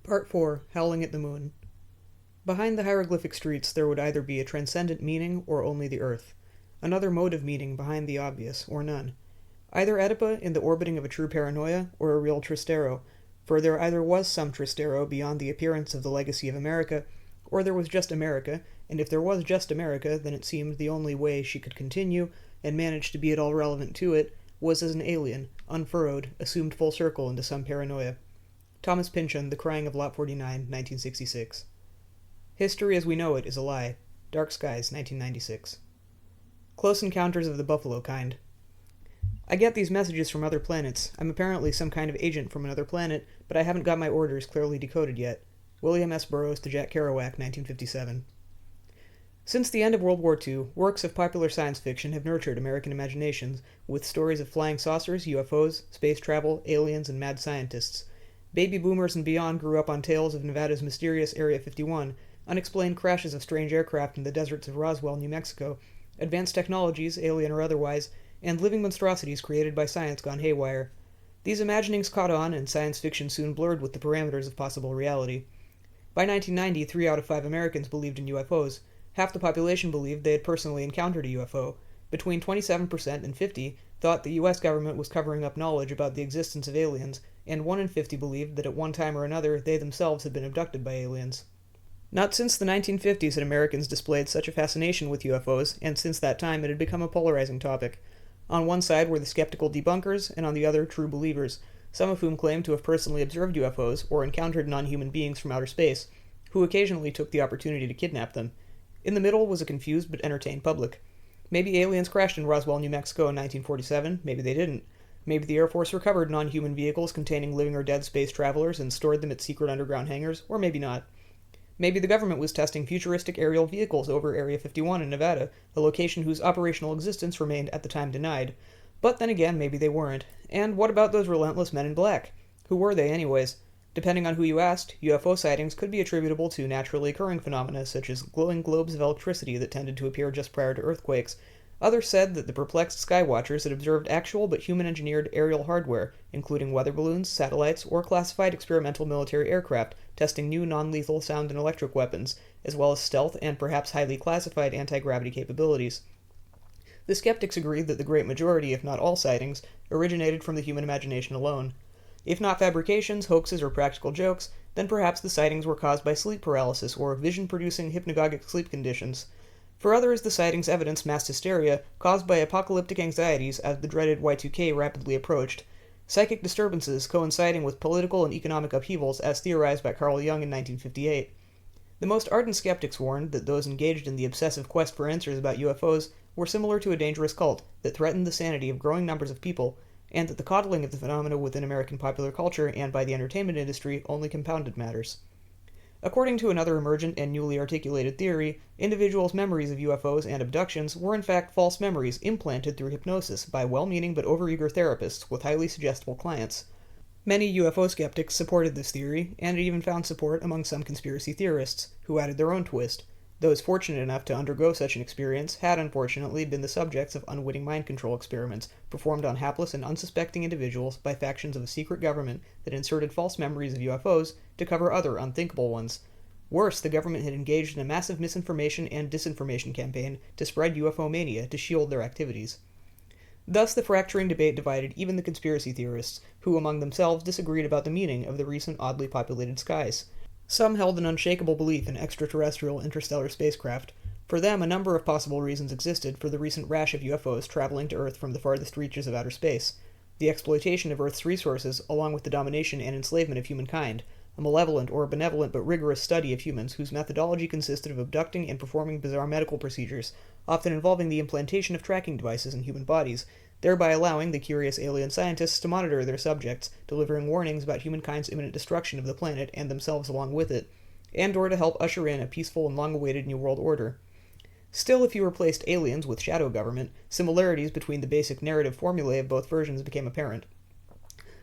Part 4, Howling at the Moon. Behind the hieroglyphic streets there would either be a transcendent meaning or only the earth. Another mode of meaning behind the obvious, or none. Either Oedipa in the orbiting of a true paranoia, or a real Trastero, for there either was some Trastero beyond the appearance of the legacy of America, or there was just America, and if there was just America, then it seemed the only way she could continue, and manage to be at all relevant to it, was as an alien, unfurrowed, assumed full circle into some paranoia. Thomas Pynchon, The Crying of Lot 49, 1966. History as we know it is a lie. Dark Skies, 1996. Close Encounters of the Buffalo Kind. I get these messages from other planets. I'm apparently some kind of agent from another planet, but I haven't got my orders clearly decoded yet. William S. Burroughs to Jack Kerouac, 1957. Since the end of World War II, works of popular science fiction have nurtured American imaginations with stories of flying saucers, UFOs, space travel, aliens, and mad scientists. Baby boomers and beyond grew up on tales of Nevada's mysterious Area 51, unexplained crashes of strange aircraft in the deserts of Roswell, New Mexico, advanced technologies, alien or otherwise, and living monstrosities created by science gone haywire. These imaginings caught on, and science fiction soon blurred with the parameters of possible reality. By 1990, 3 out of 5 Americans believed in UFOs. Half the population believed they had personally encountered a UFO. Between 27% and 50% thought the U.S. government was covering up knowledge about the existence of aliens, and 1 in 50 believed that at one time or another they themselves had been abducted by aliens. Not since the 1950s had Americans displayed such a fascination with UFOs, and since that time it had become a polarizing topic. On one side were the skeptical debunkers, and on the other true believers, some of whom claimed to have personally observed UFOs or encountered non-human beings from outer space, who occasionally took the opportunity to kidnap them. In the middle was a confused but entertained public. Maybe aliens crashed in Roswell, New Mexico in 1947, maybe they didn't. Maybe the Air Force recovered non-human vehicles containing living or dead space travelers and stored them at secret underground hangars, or maybe not. Maybe the government was testing futuristic aerial vehicles over Area 51 in Nevada, a location whose operational existence remained at the time denied. But then again, maybe they weren't. And what about those relentless men in black? Who were they, anyways? Depending on who you asked, UFO sightings could be attributable to naturally occurring phenomena such as glowing globes of electricity that tended to appear just prior to earthquakes. Others said that the perplexed skywatchers had observed actual but human-engineered aerial hardware, including weather balloons, satellites, or classified experimental military aircraft, testing new non-lethal sound and electric weapons, as well as stealth and perhaps highly classified anti-gravity capabilities. The skeptics agreed that the great majority, if not all sightings, originated from the human imagination alone. If not fabrications, hoaxes, or practical jokes, then perhaps the sightings were caused by sleep paralysis or vision-producing hypnagogic sleep conditions. For others, the sightings evidenced mass hysteria caused by apocalyptic anxieties as the dreaded Y2K rapidly approached, psychic disturbances coinciding with political and economic upheavals as theorized by Carl Jung in 1958. The most ardent skeptics warned that those engaged in the obsessive quest for answers about UFOs were similar to a dangerous cult that threatened the sanity of growing numbers of people, and that the coddling of the phenomena within American popular culture and by the entertainment industry only compounded matters. According to another emergent and newly articulated theory, individuals' memories of UFOs and abductions were in fact false memories implanted through hypnosis by well-meaning but overeager therapists with highly suggestible clients. Many UFO skeptics supported this theory, and it even found support among some conspiracy theorists, who added their own twist. Those fortunate enough to undergo such an experience had unfortunately been the subjects of unwitting mind control experiments performed on hapless and unsuspecting individuals by factions of a secret government that inserted false memories of UFOs to cover other unthinkable ones. Worse, the government had engaged in a massive misinformation and disinformation campaign to spread UFO mania to shield their activities. Thus, the fracturing debate divided even the conspiracy theorists, who among themselves disagreed about the meaning of the recent oddly populated skies. Some held an unshakable belief in extraterrestrial interstellar spacecraft. For them, a number of possible reasons existed for the recent rash of UFOs traveling to Earth from the farthest reaches of outer space. The exploitation of Earth's resources, along with the domination and enslavement of humankind, a malevolent or benevolent but rigorous study of humans whose methodology consisted of abducting and performing bizarre medical procedures, often involving the implantation of tracking devices in human bodies, thereby allowing the curious alien scientists to monitor their subjects, delivering warnings about humankind's imminent destruction of the planet and themselves along with it, and or to help usher in a peaceful and long-awaited New World Order. Still, if you replaced aliens with shadow government, similarities between the basic narrative formulae of both versions became apparent.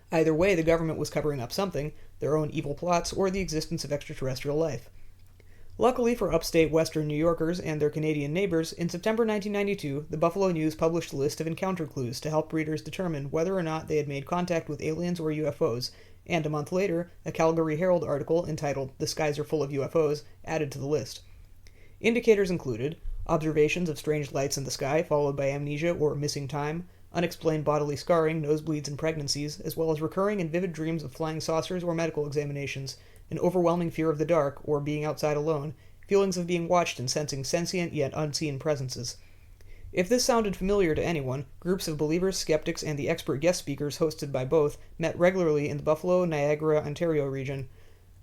Either way, the government was covering up something, their own evil plots or the existence of extraterrestrial life. Luckily for upstate Western New Yorkers and their Canadian neighbors, in September 1992, the Buffalo News published a list of encounter clues to help readers determine whether or not they had made contact with aliens or UFOs, and a month later, a Calgary Herald article entitled "The Skies Are Full of UFOs" added to the list. Indicators included observations of strange lights in the sky followed by amnesia or missing time, unexplained bodily scarring, nosebleeds, and pregnancies, as well as recurring and vivid dreams of flying saucers or medical examinations, an overwhelming fear of the dark or being outside alone, feelings of being watched and sensing sentient yet unseen presences. If this sounded familiar to anyone, groups of believers, skeptics, and the expert guest speakers hosted by both met regularly in the Buffalo, Niagara, Ontario region.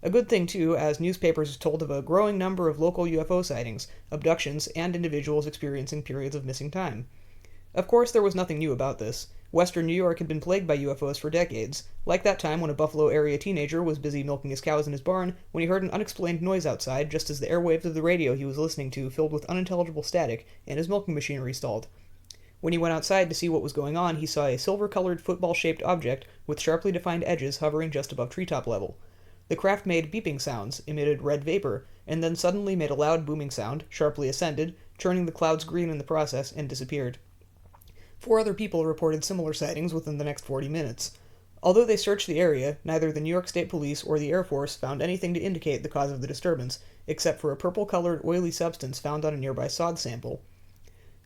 A good thing, too, as newspapers told of a growing number of local UFO sightings, abductions, and individuals experiencing periods of missing time. Of course, there was nothing new about this. Western New York had been plagued by UFOs for decades, like that time when a Buffalo area teenager was busy milking his cows in his barn when he heard an unexplained noise outside just as the airwaves of the radio he was listening to filled with unintelligible static and his milking machinery stalled. When he went outside to see what was going on, he saw a silver-colored football-shaped object with sharply defined edges hovering just above treetop level. The craft made beeping sounds, emitted red vapor, and then suddenly made a loud booming sound, sharply ascended, turning the clouds green in the process, and disappeared. 4 other people reported similar sightings within the next 40 minutes. Although they searched the area, neither the New York State Police or the Air Force found anything to indicate the cause of the disturbance, except for a purple-colored oily substance found on a nearby sod sample.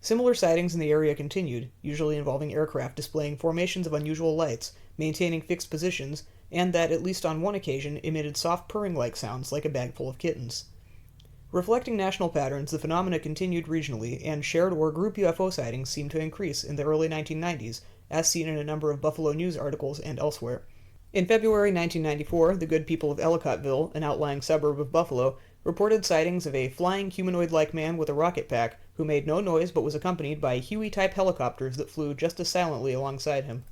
Similar sightings in the area continued, usually involving aircraft displaying formations of unusual lights, maintaining fixed positions, and that, at least on one occasion, emitted soft purring-like sounds like a bag full of kittens. Reflecting national patterns, the phenomena continued regionally, and shared or group UFO sightings seemed to increase in the early 1990s, as seen in a number of Buffalo News articles and elsewhere. In February 1994, the good people of Ellicottville, an outlying suburb of Buffalo, reported sightings of a flying humanoid-like man with a rocket pack who made no noise but was accompanied by Huey-type helicopters that flew just as silently alongside him.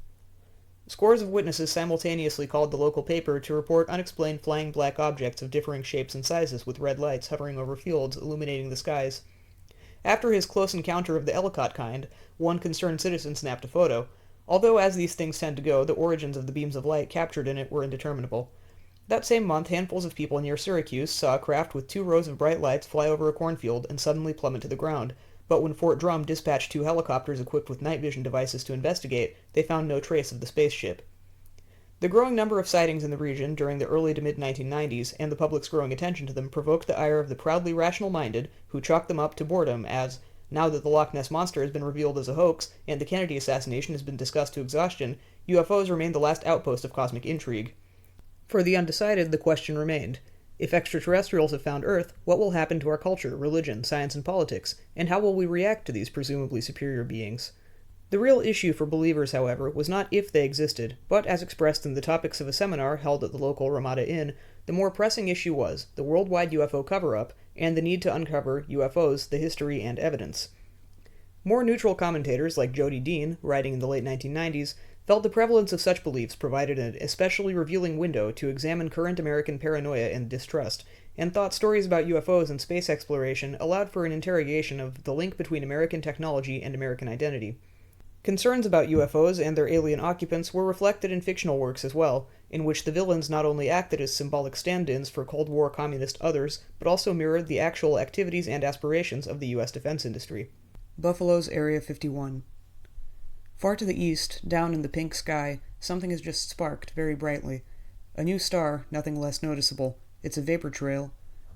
Scores of witnesses simultaneously called the local paper to report unexplained flying black objects of differing shapes and sizes with red lights hovering over fields, illuminating the skies. After his close encounter of the Ellicott kind, one concerned citizen snapped a photo, although as these things tend to go, the origins of the beams of light captured in it were indeterminable. That same month, handfuls of people near Syracuse saw a craft with 2 rows of bright lights fly over a cornfield and suddenly plummet to the ground, but when Fort Drum dispatched 2 helicopters equipped with night vision devices to investigate, they found no trace of the spaceship. The growing number of sightings in the region during the early to mid-1990s and the public's growing attention to them provoked the ire of the proudly rational-minded, who chalked them up to boredom as, now that the Loch Ness Monster has been revealed as a hoax and the Kennedy assassination has been discussed to exhaustion, UFOs remain the last outpost of cosmic intrigue. For the undecided, the question remained: if extraterrestrials have found Earth, what will happen to our culture, religion, science, and politics, and how will we react to these presumably superior beings? The real issue for believers, however, was not if they existed, but, as expressed in the topics of a seminar held at the local Ramada Inn, the more pressing issue was the worldwide UFO cover-up and the need to uncover UFOs, the history and evidence. More neutral commentators like Jody Dean, writing in the late 1990s, felt the prevalence of such beliefs provided an especially revealing window to examine current American paranoia and distrust, and thought stories about UFOs and space exploration allowed for an interrogation of the link between American technology and American identity. Concerns about UFOs and their alien occupants were reflected in fictional works as well, in which the villains not only acted as symbolic stand-ins for Cold War communist others, but also mirrored the actual activities and aspirations of the U.S. defense industry. Buffalo's Area 51. Far to the east, down in the pink sky, something has just sparked very brightly. A new star, nothing less noticeable. It's a vapor trail.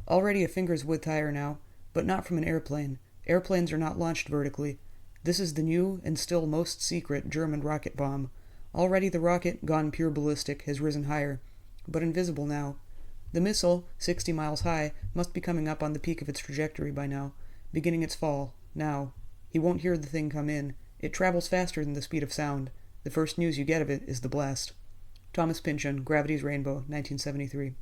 Already a finger's width higher now, but not from an airplane. Airplanes are not launched vertically. This is the new and still most secret German rocket bomb. Already the rocket, gone pure ballistic, has risen higher, but invisible now. The missile, 60 miles high, must be coming up on the peak of its trajectory by now, beginning its fall, now. He won't hear the thing come in. It travels faster than the speed of sound. The first news you get of it is the blast. Thomas Pynchon, Gravity's Rainbow, 1973.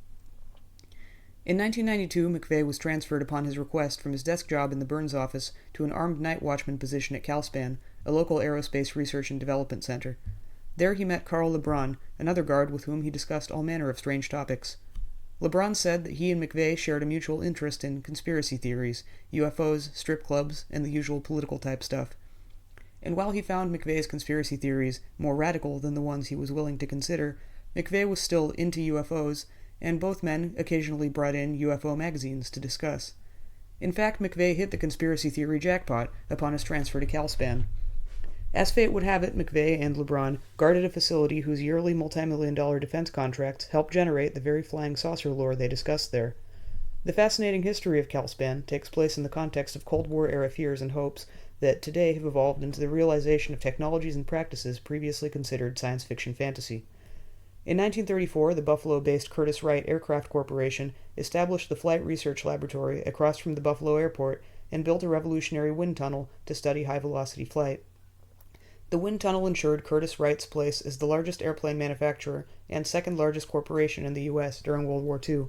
In 1992, McVeigh was transferred upon his request from his desk job in the Burns office to an armed night watchman position at Calspan, a local aerospace research and development center. There he met Carl LeBron, another guard with whom he discussed all manner of strange topics. LeBron said that he and McVeigh shared a mutual interest in conspiracy theories, UFOs, strip clubs, and the usual political-type stuff. And while he found McVeigh's conspiracy theories more radical than the ones he was willing to consider, McVeigh was still into UFOs, and both men occasionally brought in UFO magazines to discuss. In fact, McVeigh hit the conspiracy theory jackpot upon his transfer to Calspan. As fate would have it, McVeigh and LeBron guarded a facility whose yearly multi-million-dollar defense contracts helped generate the very flying saucer lore they discussed there. The fascinating history of Calspan takes place in the context of Cold War-era fears and hopes that today have evolved into the realization of technologies and practices previously considered science fiction fantasy. In 1934, the Buffalo-based Curtiss-Wright Aircraft Corporation established the Flight Research Laboratory across from the Buffalo Airport and built a revolutionary wind tunnel to study high-velocity flight. The wind tunnel ensured Curtiss-Wright's place as the largest airplane manufacturer and second-largest corporation in the U.S. during World War II.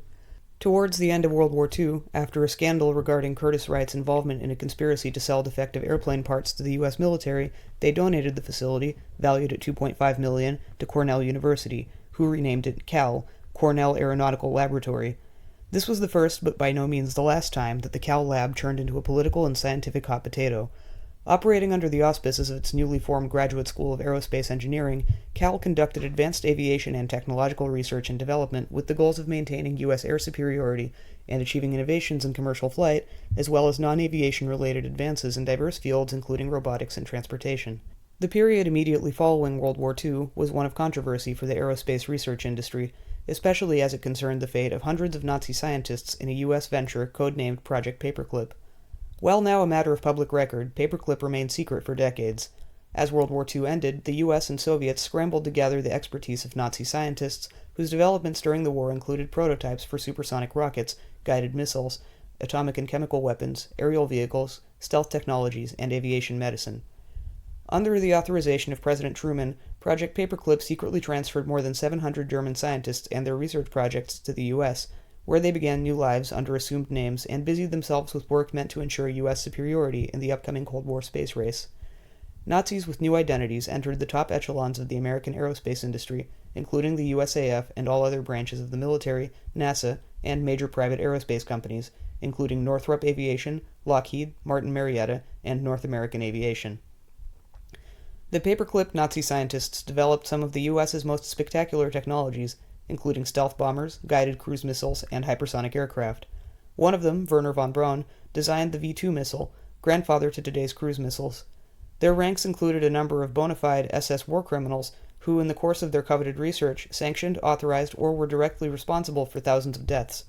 Towards the end of World War II, after a scandal regarding Curtiss-Wright's involvement in a conspiracy to sell defective airplane parts to the U.S. military, they donated the facility, valued at $2.5 million, to Cornell University, who renamed it CAL, Cornell Aeronautical Laboratory. This was the first, but by no means the last time, that the CAL lab turned into a political and scientific hot potato. Operating under the auspices of its newly formed Graduate School of Aerospace Engineering, CAL conducted advanced aviation and technological research and development with the goals of maintaining U.S. air superiority and achieving innovations in commercial flight, as well as non-aviation-related advances in diverse fields including robotics and transportation. The period immediately following World War II was one of controversy for the aerospace research industry, especially as it concerned the fate of hundreds of Nazi scientists in a U.S. venture codenamed Project Paperclip. While now a matter of public record, Paperclip remained secret for decades. As World War II ended, the US and Soviets scrambled to gather the expertise of Nazi scientists, whose developments during the war included prototypes for supersonic rockets, guided missiles, atomic and chemical weapons, aerial vehicles, stealth technologies, and aviation medicine. Under the authorization of President Truman, Project Paperclip secretly transferred more than 700 German scientists and their research projects to the US, where they began new lives under assumed names and busied themselves with work meant to ensure U.S. superiority in the upcoming Cold War space race. Nazis with new identities entered the top echelons of the American aerospace industry, including the USAF and all other branches of the military, NASA, and major private aerospace companies, including Northrop Aviation, Lockheed, Martin Marietta, and North American Aviation. The Paperclip Nazi scientists developed some of the U.S.'s most spectacular technologies, including stealth bombers, guided cruise missiles, and hypersonic aircraft. One of them, Werner von Braun, designed the V-2 missile, grandfather to today's cruise missiles. Their ranks included a number of bona fide SS war criminals who, in the course of their coveted research, sanctioned, authorized, or were directly responsible for thousands of deaths.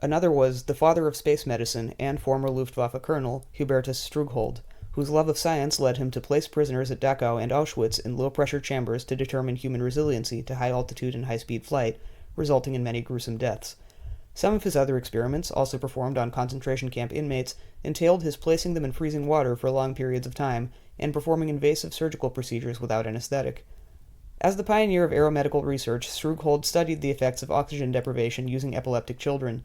Another was the father of space medicine and former Luftwaffe colonel, Hubertus Strughold, whose love of science led him to place prisoners at Dachau and Auschwitz in low-pressure chambers to determine human resiliency to high-altitude and high-speed flight, resulting in many gruesome deaths. Some of his other experiments, also performed on concentration camp inmates, entailed his placing them in freezing water for long periods of time and performing invasive surgical procedures without anesthetic. As the pioneer of aeromedical research, Strughold studied the effects of oxygen deprivation using epileptic children.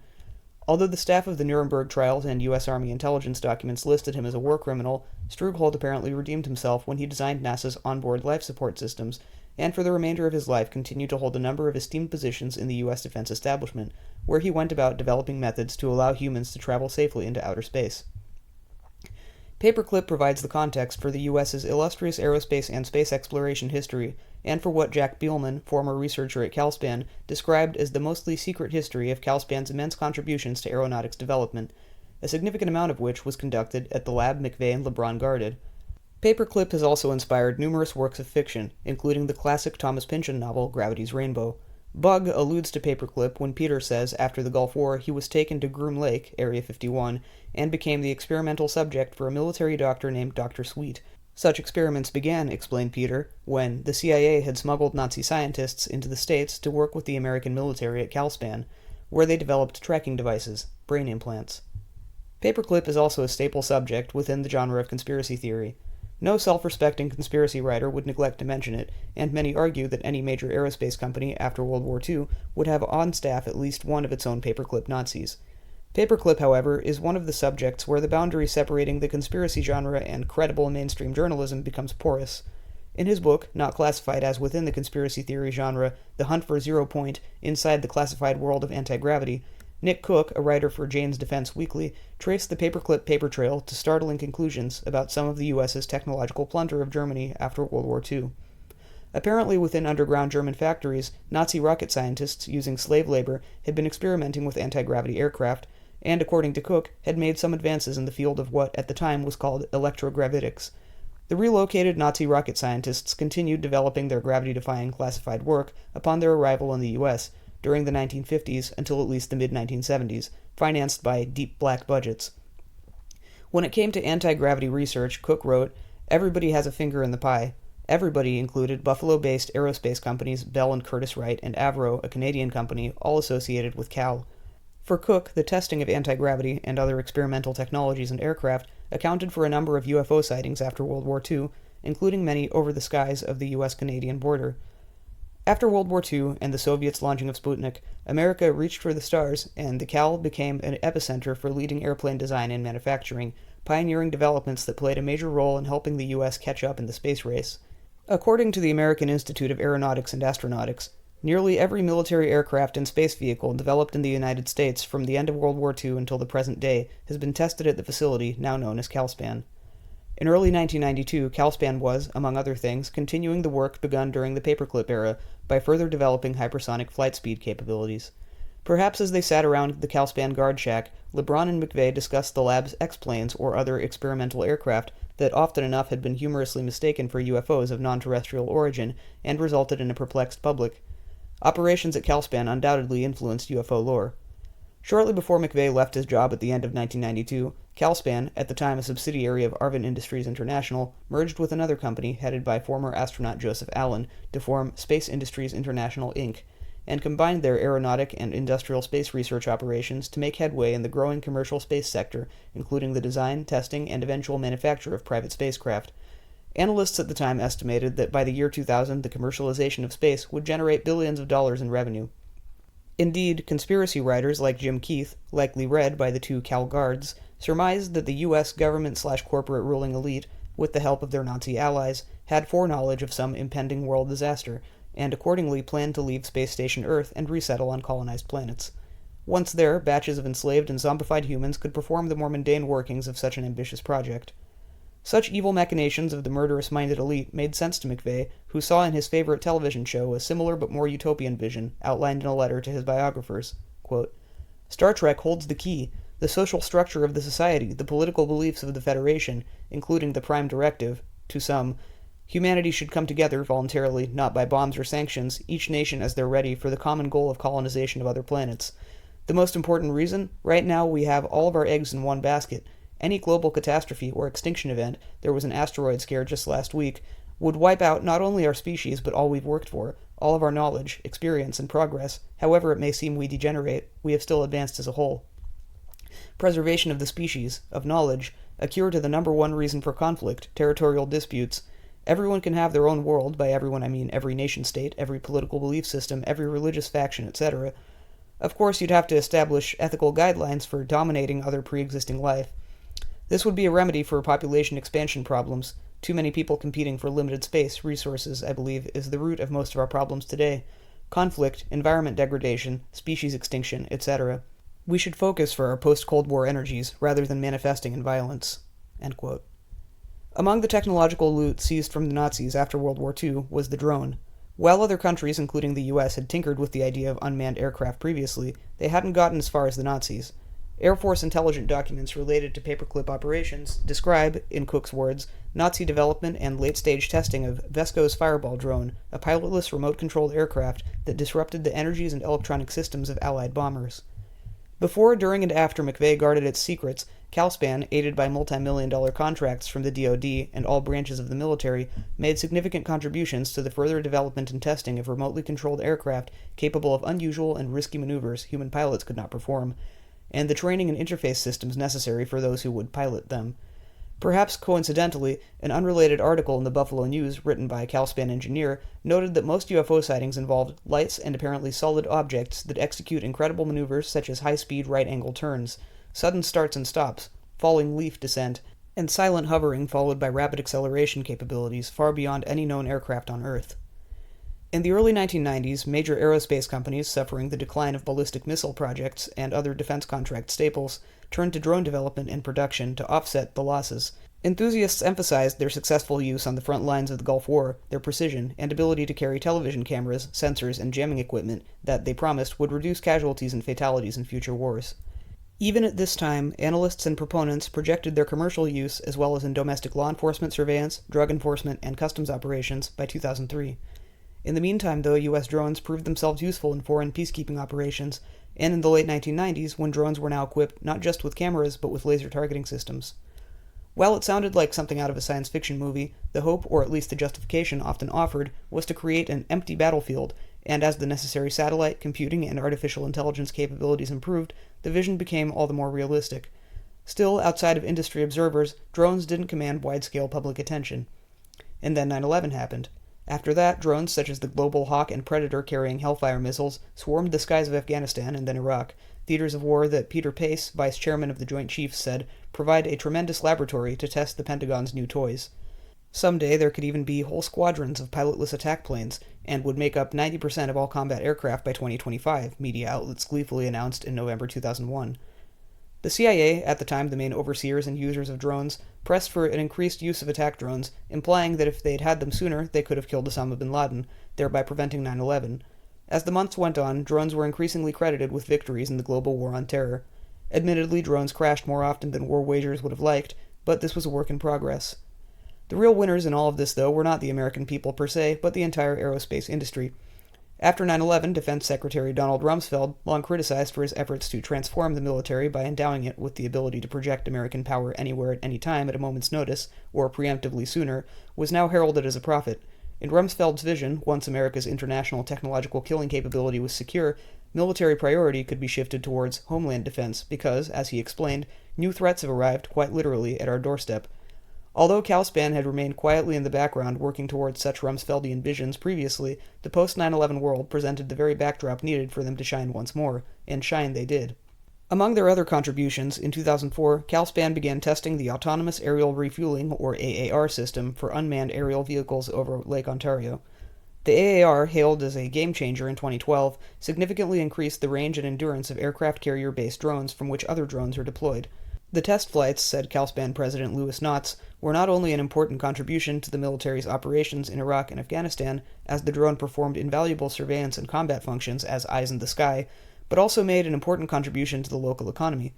Although the staff of the Nuremberg trials and U.S. Army intelligence documents listed him as a war criminal, Strughold apparently redeemed himself when he designed NASA's onboard life support systems, and for the remainder of his life continued to hold a number of esteemed positions in the U.S. defense establishment, where he went about developing methods to allow humans to travel safely into outer space. Paperclip provides the context for the U.S.'s illustrious aerospace and space exploration history, and for what Jack Bielman, former researcher at Calspan, described as the mostly secret history of Calspan's immense contributions to aeronautics development, a significant amount of which was conducted at the lab McVeigh and LeBron guarded. Paperclip has also inspired numerous works of fiction, including the classic Thomas Pynchon novel Gravity's Rainbow. Bug alludes to Paperclip when Peter says after the Gulf War he was taken to Groom Lake, Area 51, and became the experimental subject for a military doctor named Dr. Sweet. Such experiments began, explained Peter, when the CIA had smuggled Nazi scientists into the States to work with the American military at Calspan, where they developed tracking devices, brain implants. Paperclip is also a staple subject within the genre of conspiracy theory. No self-respecting conspiracy writer would neglect to mention it, and many argue that any major aerospace company after World War II would have on staff at least one of its own paperclip Nazis. Paperclip, however, is one of the subjects where the boundary separating the conspiracy genre and credible mainstream journalism becomes porous. In his book, not classified as within the conspiracy theory genre, The Hunt for Zero Point, Inside the Classified World of Anti-Gravity, Nick Cook, a writer for Jane's Defense Weekly, traced the paperclip paper trail to startling conclusions about some of the U.S.'s technological plunder of Germany after World War II. Apparently within underground German factories, Nazi rocket scientists, using slave labor, had been experimenting with anti-gravity aircraft, and, according to Cook, had made some advances in the field of what at the time was called electrogravitics. The relocated Nazi rocket scientists continued developing their gravity-defying classified work upon their arrival in the U.S. during the 1950s until at least the mid-1970s, financed by deep black budgets. When it came to anti-gravity research, Cook wrote, "Everybody has a finger in the pie." Everybody included Buffalo-based aerospace companies Bell and Curtiss-Wright and Avro, a Canadian company, all associated with Cal. For Cook, the testing of anti-gravity and other experimental technologies and aircraft accounted for a number of UFO sightings after World War II, including many over the skies of the U.S.-Canadian border. After World War II and the Soviets' launching of Sputnik, America reached for the stars, and the Cal became an epicenter for leading airplane design and manufacturing, pioneering developments that played a major role in helping the U.S. catch up in the space race. According to the American Institute of Aeronautics and Astronautics, nearly every military aircraft and space vehicle developed in the United States from the end of World War II until the present day has been tested at the facility now known as CalSpan. In early 1992, CalSpan was, among other things, continuing the work begun during the paperclip era by further developing hypersonic flight speed capabilities. Perhaps as they sat around the CalSpan guard shack, LeBron and McVeigh discussed the lab's X-planes or other experimental aircraft that often enough had been humorously mistaken for UFOs of non-terrestrial origin and resulted in a perplexed public. Operations at CalSpan undoubtedly influenced UFO lore. Shortly before McVeigh left his job at the end of 1992, CalSpan, at the time a subsidiary of Arvin Industries International, merged with another company headed by former astronaut Joseph Allen to form Space Industries International, Inc., and combined their aeronautic and industrial space research operations to make headway in the growing commercial space sector, including the design, testing, and eventual manufacture of private spacecraft. Analysts at the time estimated that by the year 2000, the commercialization of space would generate billions of dollars in revenue. Indeed, conspiracy writers like Jim Keith, likely read by the two Cal Guards, surmised that the U.S. government/corporate ruling elite, with the help of their Nazi allies, had foreknowledge of some impending world disaster, and accordingly planned to leave Space Station Earth and resettle on colonized planets. Once there, batches of enslaved and zombified humans could perform the more mundane workings of such an ambitious project. Such evil machinations of the murderous-minded elite made sense to McVeigh, who saw in his favorite television show a similar but more utopian vision, outlined in a letter to his biographers. Quote, "Star Trek holds the key, the social structure of the society, the political beliefs of the Federation, including the Prime Directive, to some. Humanity should come together voluntarily, not by bombs or sanctions, each nation as they're ready for the common goal of colonization of other planets. The most important reason? Right now we have all of our eggs in one basket. Any global catastrophe or extinction event, there was an asteroid scare just last week, would wipe out not only our species but all we've worked for, all of our knowledge, experience, and progress. However it may seem we degenerate, we have still advanced as a whole. Preservation of the species, of knowledge, a cure to the number one reason for conflict, territorial disputes. Everyone can have their own world, by everyone I mean every nation-state, every political belief system, every religious faction, etc. Of course you'd have to establish ethical guidelines for dominating other pre-existing life. This would be a remedy for population expansion problems. Too many people competing for limited space, resources, I believe, is the root of most of our problems today. Conflict, environment degradation, species extinction, etc. We should focus for our post-Cold War energies, rather than manifesting in violence." End quote. Among the technological loot seized from the Nazis after World War II was the drone. While other countries, including the U.S., had tinkered with the idea of unmanned aircraft previously, they hadn't gotten as far as the Nazis. Air Force intelligence documents related to paperclip operations describe, in Cook's words, Nazi development and late-stage testing of Vesco's Fireball drone, a pilotless remote-controlled aircraft that disrupted the energies and electronic systems of Allied bombers. Before, during, and after McVeigh guarded its secrets, CalSpan, aided by multi-million-dollar contracts from the DoD and all branches of the military, made significant contributions to the further development and testing of remotely controlled aircraft capable of unusual and risky maneuvers human pilots could not perform, and the training and interface systems necessary for those who would pilot them. Perhaps coincidentally, an unrelated article in the Buffalo News, written by a CalSpan engineer, noted that most UFO sightings involved lights and apparently solid objects that execute incredible maneuvers such as high-speed right-angle turns, sudden starts and stops, falling leaf descent, and silent hovering followed by rapid acceleration capabilities far beyond any known aircraft on Earth. In the early 1990s, major aerospace companies suffering the decline of ballistic missile projects and other defense contract staples turned to drone development and production to offset the losses. Enthusiasts emphasized their successful use on the front lines of the Gulf War, their precision, and ability to carry television cameras, sensors, and jamming equipment that they promised would reduce casualties and fatalities in future wars. Even at this time, analysts and proponents projected their commercial use as well as in domestic law enforcement surveillance, drug enforcement, and customs operations by 2003. In the meantime, though, U.S. drones proved themselves useful in foreign peacekeeping operations, and in the late 1990s when drones were now equipped not just with cameras but with laser targeting systems. While it sounded like something out of a science fiction movie, the hope, or at least the justification often offered, was to create an empty battlefield, and as the necessary satellite, computing, and artificial intelligence capabilities improved, the vision became all the more realistic. Still, outside of industry observers, drones didn't command wide-scale public attention. And then 9/11 happened. After that, drones such as the Global Hawk and Predator carrying Hellfire missiles swarmed the skies of Afghanistan and then Iraq, theaters of war that Peter Pace, vice chairman of the Joint Chiefs, said provide a tremendous laboratory to test the Pentagon's new toys. Someday there could even be whole squadrons of pilotless attack planes, and would make up 90% of all combat aircraft by 2025, media outlets gleefully announced in November 2001. The CIA, at the time the main overseers and users of drones, pressed for an increased use of attack drones, implying that if they'd had them sooner, they could have killed Osama bin Laden, thereby preventing 9/11. As the months went on, drones were increasingly credited with victories in the global war on terror. Admittedly, drones crashed more often than war wagers would have liked, but this was a work in progress. The real winners in all of this, though, were not the American people per se, but the entire aerospace industry. After 9/11, Defense Secretary Donald Rumsfeld, long criticized for his efforts to transform the military by endowing it with the ability to project American power anywhere at any time at a moment's notice, or preemptively sooner, was now heralded as a prophet. In Rumsfeld's vision, once America's international technological killing capability was secure, military priority could be shifted towards homeland defense because, as he explained, new threats have arrived, quite literally, at our doorstep. Although Calspan had remained quietly in the background working towards such Rumsfeldian visions previously, the post-9/11 world presented the very backdrop needed for them to shine once more, and shine they did. Among their other contributions, in 2004, Calspan began testing the Autonomous Aerial Refueling, or AAR, system for unmanned aerial vehicles over Lake Ontario. The AAR, hailed as a game-changer in 2012, significantly increased the range and endurance of aircraft carrier-based drones from which other drones are deployed. The test flights, said Calspan President Louis Knotts, were not only an important contribution to the military's operations in Iraq and Afghanistan, as the drone performed invaluable surveillance and combat functions as eyes in the sky, but also made an important contribution to the local economy.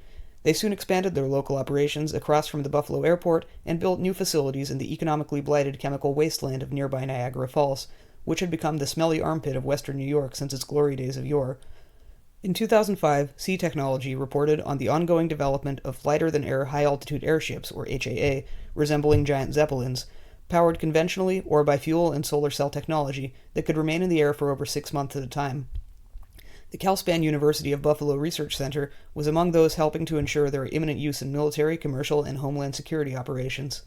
They soon expanded their local operations across from the Buffalo airport and built new facilities in the economically blighted chemical wasteland of nearby Niagara Falls, which had become the smelly armpit of western New York since its glory days of yore. In 2005, Sea Technology reported on the ongoing development of lighter-than-air high-altitude airships, or HAA, resembling giant zeppelins, powered conventionally or by fuel and solar cell technology that could remain in the air for over 6 months at a time. The Calspan University of Buffalo Research Center was among those helping to ensure their imminent use in military, commercial, and homeland security operations.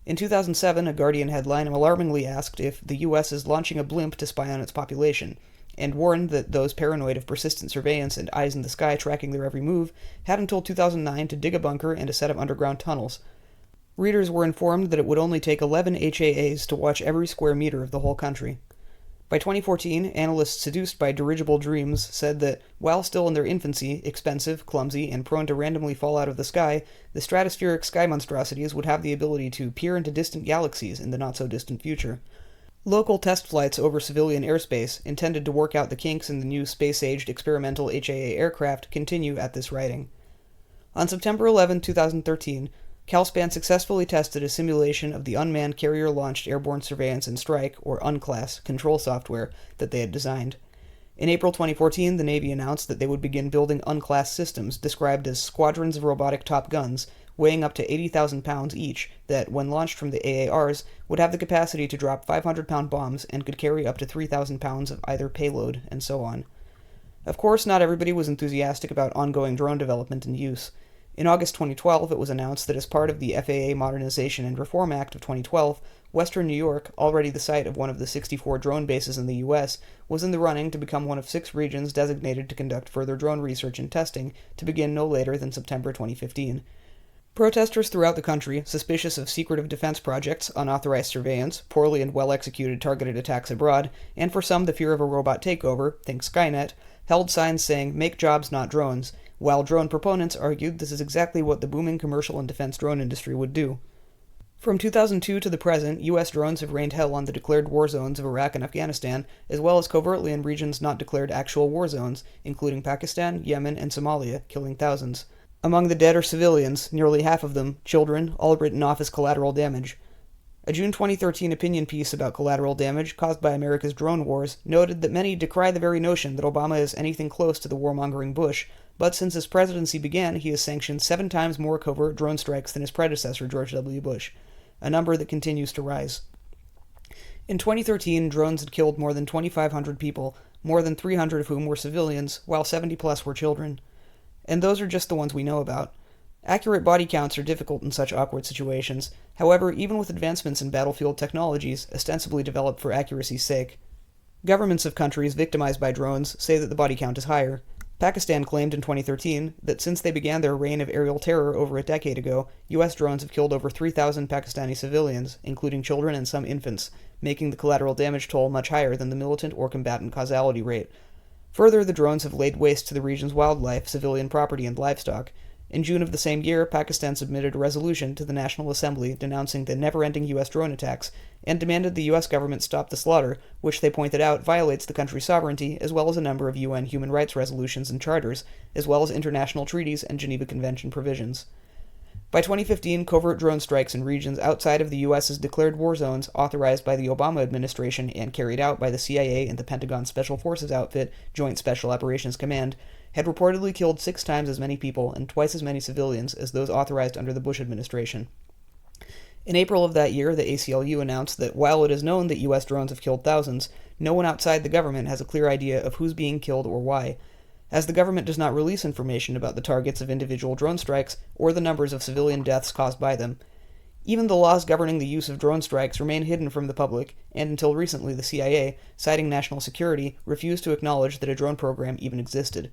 In 2007, a Guardian headline alarmingly asked if the U.S. is launching a blimp to spy on its population, and warned that those paranoid of persistent surveillance and eyes in the sky tracking their every move had until 2009 to dig a bunker and a set of underground tunnels. Readers were informed that it would only take 11 HAAs to watch every square meter of the whole country. By 2014, analysts seduced by dirigible dreams said that, while still in their infancy, expensive, clumsy, and prone to randomly fall out of the sky, the stratospheric sky monstrosities would have the ability to peer into distant galaxies in the not-so-distant future. Local test flights over civilian airspace, intended to work out the kinks in the new space-aged experimental HAA aircraft, continue at this writing. On September 11, 2013, Calspan successfully tested a simulation of the unmanned carrier-launched airborne surveillance and strike, or UNCLASS, control software that they had designed. In April 2014, the Navy announced that they would begin building UNCLASS systems, described as squadrons of robotic top guns, weighing up to 80,000 pounds each, that, when launched from the AARs, would have the capacity to drop 500-pound bombs and could carry up to 3,000 pounds of either payload, and so on. Of course, not everybody was enthusiastic about ongoing drone development and use. In August 2012, it was announced that as part of the FAA Modernization and Reform Act of 2012, Western New York, already the site of one of the 64 drone bases in the U.S., was in the running to become one of 6 regions designated to conduct further drone research and testing, to begin no later than September 2015. Protesters throughout the country, suspicious of secretive defense projects, unauthorized surveillance, poorly and well-executed targeted attacks abroad, and for some the fear of a robot takeover, think Skynet, held signs saying, "Make jobs, not drones," while drone proponents argued this is exactly what the booming commercial and defense drone industry would do. From 2002 to the present, U.S. drones have rained hell on the declared war zones of Iraq and Afghanistan, as well as covertly in regions not declared actual war zones, including Pakistan, Yemen, and Somalia, killing thousands. Among the dead are civilians, nearly half of them children, all written off as collateral damage. A June 2013 opinion piece about collateral damage caused by America's drone wars noted that many decry the very notion that Obama is anything close to the warmongering Bush, but since his presidency began, he has sanctioned 7 times more covert drone strikes than his predecessor, George W. Bush, a number that continues to rise. In 2013, drones had killed more than 2,500 people, more than 300 of whom were civilians, while 70 plus were children. And those are just the ones we know about. Accurate body counts are difficult in such awkward situations. However, even with advancements in battlefield technologies, ostensibly developed for accuracy's sake, governments of countries victimized by drones say that the body count is higher. Pakistan claimed in 2013 that since they began their reign of aerial terror over a decade ago, U.S. drones have killed over 3,000 Pakistani civilians, including children and some infants, making the collateral damage toll much higher than the militant or combatant causality rate. Further, the drones have laid waste to the region's wildlife, civilian property, and livestock. In June of the same year, Pakistan submitted a resolution to the National Assembly denouncing the never-ending U.S. drone attacks and demanded the U.S. government stop the slaughter, which they pointed out violates the country's sovereignty as well as a number of UN human rights resolutions and charters, as well as international treaties and Geneva Convention provisions. By 2015, covert drone strikes in regions outside of the U.S.'s declared war zones authorized by the Obama administration and carried out by the CIA and the Pentagon Special Forces outfit, Joint Special Operations Command, had reportedly killed 6 times as many people and twice as many civilians as those authorized under the Bush administration. In April of that year, the ACLU announced that while it is known that U.S. drones have killed thousands, no one outside the government has a clear idea of who's being killed or why, as the government does not release information about the targets of individual drone strikes or the numbers of civilian deaths caused by them. Even the laws governing the use of drone strikes remain hidden from the public, and until recently the CIA, citing national security, refused to acknowledge that a drone program even existed.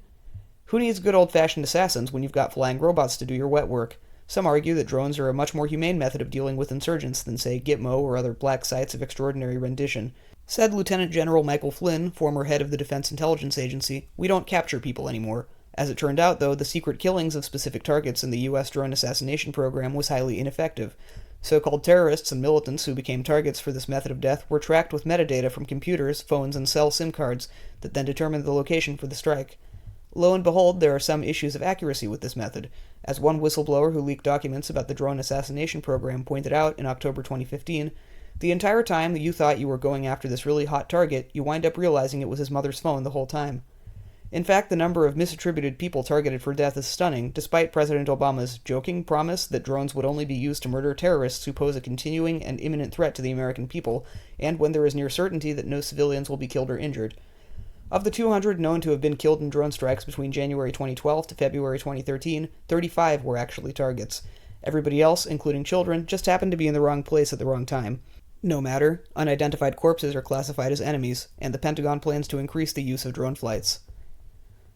Who needs good old-fashioned assassins when you've got flying robots to do your wet work? Some argue that drones are a much more humane method of dealing with insurgents than, say, Gitmo or other black sites of extraordinary rendition. Said Lieutenant General Michael Flynn, former head of the Defense Intelligence Agency, "We don't capture people anymore." As it turned out, though, the secret killings of specific targets in the U.S. drone assassination program was highly ineffective. So-called terrorists and militants who became targets for this method of death were tracked with metadata from computers, phones, and cell SIM cards that then determined the location for the strike. Lo and behold, there are some issues of accuracy with this method. As one whistleblower who leaked documents about the drone assassination program pointed out in October 2015, the entire time that you thought you were going after this really hot target, you wind up realizing it was his mother's phone the whole time. In fact, the number of misattributed people targeted for death is stunning, despite President Obama's joking promise that drones would only be used to murder terrorists who pose a continuing and imminent threat to the American people, and when there is near certainty that no civilians will be killed or injured. Of the 200 known to have been killed in drone strikes between January 2012 to February 2013, 35 were actually targets. Everybody else, including children, just happened to be in the wrong place at the wrong time. No matter, unidentified corpses are classified as enemies, and the Pentagon plans to increase the use of drone flights.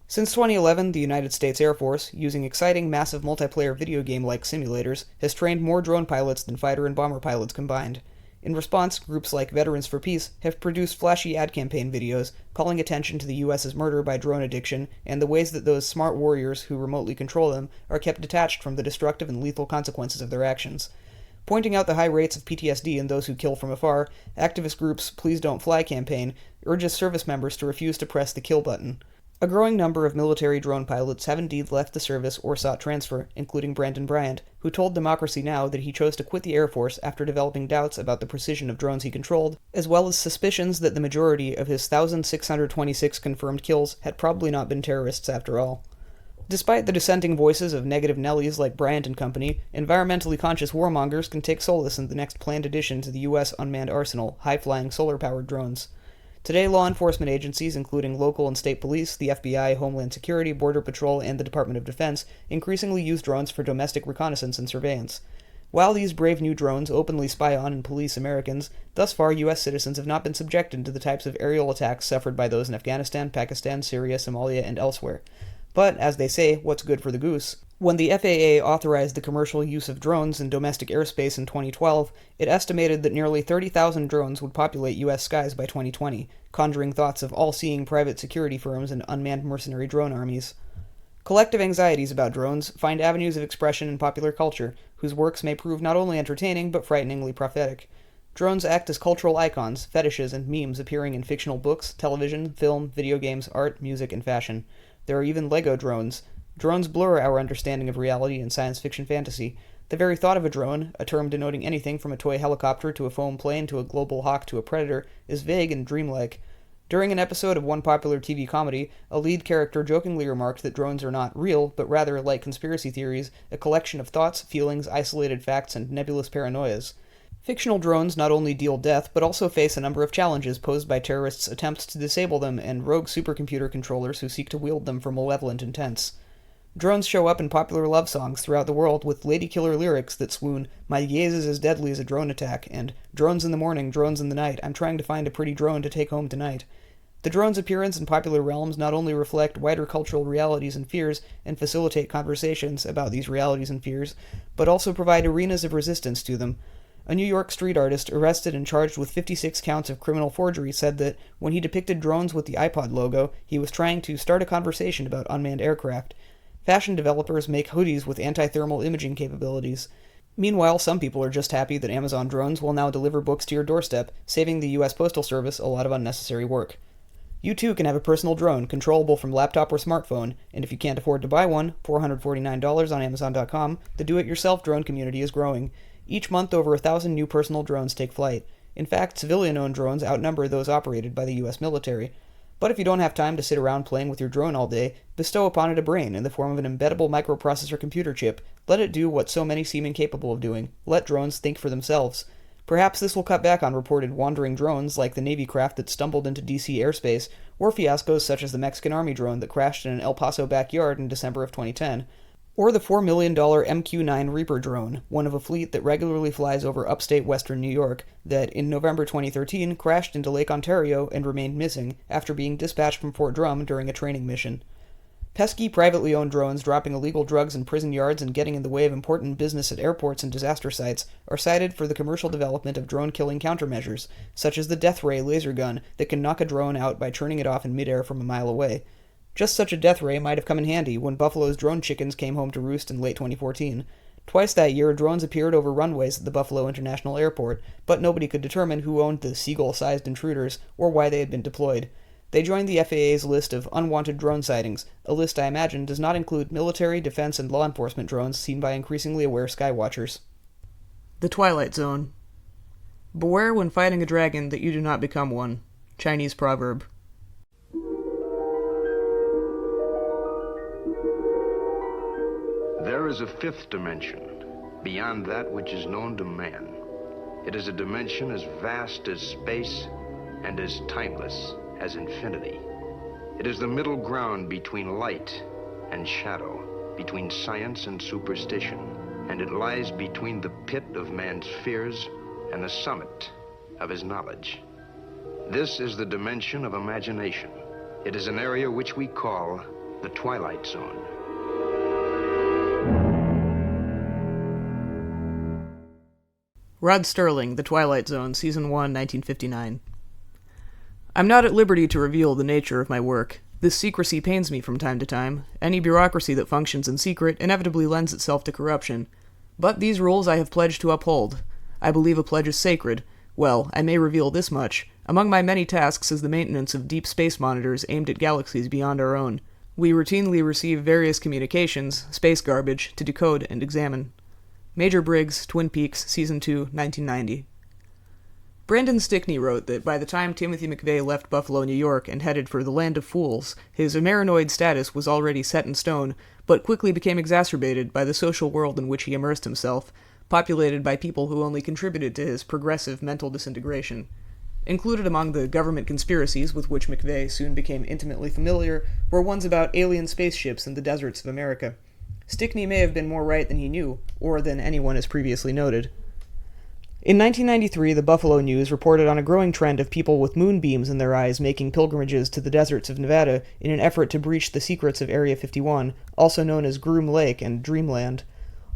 Since 2011, the United States Air Force, using exciting, massive multiplayer video game-like simulators, has trained more drone pilots than fighter and bomber pilots combined. In response, groups like Veterans for Peace have produced flashy ad campaign videos calling attention to the U.S.'s murder by drone addiction and the ways that those smart warriors who remotely control them are kept detached from the destructive and lethal consequences of their actions. Pointing out the high rates of PTSD in those who kill from afar, activist groups Please Don't Fly campaign urges service members to refuse to press the kill button. A growing number of military drone pilots have indeed left the service or sought transfer, including Brandon Bryant, who told Democracy Now! That he chose to quit the Air Force after developing doubts about the precision of drones he controlled, as well as suspicions that the majority of his 1,626 confirmed kills had probably not been terrorists after all. Despite the dissenting voices of negative Nellies like Bryant and company, environmentally conscious warmongers can take solace in the next planned addition to the U.S. unmanned arsenal, high-flying solar-powered drones. Today, law enforcement agencies, including local and state police, the FBI, Homeland Security, Border Patrol, and the Department of Defense, increasingly use drones for domestic reconnaissance and surveillance. While these brave new drones openly spy on and police Americans, thus far U.S. citizens have not been subjected to the types of aerial attacks suffered by those in Afghanistan, Pakistan, Syria, Somalia, and elsewhere. But, as they say, what's good for the goose? When the FAA authorized the commercial use of drones in domestic airspace in 2012, it estimated that nearly 30,000 drones would populate U.S. skies by 2020, conjuring thoughts of all-seeing private security firms and unmanned mercenary drone armies. Collective anxieties about drones find avenues of expression in popular culture, whose works may prove not only entertaining but frighteningly prophetic. Drones act as cultural icons, fetishes, and memes appearing in fictional books, television, film, video games, art, music, and fashion. There are even Lego drones. Drones blur our understanding of reality and science fiction fantasy. The very thought of a drone, a term denoting anything from a toy helicopter to a foam plane to a global hawk to a predator, is vague and dreamlike. During an episode of one popular TV comedy, a lead character jokingly remarked that drones are not real, but rather, like conspiracy theories, a collection of thoughts, feelings, isolated facts, and nebulous paranoias. Fictional drones not only deal death, but also face a number of challenges posed by terrorists' attempts to disable them and rogue supercomputer controllers who seek to wield them for malevolent intents. Drones show up in popular love songs throughout the world with ladykiller lyrics that swoon, "My gaze is as deadly as a drone attack," and "Drones in the morning, drones in the night, I'm trying to find a pretty drone to take home tonight." The drone's appearance in popular realms not only reflect wider cultural realities and fears and facilitate conversations about these realities and fears, but also provide arenas of resistance to them. A New York street artist arrested and charged with 56 counts of criminal forgery said that when he depicted drones with the iPod logo, he was trying to start a conversation about unmanned aircraft. Fashion developers make hoodies with anti-thermal imaging capabilities. Meanwhile, some people are just happy that Amazon drones will now deliver books to your doorstep, saving the U.S. Postal Service a lot of unnecessary work. You too can have a personal drone, controllable from laptop or smartphone, and if you can't afford to buy one, $449 on Amazon.com, the do-it-yourself drone community is growing. Each month, over 1,000 new personal drones take flight. In fact, civilian-owned drones outnumber those operated by the U.S. military. But if you don't have time to sit around playing with your drone all day, bestow upon it a brain in the form of an embeddable microprocessor computer chip. Let it do what so many seem incapable of doing. Let drones think for themselves. Perhaps this will cut back on reported wandering drones like the Navy craft that stumbled into D.C. airspace, or fiascos such as the Mexican Army drone that crashed in an El Paso backyard in December of 2010. Or the $4 million MQ-9 Reaper drone, one of a fleet that regularly flies over upstate western New York, that in November 2013 crashed into Lake Ontario and remained missing after being dispatched from Fort Drum during a training mission. Pesky privately owned drones dropping illegal drugs in prison yards and getting in the way of important business at airports and disaster sites are cited for the commercial development of drone-killing countermeasures, such as the Death Ray laser gun that can knock a drone out by turning it off in midair from a mile away. Just such a death ray might have come in handy when Buffalo's drone chickens came home to roost in late 2014. Twice that year, drones appeared over runways at the Buffalo International Airport, but nobody could determine who owned the seagull-sized intruders or why they had been deployed. They joined the FAA's list of unwanted drone sightings, a list I imagine does not include military, defense, and law enforcement drones seen by increasingly aware skywatchers. The Twilight Zone. Beware when fighting a dragon that you do not become one. Chinese proverb. There is a fifth dimension, beyond that which is known to man. It is a dimension as vast as space and as timeless as infinity. It is the middle ground between light and shadow, between science and superstition, and it lies between the pit of man's fears and the summit of his knowledge. This is the dimension of imagination. It is an area which we call the Twilight Zone. Rod Sterling, The Twilight Zone, Season 1, 1959. I'm not at liberty to reveal the nature of my work. This secrecy pains me from time to time. Any bureaucracy that functions in secret inevitably lends itself to corruption. But these rules I have pledged to uphold. I believe a pledge is sacred. Well, I may reveal this much. Among my many tasks is the maintenance of deep space monitors aimed at galaxies beyond our own. We routinely receive various communications, space garbage, to decode and examine. Major Briggs, Twin Peaks, Season 2, 1990. Brandon Stickney wrote that by the time Timothy McVeigh left Buffalo, New York, and headed for the Land of Fools, his Amerinoid status was already set in stone, but quickly became exacerbated by the social world in which he immersed himself, populated by people who only contributed to his progressive mental disintegration. Included among the government conspiracies with which McVeigh soon became intimately familiar were ones about alien spaceships in the deserts of America. Stickney may have been more right than he knew, or than anyone has previously noted. In 1993, the Buffalo News reported on a growing trend of people with moonbeams in their eyes making pilgrimages to the deserts of Nevada in an effort to breach the secrets of Area 51, also known as Groom Lake and Dreamland.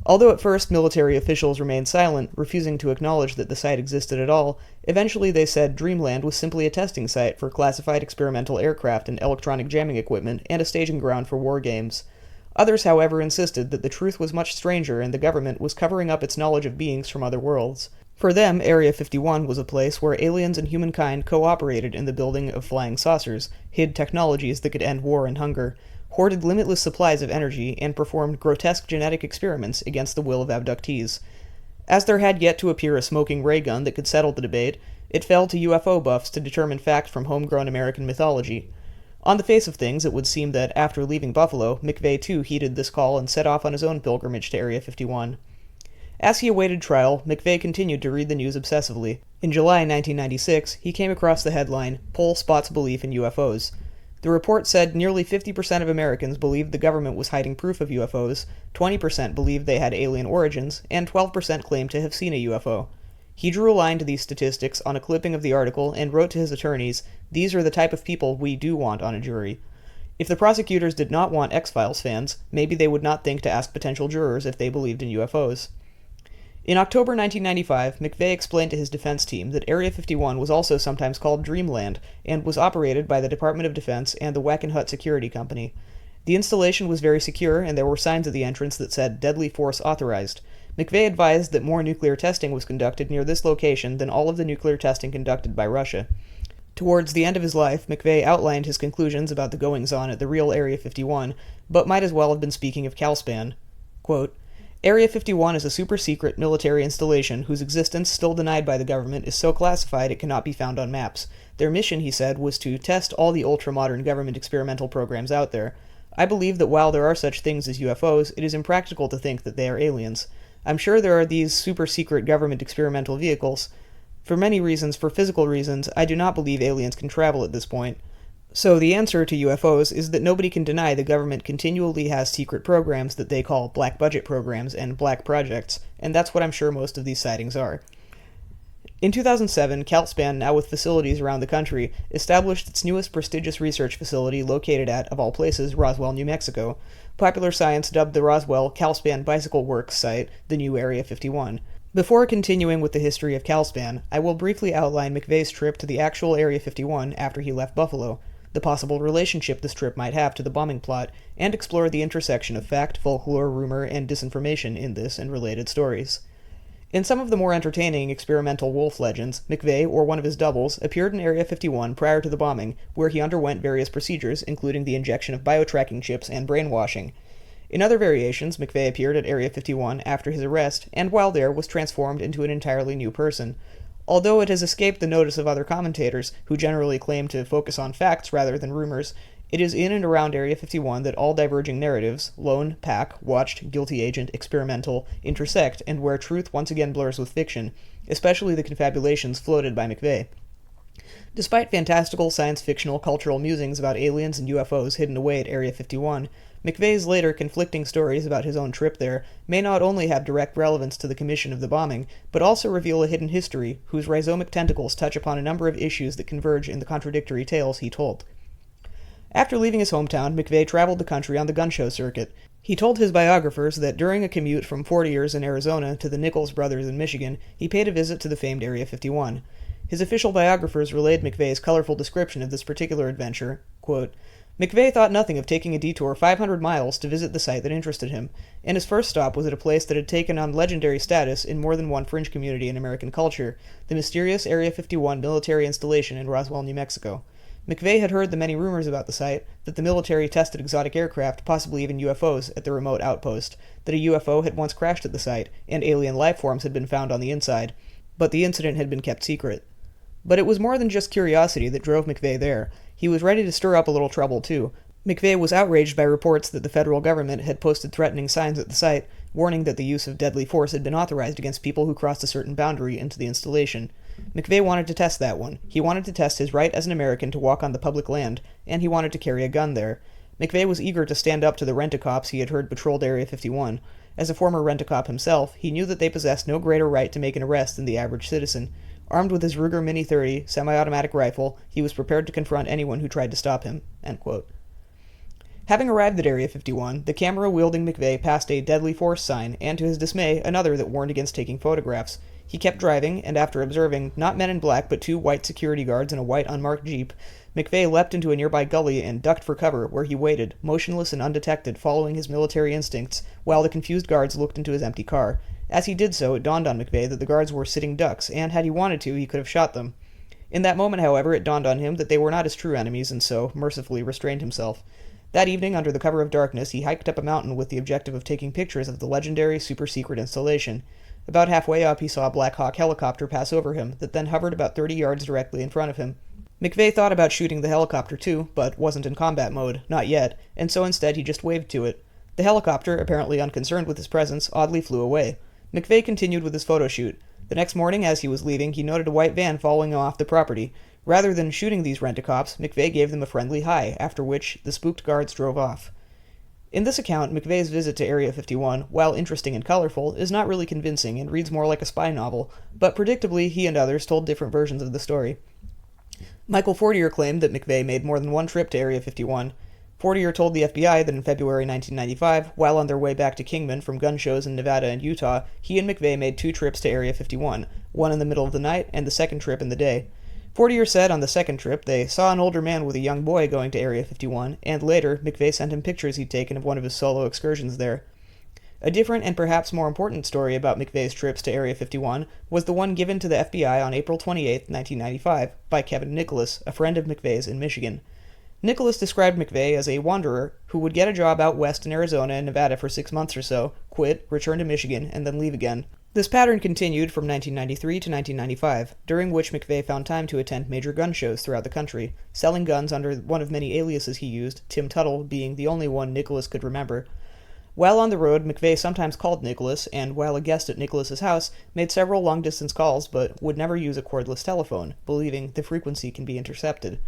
Although at first military officials remained silent, refusing to acknowledge that the site existed at all, eventually they said Dreamland was simply a testing site for classified experimental aircraft and electronic jamming equipment and a staging ground for war games. Others, however, insisted that the truth was much stranger and the government was covering up its knowledge of beings from other worlds. For them, Area 51 was a place where aliens and humankind cooperated in the building of flying saucers, hid technologies that could end war and hunger, hoarded limitless supplies of energy, and performed grotesque genetic experiments against the will of abductees. As there had yet to appear a smoking ray gun that could settle the debate, it fell to UFO buffs to determine fact from homegrown American mythology. On the face of things, it would seem that, after leaving Buffalo, McVeigh too heeded this call and set off on his own pilgrimage to Area 51. As he awaited trial, McVeigh continued to read the news obsessively. In July 1996, he came across the headline, "Poll Spots Belief in UFOs." The report said nearly 50% of Americans believed the government was hiding proof of UFOs, 20% believed they had alien origins, and 12% claimed to have seen a UFO. He drew a line to these statistics on a clipping of the article and wrote to his attorneys, "These are the type of people we do want on a jury." If the prosecutors did not want X-Files fans, maybe they would not think to ask potential jurors if they believed in UFOs. In October 1995, McVeigh explained to his defense team that Area 51 was also sometimes called Dreamland and was operated by the Department of Defense and the Wackenhut Security Company. The installation was very secure, and there were signs at the entrance that said "Deadly Force Authorized." McVeigh advised that more nuclear testing was conducted near this location than all of the nuclear testing conducted by Russia. Towards the end of his life, McVeigh outlined his conclusions about the goings-on at the real Area 51, but might as well have been speaking of Calspan. Quote, "Area 51 is a super-secret military installation whose existence, still denied by the government, is so classified it cannot be found on maps. Their mission," he said, "was to test all the ultra-modern government experimental programs out there. I believe that while there are such things as UFOs, it is impractical to think that they are aliens. I'm sure there are these super-secret government experimental vehicles. For many reasons, for physical reasons, I do not believe aliens can travel at this point. So the answer to UFOs is that nobody can deny the government continually has secret programs that they call black budget programs and black projects, and that's what I'm sure most of these sightings are." In 2007, Calspan, now with facilities around the country, established its newest prestigious research facility located at, of all places, Roswell, New Mexico. Popular Science dubbed the Roswell Calspan Bicycle Works site the new Area 51. Before continuing with the history of Calspan, I will briefly outline McVeigh's trip to the actual Area 51 after he left Buffalo, the possible relationship this trip might have to the bombing plot, and explore the intersection of fact, folklore, rumor, and disinformation in this and related stories. In some of the more entertaining experimental wolf legends, McVeigh, or one of his doubles, appeared in Area 51 prior to the bombing, where he underwent various procedures, including the injection of biotracking chips and brainwashing. In other variations, McVeigh appeared at Area 51 after his arrest, and while there was transformed into an entirely new person. Although it has escaped the notice of other commentators, who generally claim to focus on facts rather than rumors, it is in and around Area 51 that all diverging narratives, lone, pack, watched, guilty agent, experimental, intersect, and where truth once again blurs with fiction, especially the confabulations floated by McVeigh. Despite fantastical, science-fictional, cultural musings about aliens and UFOs hidden away at Area 51, McVeigh's later conflicting stories about his own trip there may not only have direct relevance to the commission of the bombing, but also reveal a hidden history whose rhizomic tentacles touch upon a number of issues that converge in the contradictory tales he told. After leaving his hometown, McVeigh traveled the country on the gun show circuit. He told his biographers that during a commute from 40 years in Arizona to the Nichols brothers in Michigan, he paid a visit to the famed Area 51. His official biographers relayed McVeigh's colorful description of this particular adventure. Quote, "McVeigh thought nothing of taking a detour 500 miles to visit the site that interested him, and his first stop was at a place that had taken on legendary status in more than one fringe community in American culture, the mysterious Area 51 military installation in Roswell, New Mexico. McVeigh had heard the many rumors about the site, that the military tested exotic aircraft, possibly even UFOs, at the remote outpost, that a UFO had once crashed at the site, and alien life forms had been found on the inside, but the incident had been kept secret. But it was more than just curiosity that drove McVeigh there. He was ready to stir up a little trouble, too. McVeigh was outraged by reports that the federal government had posted threatening signs at the site, warning that the use of deadly force had been authorized against people who crossed a certain boundary into the installation. McVeigh wanted to test that one. He wanted to test his right as an American to walk on the public land, and he wanted to carry a gun there. McVeigh was eager to stand up to the rent-a-cops he had heard patrolled Area 51. As a former rent-a-cop himself, he knew that they possessed no greater right to make an arrest than the average citizen. Armed with his Ruger Mini-30 semi-automatic rifle, he was prepared to confront anyone who tried to stop him." End quote. Having arrived at Area 51, the camera-wielding McVeigh passed a deadly force sign, and to his dismay, another that warned against taking photographs. He kept driving, and after observing, not men in black, but two white security guards in a white unmarked Jeep, McVeigh leapt into a nearby gully and ducked for cover, where he waited, motionless and undetected, following his military instincts, while the confused guards looked into his empty car. As he did so, it dawned on McVeigh that the guards were sitting ducks, and had he wanted to, he could have shot them. In that moment, however, it dawned on him that they were not his true enemies, and so, mercifully, restrained himself. That evening, under the cover of darkness, he hiked up a mountain with the objective of taking pictures of the legendary super-secret installation. About halfway up, he saw a Black Hawk helicopter pass over him that then hovered about 30 yards directly in front of him. McVeigh thought about shooting the helicopter too, but wasn't in combat mode, not yet, and so instead he just waved to it. The helicopter, apparently unconcerned with his presence, oddly flew away. McVeigh continued with his photo shoot. The next morning, as he was leaving, he noted a white van following him off the property. Rather than shooting these rent-a-cops, McVeigh gave them a friendly hi, after which the spooked guards drove off. In this account, McVeigh's visit to Area 51, while interesting and colorful, is not really convincing and reads more like a spy novel, but predictably he and others told different versions of the story. Michael Fortier claimed that McVeigh made more than one trip to Area 51. Fortier told the FBI that in February 1995, while on their way back to Kingman from gun shows in Nevada and Utah, he and McVeigh made 2 trips to Area 51, one in the middle of the night and the second trip in the day. Fortier said on the second trip they saw an older man with a young boy going to Area 51, and later McVeigh sent him pictures he'd taken of one of his solo excursions there. A different and perhaps more important story about McVeigh's trips to Area 51 was the one given to the FBI on April 28, 1995, by Kevin Nicholas, a friend of McVeigh's in Michigan. Nicholas described McVeigh as a wanderer who would get a job out west in Arizona and Nevada for 6 months or so, quit, return to Michigan, and then leave again. This pattern continued from 1993 to 1995, during which McVeigh found time to attend major gun shows throughout the country, selling guns under one of many aliases he used, Tim Tuttle being the only one Nicholas could remember. While on the road, McVeigh sometimes called Nicholas, and while a guest at Nicholas's house, made several long-distance calls but would never use a cordless telephone, believing the frequency can be intercepted.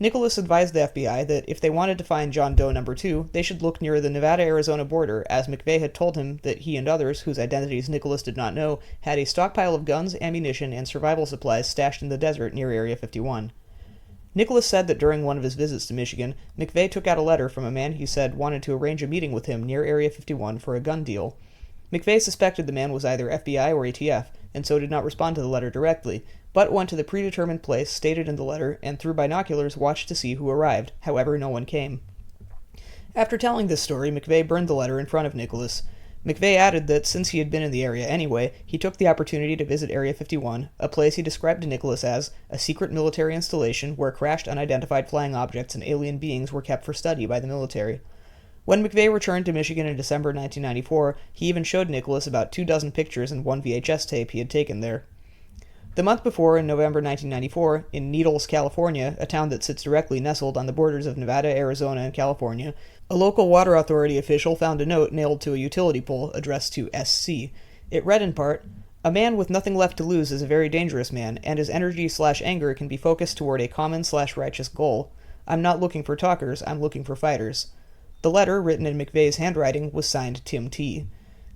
Nicholas advised the FBI that if they wanted to find John Doe No. 2, they should look near the Nevada-Arizona border, as McVeigh had told him that he and others, whose identities Nicholas did not know, had a stockpile of guns, ammunition, and survival supplies stashed in the desert near Area 51. Nicholas said that during one of his visits to Michigan, McVeigh took out a letter from a man he said wanted to arrange a meeting with him near Area 51 for a gun deal. McVeigh suspected the man was either FBI or ATF, and so did not respond to the letter directly, but went to the predetermined place stated in the letter and through binoculars watched to see who arrived. However, no one came. After telling this story, McVeigh burned the letter in front of Nicholas. McVeigh added that since he had been in the area anyway, he took the opportunity to visit Area 51, a place he described to Nicholas as a secret military installation where crashed unidentified flying objects and alien beings were kept for study by the military. When McVeigh returned to Michigan in December 1994, he even showed Nicholas about 24 pictures and one VHS tape he had taken there. The month before, in November 1994, in Needles, California, a town that sits directly nestled on the borders of Nevada, Arizona, and California, a local water authority official found a note nailed to a utility pole addressed to SC. It read in part, "A man with nothing left to lose is a very dangerous man, and his energy/anger can be focused toward a common/righteous goal. I'm not looking for talkers, I'm looking for fighters." The letter, written in McVeigh's handwriting, was signed Tim T.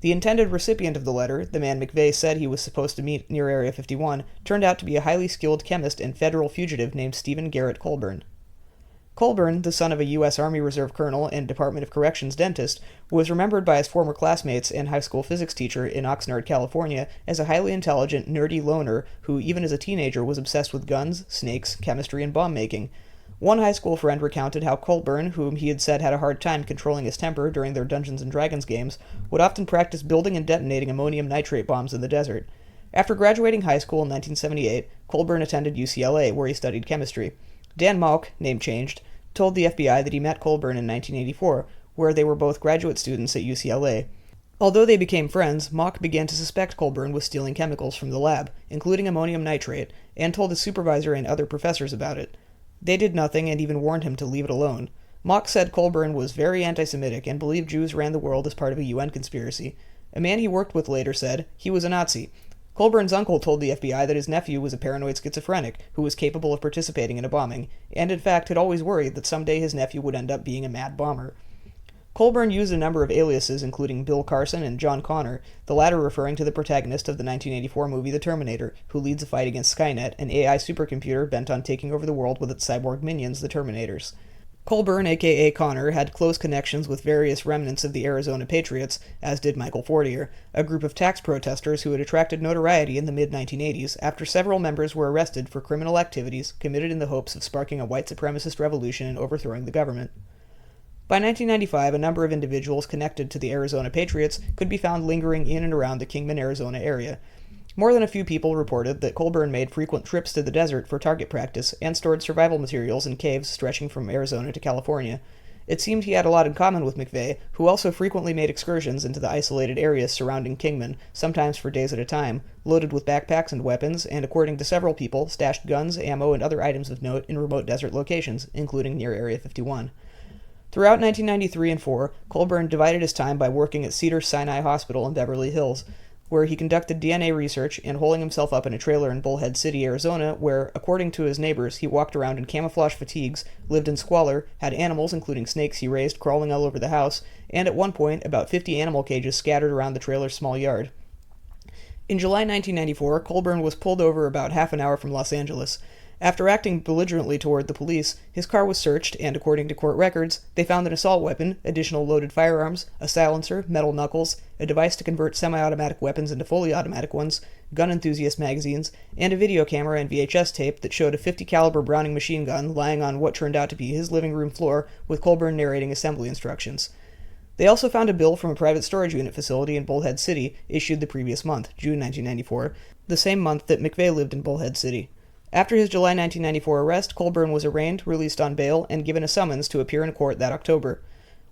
The intended recipient of the letter, the man McVeigh said he was supposed to meet near Area 51, turned out to be a highly skilled chemist and federal fugitive named Stephen Garrett Colburn. Colburn, the son of a U.S. Army Reserve colonel and Department of Corrections dentist, was remembered by his former classmates and high school physics teacher in Oxnard, California, as a highly intelligent, nerdy loner who, even as a teenager, was obsessed with guns, snakes, chemistry, and bomb-making. One high school friend recounted how Colburn, whom he had said had a hard time controlling his temper during their Dungeons & Dragons games, would often practice building and detonating ammonium nitrate bombs in the desert. After graduating high school in 1978, Colburn attended UCLA, where he studied chemistry. Dan Malk, name changed, told the FBI that he met Colburn in 1984, where they were both graduate students at UCLA. Although they became friends, Malk began to suspect Colburn was stealing chemicals from the lab, including ammonium nitrate, and told his supervisor and other professors about it. They did nothing and even warned him to leave it alone. Mock said Colburn was very anti-Semitic and believed Jews ran the world as part of a UN conspiracy. A man he worked with later said he was a Nazi. Colburn's uncle told the FBI that his nephew was a paranoid schizophrenic who was capable of participating in a bombing, and in fact had always worried that someday his nephew would end up being a mad bomber. Colburn used a number of aliases, including Bill Carson and John Connor, the latter referring to the protagonist of the 1984 movie The Terminator, who leads a fight against Skynet, an AI supercomputer bent on taking over the world with its cyborg minions, the Terminators. Colburn, aka Connor, had close connections with various remnants of the Arizona Patriots, as did Michael Fortier, a group of tax protesters who had attracted notoriety in the mid-1980s after several members were arrested for criminal activities committed in the hopes of sparking a white supremacist revolution and overthrowing the government. By 1995, a number of individuals connected to the Arizona Patriots could be found lingering in and around the Kingman, Arizona area. More than a few people reported that Colburn made frequent trips to the desert for target practice and stored survival materials in caves stretching from Arizona to California. It seemed he had a lot in common with McVeigh, who also frequently made excursions into the isolated areas surrounding Kingman, sometimes for days at a time, loaded with backpacks and weapons, and according to several people, stashed guns, ammo, and other items of note in remote desert locations, including near Area 51. Throughout 1993 and 4, Colburn divided his time by working at Cedars-Sinai Hospital in Beverly Hills, where he conducted DNA research and holing himself up in a trailer in Bullhead City, Arizona, where, according to his neighbors, he walked around in camouflage fatigues, lived in squalor, had animals, including snakes he raised, crawling all over the house, and at one point, about 50 animal cages scattered around the trailer's small yard. In July 1994, Colburn was pulled over about half an hour from Los Angeles. After acting belligerently toward the police, his car was searched, and according to court records, they found an assault weapon, additional loaded firearms, a silencer, metal knuckles, a device to convert semi-automatic weapons into fully automatic ones, gun enthusiast magazines, and a video camera and VHS tape that showed a .50 caliber Browning machine gun lying on what turned out to be his living room floor, with Colburn narrating assembly instructions. They also found a bill from a private storage unit facility in Bullhead City, issued the previous month, June 1994, the same month that McVeigh lived in Bullhead City. After his July 1994 arrest, Colburn was arraigned, released on bail, and given a summons to appear in court that October.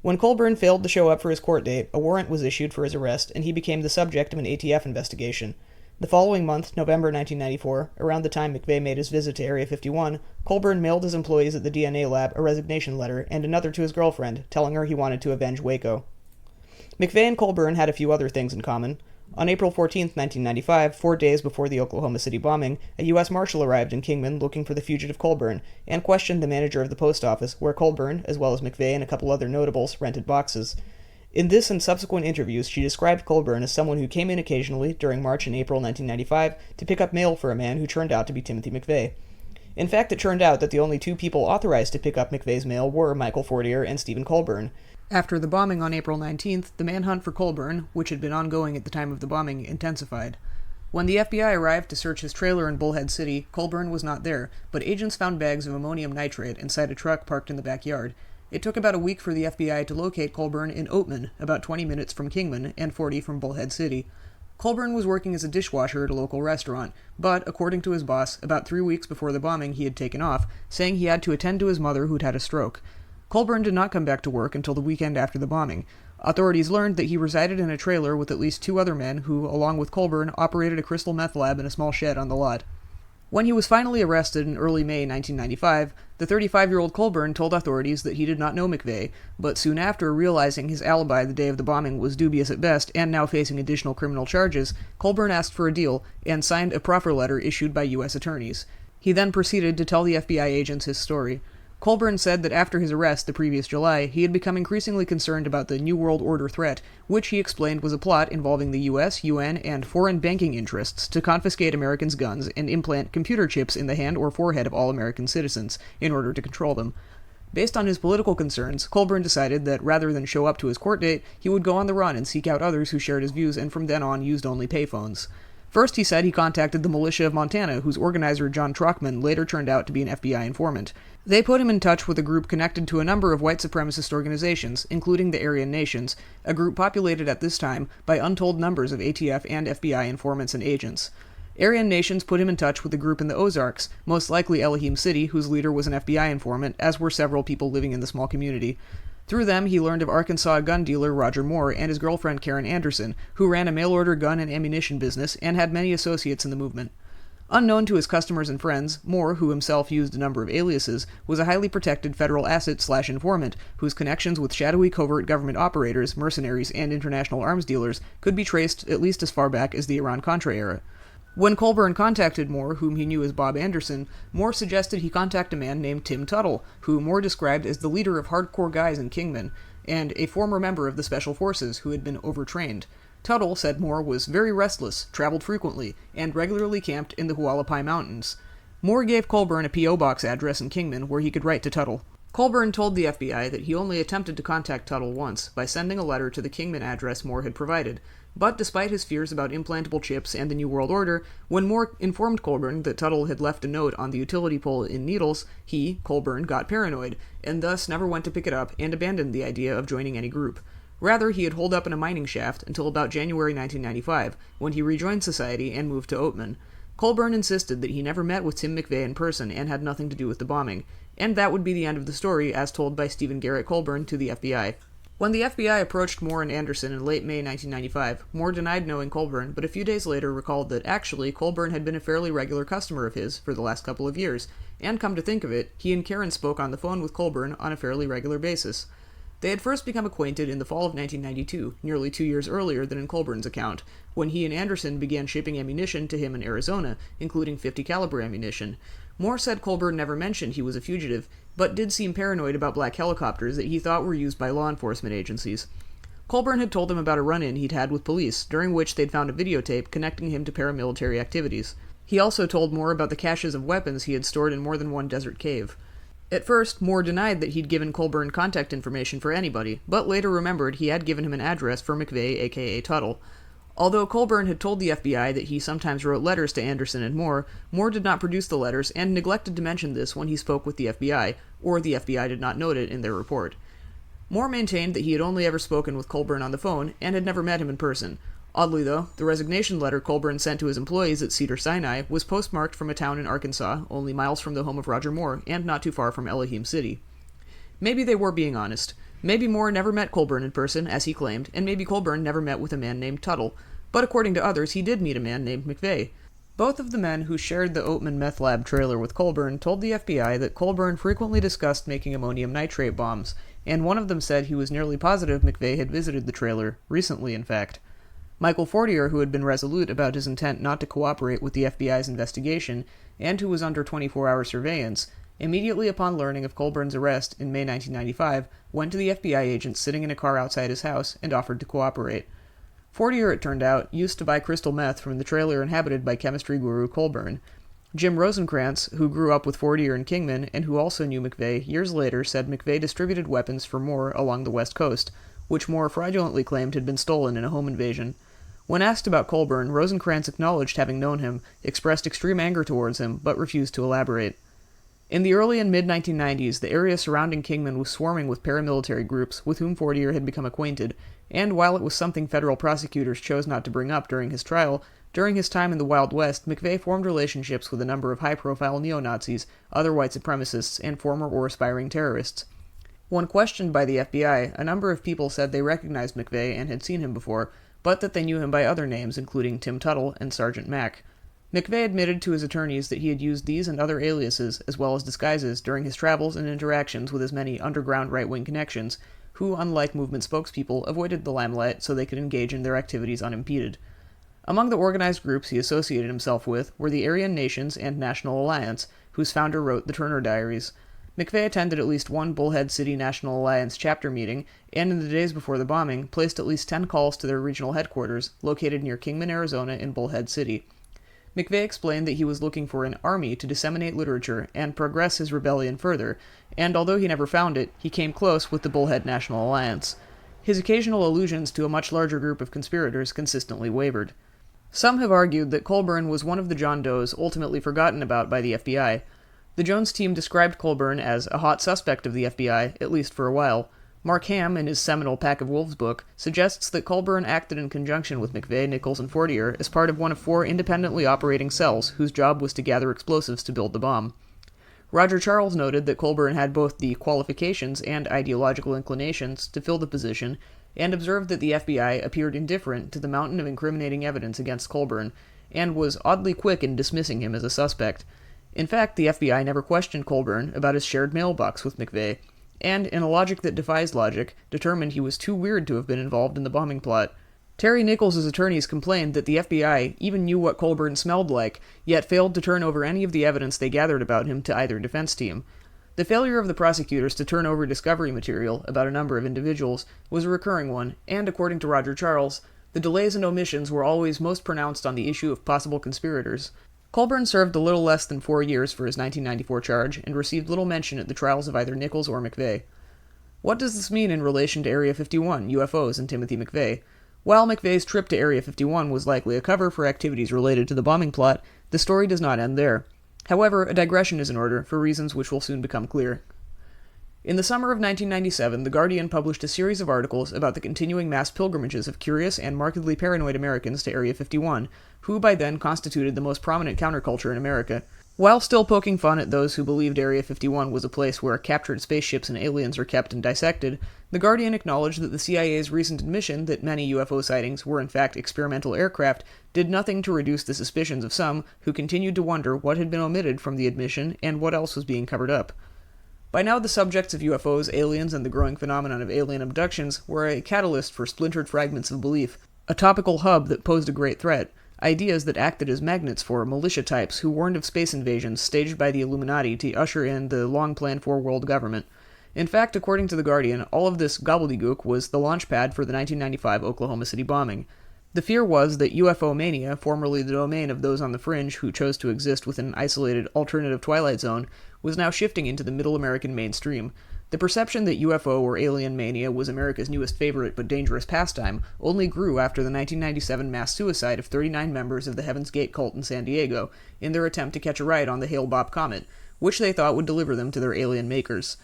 When Colburn failed to show up for his court date, a warrant was issued for his arrest, and he became the subject of an ATF investigation. The following month, November 1994, around the time McVeigh made his visit to Area 51, Colburn mailed his employees at the DNA lab a resignation letter and another to his girlfriend, telling her he wanted to avenge Waco. McVeigh and Colburn had a few other things in common. On April 14, 1995, 4 days before the Oklahoma City bombing, a U.S. Marshal arrived in Kingman looking for the fugitive Colburn, and questioned the manager of the post office, where Colburn, as well as McVeigh and a couple other notables, rented boxes. In this and subsequent interviews, she described Colburn as someone who came in occasionally, during March and April 1995, to pick up mail for a man who turned out to be Timothy McVeigh. In fact, it turned out that the only two people authorized to pick up McVeigh's mail were Michael Fortier and Stephen Colburn. After the bombing on April 19th, the manhunt for Colburn, which had been ongoing at the time of the bombing, intensified. When the FBI arrived to search his trailer in Bullhead City, Colburn was not there, but agents found bags of ammonium nitrate inside a truck parked in the backyard. It took about a week for the FBI to locate Colburn in Oatman, about 20 minutes from Kingman and 40 from Bullhead City. Colburn was working as a dishwasher at a local restaurant, but, according to his boss, about 3 weeks before the bombing he had taken off, saying he had to attend to his mother who'd had a stroke. Colburn did not come back to work until the weekend after the bombing. Authorities learned that he resided in a trailer with at least 2 other men who, along with Colburn, operated a crystal meth lab in a small shed on the lot. When he was finally arrested in early May 1995, the 35-year-old Colburn told authorities that he did not know McVeigh, but soon after, realizing his alibi the day of the bombing was dubious at best and now facing additional criminal charges, Colburn asked for a deal and signed a proffer letter issued by U.S. attorneys. He then proceeded to tell the FBI agents his story. Colburn said that after his arrest the previous July, he had become increasingly concerned about the New World Order threat, which he explained was a plot involving the U.S., UN, and foreign banking interests to confiscate Americans' guns and implant computer chips in the hand or forehead of all American citizens, in order to control them. Based on his political concerns, Colburn decided that rather than show up to his court date, he would go on the run and seek out others who shared his views and from then on used only payphones. First, he said he contacted the militia of Montana, whose organizer John Trockman later turned out to be an FBI informant. They put him in touch with a group connected to a number of white supremacist organizations, including the Aryan Nations, a group populated at this time by untold numbers of ATF and FBI informants and agents. Aryan Nations put him in touch with a group in the Ozarks, most likely Elohim City, whose leader was an FBI informant, as were several people living in the small community. Through them, he learned of Arkansas gun dealer Roger Moore and his girlfriend Karen Anderson, who ran a mail-order gun and ammunition business and had many associates in the movement. Unknown to his customers and friends, Moore, who himself used a number of aliases, was a highly protected federal asset/informant whose connections with shadowy covert government operators, mercenaries, and international arms dealers could be traced at least as far back as the Iran-Contra era. When Colburn contacted Moore, whom he knew as Bob Anderson, Moore suggested he contact a man named Tim Tuttle, who Moore described as the leader of hardcore guys in Kingman, and a former member of the Special Forces who had been overtrained. Tuttle, said Moore, was very restless, traveled frequently, and regularly camped in the Hualapai Mountains. Moore gave Colburn a P.O. box address in Kingman where he could write to Tuttle. Colburn told the FBI that he only attempted to contact Tuttle once, by sending a letter to the Kingman address Moore had provided. But despite his fears about implantable chips and the New World Order, when Moore informed Colburn that Tuttle had left a note on the utility pole in Needles, he, Colburn, got paranoid, and thus never went to pick it up and abandoned the idea of joining any group. Rather, he had holed up in a mining shaft until about January 1995, when he rejoined society and moved to Oatman. Colburn insisted that he never met with Tim McVeigh in person and had nothing to do with the bombing, and that would be the end of the story as told by Stephen Garrett Colburn to the FBI. When the FBI approached Moore and Anderson in late May 1995, Moore denied knowing Colburn, but a few days later recalled that actually Colburn had been a fairly regular customer of his for the last couple of years, and come to think of it, he and Karen spoke on the phone with Colburn on a fairly regular basis. They had first become acquainted in the fall of 1992, nearly 2 years earlier than in Colburn's account, when he and Anderson began shipping ammunition to him in Arizona, including .50 caliber ammunition. Moore said Colburn never mentioned he was a fugitive, but did seem paranoid about black helicopters that he thought were used by law enforcement agencies. Colburn had told him about a run-in he'd had with police, during which they'd found a videotape connecting him to paramilitary activities. He also told Moore about the caches of weapons he had stored in more than one desert cave. At first, Moore denied that he'd given Colburn contact information for anybody, but later remembered he had given him an address for McVeigh, aka Tuttle. Although Colburn had told the FBI that he sometimes wrote letters to Anderson and Moore, Moore did not produce the letters and neglected to mention this when he spoke with the FBI, or the FBI did not note it in their report. Moore maintained that he had only ever spoken with Colburn on the phone and had never met him in person. Oddly though, the resignation letter Colburn sent to his employees at Cedar-Sinai was postmarked from a town in Arkansas, only miles from the home of Roger Moore, and not too far from Elohim City. Maybe they were being honest. Maybe Moore never met Colburn in person, as he claimed, and maybe Colburn never met with a man named Tuttle. But according to others, he did meet a man named McVeigh. Both of the men who shared the Oatman meth lab trailer with Colburn told the FBI that Colburn frequently discussed making ammonium nitrate bombs, and one of them said he was nearly positive McVeigh had visited the trailer, recently in fact. Michael Fortier, who had been resolute about his intent not to cooperate with the FBI's investigation, and who was under 24-hour surveillance, immediately upon learning of Colburn's arrest in May 1995, went to the FBI agents sitting in a car outside his house and offered to cooperate. Fortier, it turned out, used to buy crystal meth from the trailer inhabited by chemistry guru Colburn. Jim Rosenkrantz, who grew up with Fortier and Kingman, and who also knew McVeigh, years later said McVeigh distributed weapons for Moore along the West Coast, which Moore fraudulently claimed had been stolen in a home invasion. When asked about Colburn, Rosenkrantz acknowledged having known him, expressed extreme anger towards him, but refused to elaborate. In the early and mid-1990s, the area surrounding Kingman was swarming with paramilitary groups with whom Fortier had become acquainted, and while it was something federal prosecutors chose not to bring up during his trial, during his time in the Wild West, McVeigh formed relationships with a number of high-profile neo-Nazis, other white supremacists, and former or aspiring terrorists. When questioned by the FBI, a number of people said they recognized McVeigh and had seen him before, but that they knew him by other names, including Tim Tuttle and Sergeant Mack. McVeigh admitted to his attorneys that he had used these and other aliases, as well as disguises, during his travels and interactions with his many underground right-wing connections, who, unlike movement spokespeople, avoided the limelight so they could engage in their activities unimpeded. Among the organized groups he associated himself with were the Aryan Nations and National Alliance, whose founder wrote the Turner Diaries. McVeigh attended at least one Bullhead City National Alliance chapter meeting, and in the days before the bombing, placed at least 10 calls to their regional headquarters, located near Kingman, Arizona in Bullhead City. McVeigh explained that he was looking for an army to disseminate literature and progress his rebellion further, and although he never found it, he came close with the Bullhead National Alliance. His occasional allusions to a much larger group of conspirators consistently wavered. Some have argued that Colburn was one of the John Does ultimately forgotten about by the FBI. The Jones team described Colburn as a hot suspect of the FBI, at least for a while. Mark Ham, in his seminal Pack of Wolves book, suggests that Colburn acted in conjunction with McVeigh, Nichols, and Fortier as part of one of 4 independently operating cells whose job was to gather explosives to build the bomb. Roger Charles noted that Colburn had both the qualifications and ideological inclinations to fill the position, and observed that the FBI appeared indifferent to the mountain of incriminating evidence against Colburn, and was oddly quick in dismissing him as a suspect. In fact, the FBI never questioned Colburn about his shared mailbox with McVeigh, and, in a logic that defies logic, determined he was too weird to have been involved in the bombing plot. Terry Nichols' attorneys complained that the FBI even knew what Colburn smelled like, yet failed to turn over any of the evidence they gathered about him to either defense team. The failure of the prosecutors to turn over discovery material about a number of individuals was a recurring one, and according to Roger Charles, the delays and omissions were always most pronounced on the issue of possible conspirators. Colburn served a little less than 4 years for his 1994 charge, and received little mention at the trials of either Nichols or McVeigh. What does this mean in relation to Area 51, UFOs, and Timothy McVeigh? While McVeigh's trip to Area 51 was likely a cover for activities related to the bombing plot, the story does not end there. However, a digression is in order, for reasons which will soon become clear. In the summer of 1997, The Guardian published a series of articles about the continuing mass pilgrimages of curious and markedly paranoid Americans to Area 51, who by then constituted the most prominent counterculture in America. While still poking fun at those who believed Area 51 was a place where captured spaceships and aliens are kept and dissected, The Guardian acknowledged that the CIA's recent admission that many UFO sightings were in fact experimental aircraft did nothing to reduce the suspicions of some who continued to wonder what had been omitted from the admission and what else was being covered up. By now, the subjects of UFOs, aliens, and the growing phenomenon of alien abductions were a catalyst for splintered fragments of belief, a topical hub that posed a great threat, ideas that acted as magnets for militia types who warned of space invasions staged by the Illuminati to usher in the long-planned-for world government. In fact, according to The Guardian, all of this gobbledygook was the launchpad for the 1995 Oklahoma City bombing. The fear was that UFO mania, formerly the domain of those on the fringe who chose to exist within an isolated alternative twilight zone, was now shifting into the middle American mainstream. The perception that UFO or alien mania was America's newest favorite but dangerous pastime only grew after the 1997 mass suicide of 39 members of the Heaven's Gate cult in San Diego in their attempt to catch a ride on the Hale-Bopp comet, which they thought would deliver them to their alien makers.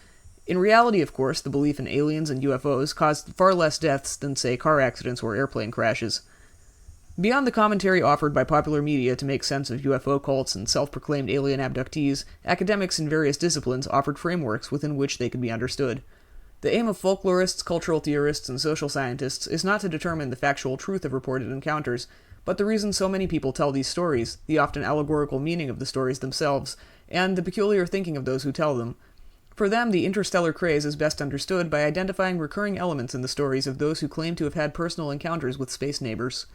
In reality, of course, the belief in aliens and UFOs caused far less deaths than, say, car accidents or airplane crashes. Beyond the commentary offered by popular media to make sense of UFO cults and self-proclaimed alien abductees, academics in various disciplines offered frameworks within which they could be understood. The aim of folklorists, cultural theorists, and social scientists is not to determine the factual truth of reported encounters, but the reason so many people tell these stories, the often allegorical meaning of the stories themselves, and the peculiar thinking of those who tell them. For them, the interstellar craze is best understood by identifying recurring elements in the stories of those who claim to have had personal encounters with space neighbors.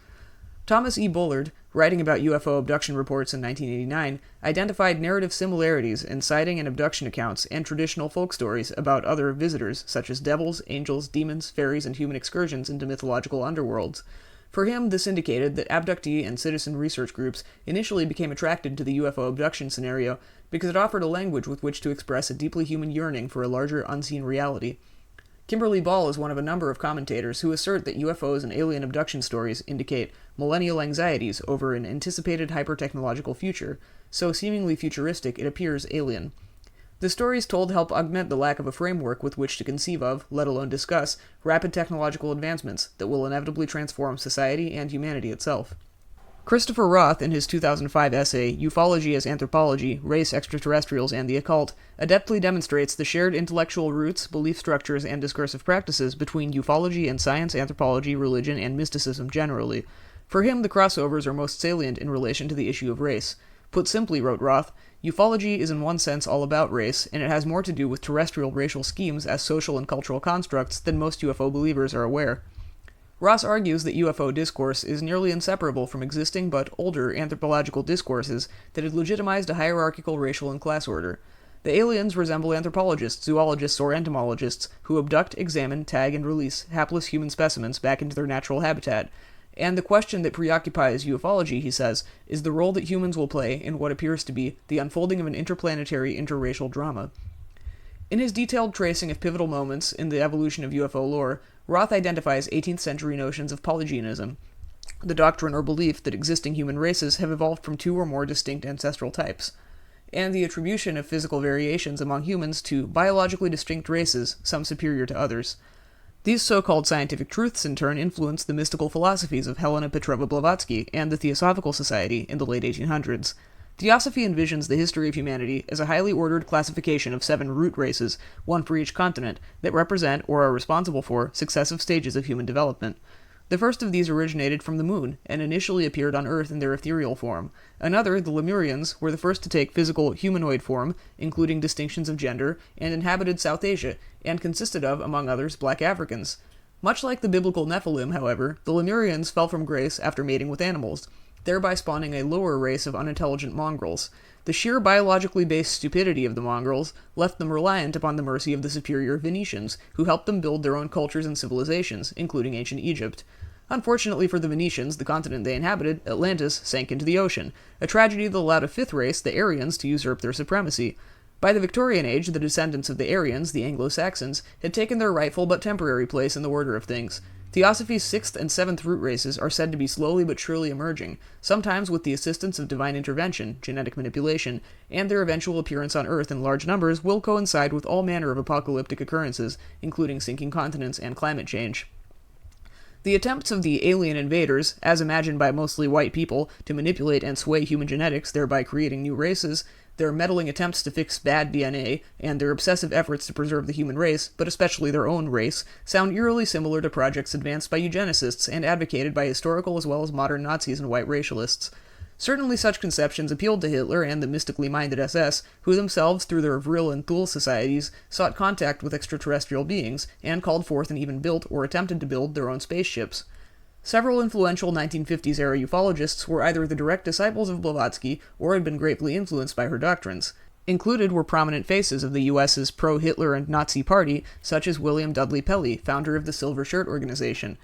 Thomas E. Bullard, writing about UFO abduction reports in 1989, identified narrative similarities in sighting and abduction accounts and traditional folk stories about other visitors, such as devils, angels, demons, fairies, and human excursions into mythological underworlds. For him, this indicated that abductee and citizen research groups initially became attracted to the UFO abduction scenario because it offered a language with which to express a deeply human yearning for a larger, unseen reality. Kimberly Ball is one of a number of commentators who assert that UFOs and alien abduction stories indicate millennial anxieties over an anticipated hyper-technological future, so seemingly futuristic it appears alien. The stories told help augment the lack of a framework with which to conceive of, let alone discuss, rapid technological advancements that will inevitably transform society and humanity itself. Christopher Roth, in his 2005 essay, Ufology as Anthropology, Race, Extraterrestrials, and the Occult, adeptly demonstrates the shared intellectual roots, belief structures, and discursive practices between ufology and science, anthropology, religion, and mysticism generally. For him, the crossovers are most salient in relation to the issue of race. Put simply, wrote Roth, ufology is in one sense all about race, and it has more to do with terrestrial racial schemes as social and cultural constructs than most UFO believers are aware. Ross argues that UFO discourse is nearly inseparable from existing but older anthropological discourses that had legitimized a hierarchical racial and class order. The aliens resemble anthropologists, zoologists, or entomologists who abduct, examine, tag, and release hapless human specimens back into their natural habitat. And the question that preoccupies ufology, he says, is the role that humans will play in what appears to be the unfolding of an interplanetary interracial drama. In his detailed tracing of pivotal moments in the evolution of UFO lore, Roth identifies 18th century notions of polygenism, the doctrine or belief that existing human races have evolved from two or more distinct ancestral types, and the attribution of physical variations among humans to biologically distinct races, some superior to others. These so-called scientific truths in turn influenced the mystical philosophies of Helena Petrova Blavatsky and the Theosophical Society in the late 1800s. Theosophy envisions the history of humanity as a highly ordered classification of 7 root races, one for each continent, that represent, or are responsible for, successive stages of human development. The first of these originated from the moon, and initially appeared on Earth in their ethereal form. Another, the Lemurians, were the first to take physical humanoid form, including distinctions of gender, and inhabited South Asia, and consisted of, among others, black Africans. Much like the biblical Nephilim, however, the Lemurians fell from grace after mating with animals, thereby spawning a lower race of unintelligent mongrels. The sheer biologically based stupidity of the mongrels left them reliant upon the mercy of the superior Venetians, who helped them build their own cultures and civilizations, including ancient Egypt. Unfortunately for the Venetians, the continent they inhabited, Atlantis, sank into the ocean, a tragedy that allowed a fifth race, the Aryans, to usurp their supremacy. By the Victorian Age, the descendants of the Aryans, the Anglo-Saxons, had taken their rightful but temporary place in the order of things. Theosophy's 6th and 7th root races are said to be slowly but surely emerging, sometimes with the assistance of divine intervention, genetic manipulation, and their eventual appearance on Earth in large numbers will coincide with all manner of apocalyptic occurrences, including sinking continents and climate change. The attempts of the alien invaders, as imagined by mostly white people, to manipulate and sway human genetics, thereby creating new races, their meddling attempts to fix bad DNA, and their obsessive efforts to preserve the human race, but especially their own race, sound eerily similar to projects advanced by eugenicists and advocated by historical as well as modern Nazis and white racialists. Certainly such conceptions appealed to Hitler and the mystically minded SS, who themselves, through their Vril and Thule societies, sought contact with extraterrestrial beings, and called forth and even built or attempted to build their own spaceships. Several influential 1950s-era ufologists were either the direct disciples of Blavatsky or had been greatly influenced by her doctrines. Included were prominent faces of the U.S.'s pro-Hitler and Nazi party, such as William Dudley Pelley, founder of the Silver Shirt Organization.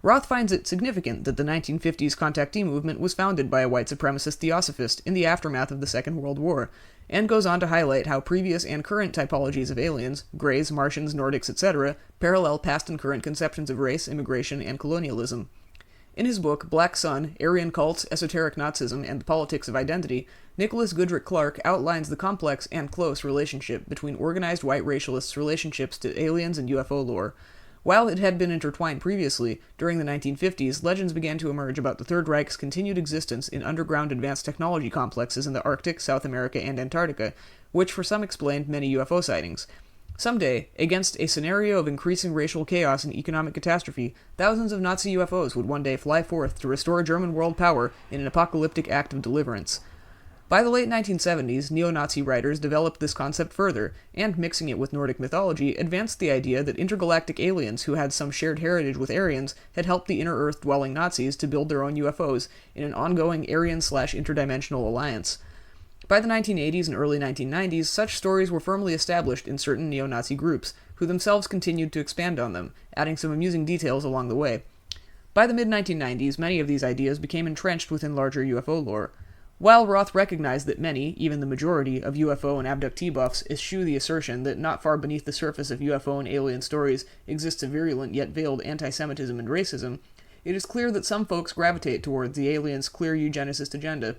Roth finds it significant that the 1950s contactee movement was founded by a white supremacist theosophist in the aftermath of the Second World War, and goes on to highlight how previous and current typologies of aliens, Greys, Martians, Nordics, etc., parallel past and current conceptions of race, immigration, and colonialism. In his book, Black Sun, Aryan Cults, Esoteric Nazism, and the Politics of Identity, Nicholas Goodrick Clark outlines the complex and close relationship between organized white racialists' relationships to aliens and UFO lore. While it had been intertwined previously, during the 1950s, legends began to emerge about the Third Reich's continued existence in underground advanced technology complexes in the Arctic, South America, and Antarctica, which for some explained many UFO sightings. Someday, against a scenario of increasing racial chaos and economic catastrophe, thousands of Nazi UFOs would one day fly forth to restore German world power in an apocalyptic act of deliverance. By the late 1970s, neo-Nazi writers developed this concept further, and mixing it with Nordic mythology, advanced the idea that intergalactic aliens who had some shared heritage with Aryans had helped the inner Earth-dwelling Nazis to build their own UFOs in an ongoing Aryan/interdimensional alliance. By the 1980s and early 1990s, such stories were firmly established in certain neo-Nazi groups, who themselves continued to expand on them, adding some amusing details along the way. By the mid-1990s, many of these ideas became entrenched within larger UFO lore. While Roth recognized that many, even the majority, of UFO and abductee buffs eschew the assertion that not far beneath the surface of UFO and alien stories exists a virulent yet veiled anti-Semitism and racism, it is clear that some folks gravitate towards the aliens' clear eugenicist agenda.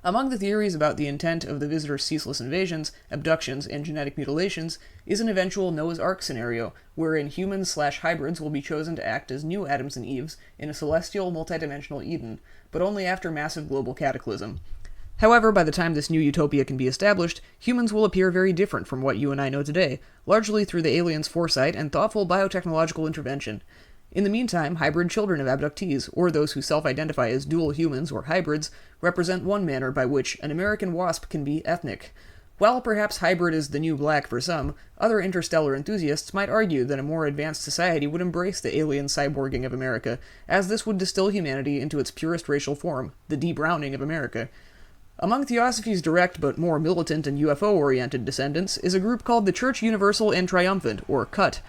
Among the theories about the intent of the visitors' ceaseless invasions, abductions, and genetic mutilations is an eventual Noah's Ark scenario, wherein humans/hybrids will be chosen to act as new Adams and Eves in a celestial multidimensional Eden, but only after massive global cataclysm. However, by the time this new utopia can be established, humans will appear very different from what you and I know today, largely through the aliens' foresight and thoughtful biotechnological intervention. In the meantime, hybrid children of abductees, or those who self-identify as dual humans or hybrids, represent one manner by which an American wasp can be ethnic. While perhaps hybrid is the new black for some, other interstellar enthusiasts might argue that a more advanced society would embrace the alien cyborging of America, as this would distill humanity into its purest racial form, the de-browning of America. Among Theosophy's direct but more militant and UFO-oriented descendants is a group called the Church Universal and Triumphant, or CUT.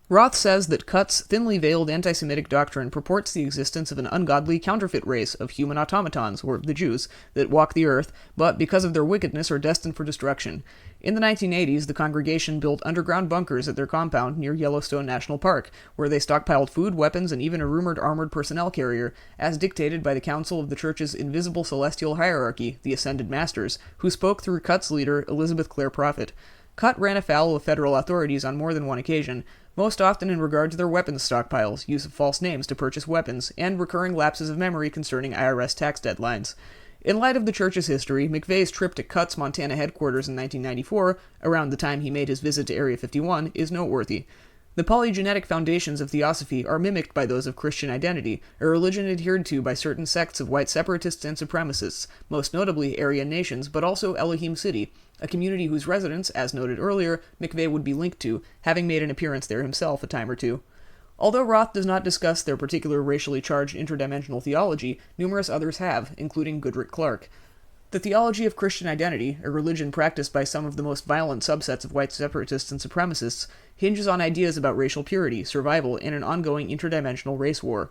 Roth says that CUT's thinly veiled anti-Semitic doctrine purports the existence of an ungodly counterfeit race of human automatons, or the Jews, that walk the earth, but because of their wickedness are destined for destruction. In the 1980s, the congregation built underground bunkers at their compound near Yellowstone National Park, where they stockpiled food, weapons, and even a rumored armored personnel carrier, as dictated by the council of the church's invisible celestial hierarchy, the Ascended Masters, who spoke through CUT's leader, Elizabeth Clare Prophet. CUT ran afoul of federal authorities on more than one occasion, most often in regard to their weapons stockpiles, use of false names to purchase weapons, and recurring lapses of memory concerning IRS tax deadlines. In light of the church's history, McVeigh's trip to CUT's Montana headquarters in 1994, around the time he made his visit to Area 51, is noteworthy. The polygenetic foundations of Theosophy are mimicked by those of Christian identity, a religion adhered to by certain sects of white separatists and supremacists, most notably Aryan nations, but also Elohim City, a community whose residents, as noted earlier, McVeigh would be linked to, having made an appearance there himself a time or two. Although Roth does not discuss their particular racially charged interdimensional theology, numerous others have, including Goodrick Clark. The theology of Christian identity, a religion practiced by some of the most violent subsets of white separatists and supremacists, hinges on ideas about racial purity, survival, and an ongoing interdimensional race war.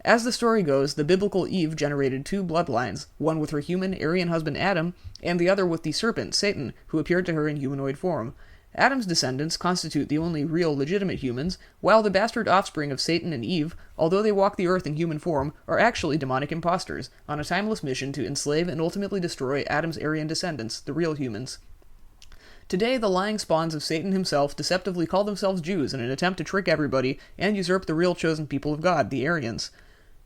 As the story goes, the biblical Eve generated two bloodlines, one with her human Aryan husband Adam, and the other with the serpent, Satan, who appeared to her in humanoid form. Adam's descendants constitute the only real legitimate humans, while the bastard offspring of Satan and Eve, although they walk the earth in human form, are actually demonic impostors, on a timeless mission to enslave and ultimately destroy Adam's Aryan descendants, the real humans. Today, the lying spawns of Satan himself deceptively call themselves Jews in an attempt to trick everybody and usurp the real chosen people of God, the Aryans.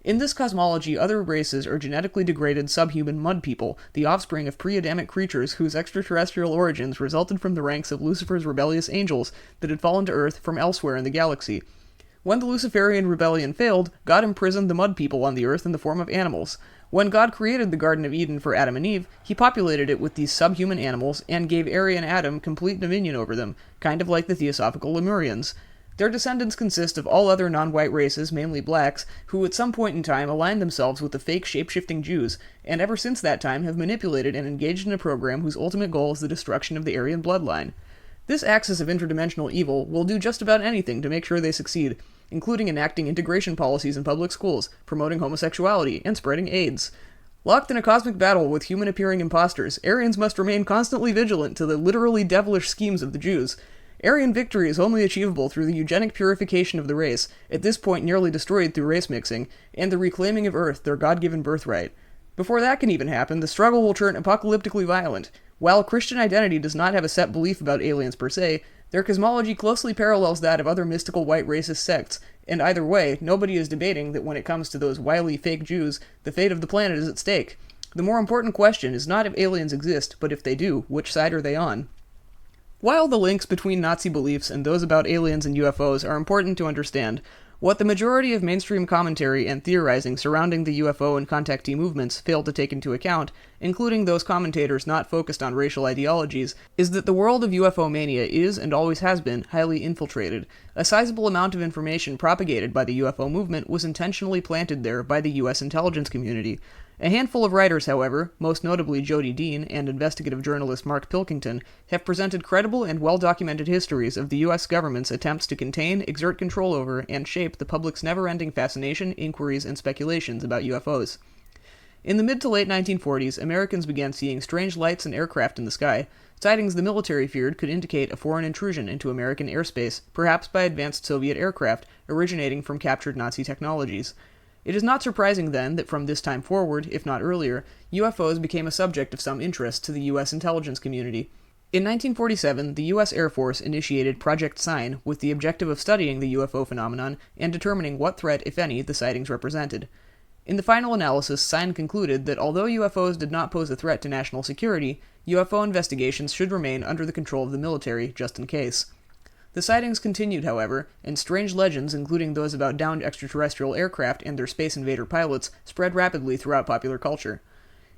In this cosmology, other races are genetically degraded subhuman mud people, the offspring of pre-Adamic creatures whose extraterrestrial origins resulted from the ranks of Lucifer's rebellious angels that had fallen to Earth from elsewhere in the galaxy. When the Luciferian rebellion failed, God imprisoned the mud people on the Earth in the form of animals. When God created the Garden of Eden for Adam and Eve, he populated it with these subhuman animals and gave Aryan Adam complete dominion over them, kind of like the Theosophical Lemurians. Their descendants consist of all other non-white races, mainly blacks, who at some point in time aligned themselves with the fake shape-shifting Jews, and ever since that time have manipulated and engaged in a program whose ultimate goal is the destruction of the Aryan bloodline. This axis of interdimensional evil will do just about anything to make sure they succeed, including enacting integration policies in public schools, promoting homosexuality, and spreading AIDS. Locked in a cosmic battle with human-appearing imposters, Aryans must remain constantly vigilant to the literally devilish schemes of the Jews. Aryan victory is only achievable through the eugenic purification of the race, at this point nearly destroyed through race mixing, and the reclaiming of Earth, their God-given birthright. Before that can even happen, the struggle will turn apocalyptically violent. While Christian identity does not have a set belief about aliens per se, their cosmology closely parallels that of other mystical white racist sects, and either way, nobody is debating that when it comes to those wily fake Jews, the fate of the planet is at stake. The more important question is not if aliens exist, but if they do, which side are they on? While the links between Nazi beliefs and those about aliens and UFOs are important to understand, what the majority of mainstream commentary and theorizing surrounding the UFO and contactee movements fail to take into account, including those commentators not focused on racial ideologies, is that the world of UFO mania is, and always has been, highly infiltrated. A sizable amount of information propagated by the UFO movement was intentionally planted there by the U.S. intelligence community. A handful of writers, however, most notably Jody Dean and investigative journalist Mark Pilkington, have presented credible and well-documented histories of the U.S. government's attempts to contain, exert control over, and shape the public's never-ending fascination, inquiries, and speculations about UFOs. In the mid to late 1940s, Americans began seeing strange lights and aircraft in the sky, sightings the military feared could indicate a foreign intrusion into American airspace, perhaps by advanced Soviet aircraft originating from captured Nazi technologies. It is not surprising, then, that from this time forward, if not earlier, UFOs became a subject of some interest to the U.S. intelligence community. In 1947, the U.S. Air Force initiated Project Sign with the objective of studying the UFO phenomenon and determining what threat, if any, the sightings represented. In the final analysis, Sign concluded that although UFOs did not pose a threat to national security, UFO investigations should remain under the control of the military, just in case. The sightings continued, however, and strange legends, including those about downed extraterrestrial aircraft and their space invader pilots, spread rapidly throughout popular culture.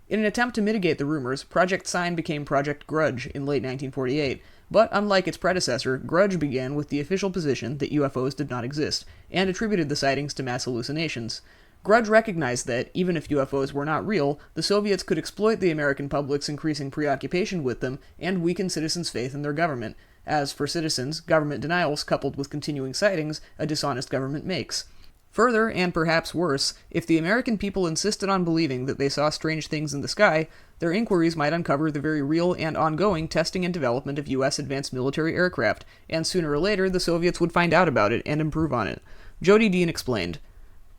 In an attempt to mitigate the rumors, Project Sign became Project Grudge in late 1948, but unlike its predecessor, Grudge began with the official position that UFOs did not exist, and attributed the sightings to mass hallucinations. Grudge recognized that, even if UFOs were not real, the Soviets could exploit the American public's increasing preoccupation with them and weaken citizens' faith in their government. As, for citizens, government denials coupled with continuing sightings a dishonest government makes. Further, and perhaps worse, if the American people insisted on believing that they saw strange things in the sky, their inquiries might uncover the very real and ongoing testing and development of U.S. advanced military aircraft, and sooner or later the Soviets would find out about it and improve on it. Jody Dean explained,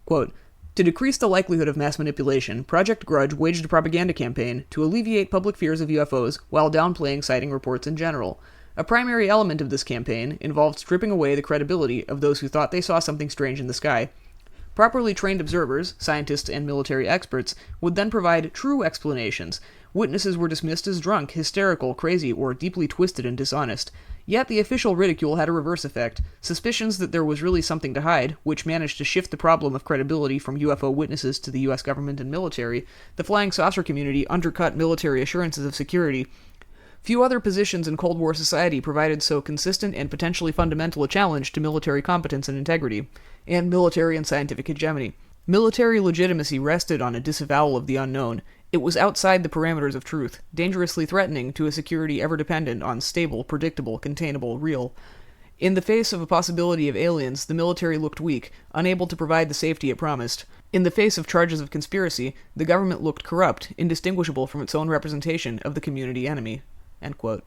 quote, "To decrease the likelihood of mass manipulation, Project Grudge waged a propaganda campaign to alleviate public fears of UFOs while downplaying sighting reports in general. A primary element of this campaign involved stripping away the credibility of those who thought they saw something strange in the sky. Properly trained observers, scientists, and military experts would then provide true explanations. Witnesses were dismissed as drunk, hysterical, crazy, or deeply twisted and dishonest. Yet the official ridicule had a reverse effect. Suspicions that there was really something to hide, which managed to shift the problem of credibility from UFO witnesses to the U.S. government and military. The flying saucer community undercut military assurances of security. Few other positions in Cold War society provided so consistent and potentially fundamental a challenge to military competence and integrity, and military and scientific hegemony. Military legitimacy rested on a disavowal of the unknown. It was outside the parameters of truth, dangerously threatening to a security ever dependent on stable, predictable, containable, real. In the face of a possibility of aliens, the military looked weak, unable to provide the safety it promised. In the face of charges of conspiracy, the government looked corrupt, indistinguishable from its own representation of the community enemy." End quote.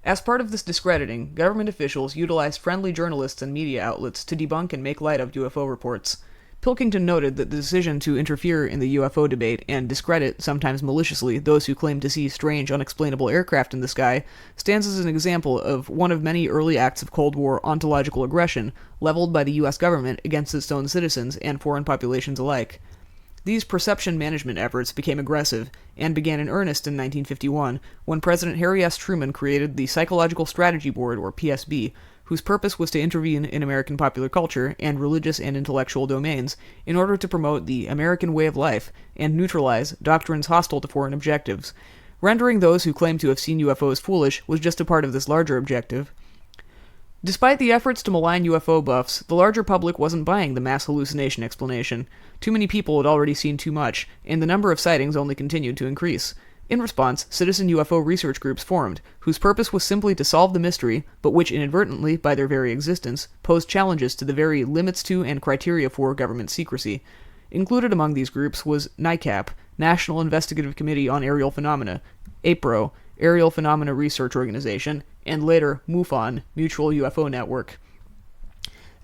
As part of this discrediting, government officials utilized friendly journalists and media outlets to debunk and make light of UFO reports. Pilkington noted that the decision to interfere in the UFO debate and discredit, sometimes maliciously, those who claim to see strange, unexplainable aircraft in the sky stands as an example of one of many early acts of Cold War ontological aggression leveled by the U.S. government against its own citizens and foreign populations alike. These perception management efforts became aggressive and began in earnest in 1951 when President Harry S. Truman created the Psychological Strategy Board, or PSB, whose purpose was to intervene in American popular culture and religious and intellectual domains in order to promote the American way of life and neutralize doctrines hostile to foreign objectives. Rendering those who claim to have seen UFOs foolish was just a part of this larger objective. Despite the efforts to malign UFO buffs, the larger public wasn't buying the mass hallucination explanation. Too many people had already seen too much, and the number of sightings only continued to increase. In response, citizen UFO research groups formed, whose purpose was simply to solve the mystery, but which inadvertently, by their very existence, posed challenges to the very limits to and criteria for government secrecy. Included among these groups was NICAP, National Investigative Committee on Aerial Phenomena, APRO, Aerial Phenomena Research Organization, and later MUFON, Mutual UFO Network.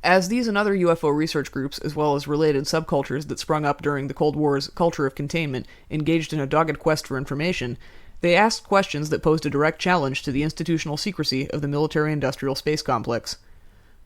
As these and other UFO research groups, as well as related subcultures that sprung up during the Cold War's culture of containment, engaged in a dogged quest for information, they asked questions that posed a direct challenge to the institutional secrecy of the military-industrial space complex.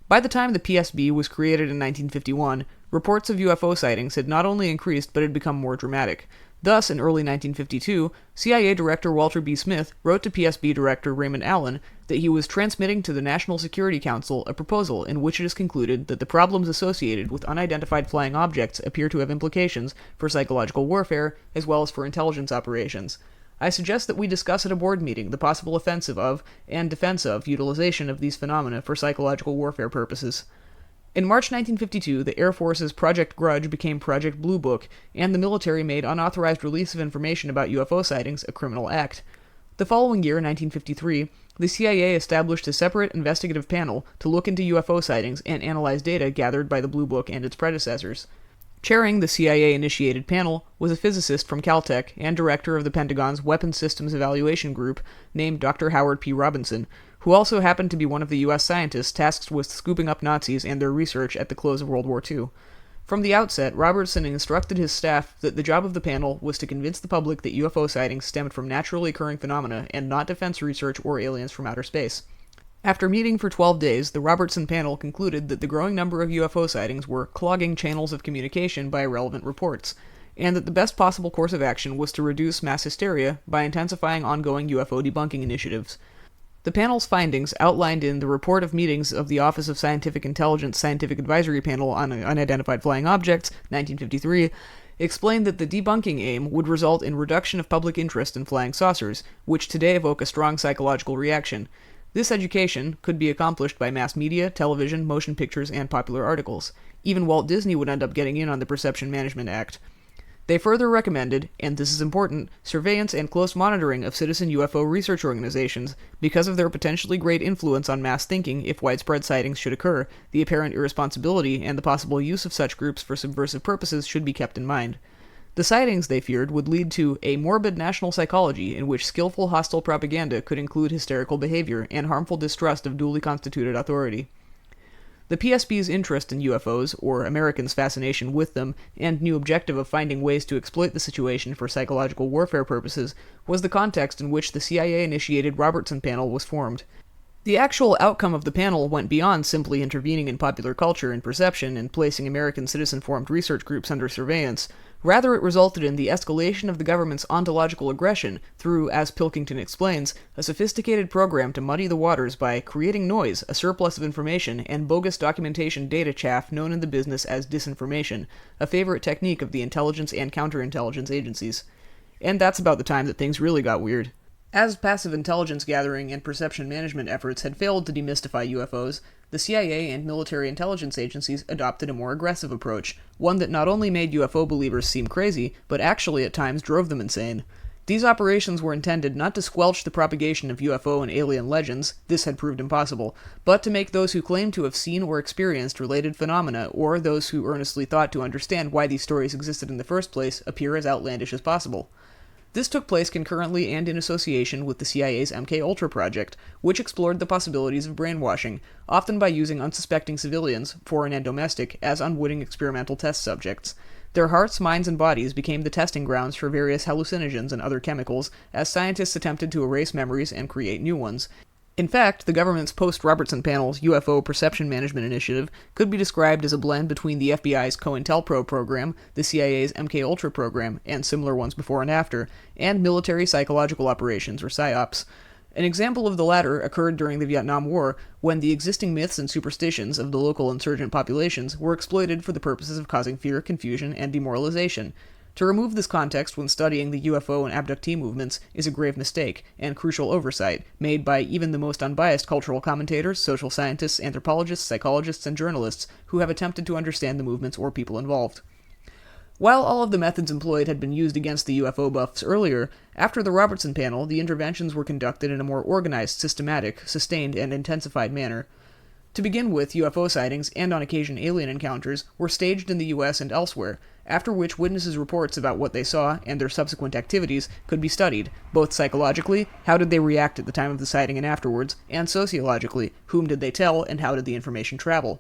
By the time the PSB was created in 1951, reports of UFO sightings had not only increased but had become more dramatic. Thus, in early 1952, CIA Director Walter B. Smith wrote to PSB Director Raymond Allen that he was transmitting to the National Security Council a proposal in which it is concluded that the problems associated with unidentified flying objects appear to have implications for psychological warfare as well as for intelligence operations. I suggest that we discuss at a board meeting the possible offensive of and defense of utilization of these phenomena for psychological warfare purposes. In March 1952, the Air Force's Project Grudge became Project Blue Book, and the military made unauthorized release of information about UFO sightings a criminal act. The following year, 1953, the CIA established a separate investigative panel to look into UFO sightings and analyze data gathered by the Blue Book and its predecessors. Chairing the CIA-initiated panel was a physicist from Caltech and director of the Pentagon's Weapons Systems Evaluation Group named Dr. Howard P. Robinson, who also happened to be one of the U.S. scientists tasked with scooping up Nazis and their research at the close of World War II. From the outset, Robertson instructed his staff that the job of the panel was to convince the public that UFO sightings stemmed from naturally occurring phenomena and not defense research or aliens from outer space. After meeting for 12 days, the Robertson panel concluded that the growing number of UFO sightings were clogging channels of communication by irrelevant reports, and that the best possible course of action was to reduce mass hysteria by intensifying ongoing UFO debunking initiatives. The panel's findings, outlined in the Report of Meetings of the Office of Scientific Intelligence Scientific Advisory Panel on Unidentified Flying Objects, 1953, explained that the debunking aim would result in reduction of public interest in flying saucers, which today evoke a strong psychological reaction. This education could be accomplished by mass media, television, motion pictures, and popular articles. Even Walt Disney would end up getting in on the Perception Management Act. They further recommended, and this is important, surveillance and close monitoring of citizen UFO research organizations because of their potentially great influence on mass thinking if widespread sightings should occur. The apparent irresponsibility and the possible use of such groups for subversive purposes should be kept in mind. The sightings, they feared, would lead to a morbid national psychology in which skillful hostile propaganda could include hysterical behavior and harmful distrust of duly constituted authority. The PSB's interest in UFOs, or Americans' fascination with them, and new objective of finding ways to exploit the situation for psychological warfare purposes was the context in which the CIA-initiated Robertson panel was formed. The actual outcome of the panel went beyond simply intervening in popular culture and perception and placing American citizen-formed research groups under surveillance. Rather, it resulted in the escalation of the government's ontological aggression through, as Pilkington explains, a sophisticated program to muddy the waters by creating noise, a surplus of information, and bogus documentation data chaff known in the business as disinformation, a favorite technique of the intelligence and counterintelligence agencies. And that's about the time that things really got weird. As passive intelligence gathering and perception management efforts had failed to demystify UFOs, the CIA and military intelligence agencies adopted a more aggressive approach, one that not only made UFO believers seem crazy, but actually at times drove them insane. These operations were intended not to squelch the propagation of UFO and alien legends, this had proved impossible, but to make those who claimed to have seen or experienced related phenomena, or those who earnestly thought to understand why these stories existed in the first place, appear as outlandish as possible. This took place concurrently and in association with the CIA's MKUltra project, which explored the possibilities of brainwashing, often by using unsuspecting civilians, foreign and domestic, as unwitting experimental test subjects. Their hearts, minds, and bodies became the testing grounds for various hallucinogens and other chemicals, as scientists attempted to erase memories and create new ones. In fact, the government's post-Robertson panel's UFO Perception Management Initiative could be described as a blend between the FBI's COINTELPRO program, the CIA's MKUltra program, and similar ones before and after, and military psychological operations, or PSYOPs. An example of the latter occurred during the Vietnam War, when the existing myths and superstitions of the local insurgent populations were exploited for the purposes of causing fear, confusion, and demoralization. To remove this context when studying the UFO and abductee movements is a grave mistake, and crucial oversight, made by even the most unbiased cultural commentators, social scientists, anthropologists, psychologists, and journalists who have attempted to understand the movements or people involved. While all of the methods employed had been used against the UFO buffs earlier, after the Robertson panel, the interventions were conducted in a more organized, systematic, sustained, and intensified manner. To begin with, UFO sightings, and on occasion alien encounters, were staged in the US and elsewhere, after which witnesses' reports about what they saw and their subsequent activities could be studied, both psychologically, how did they react at the time of the sighting and afterwards, and sociologically, whom did they tell and how did the information travel.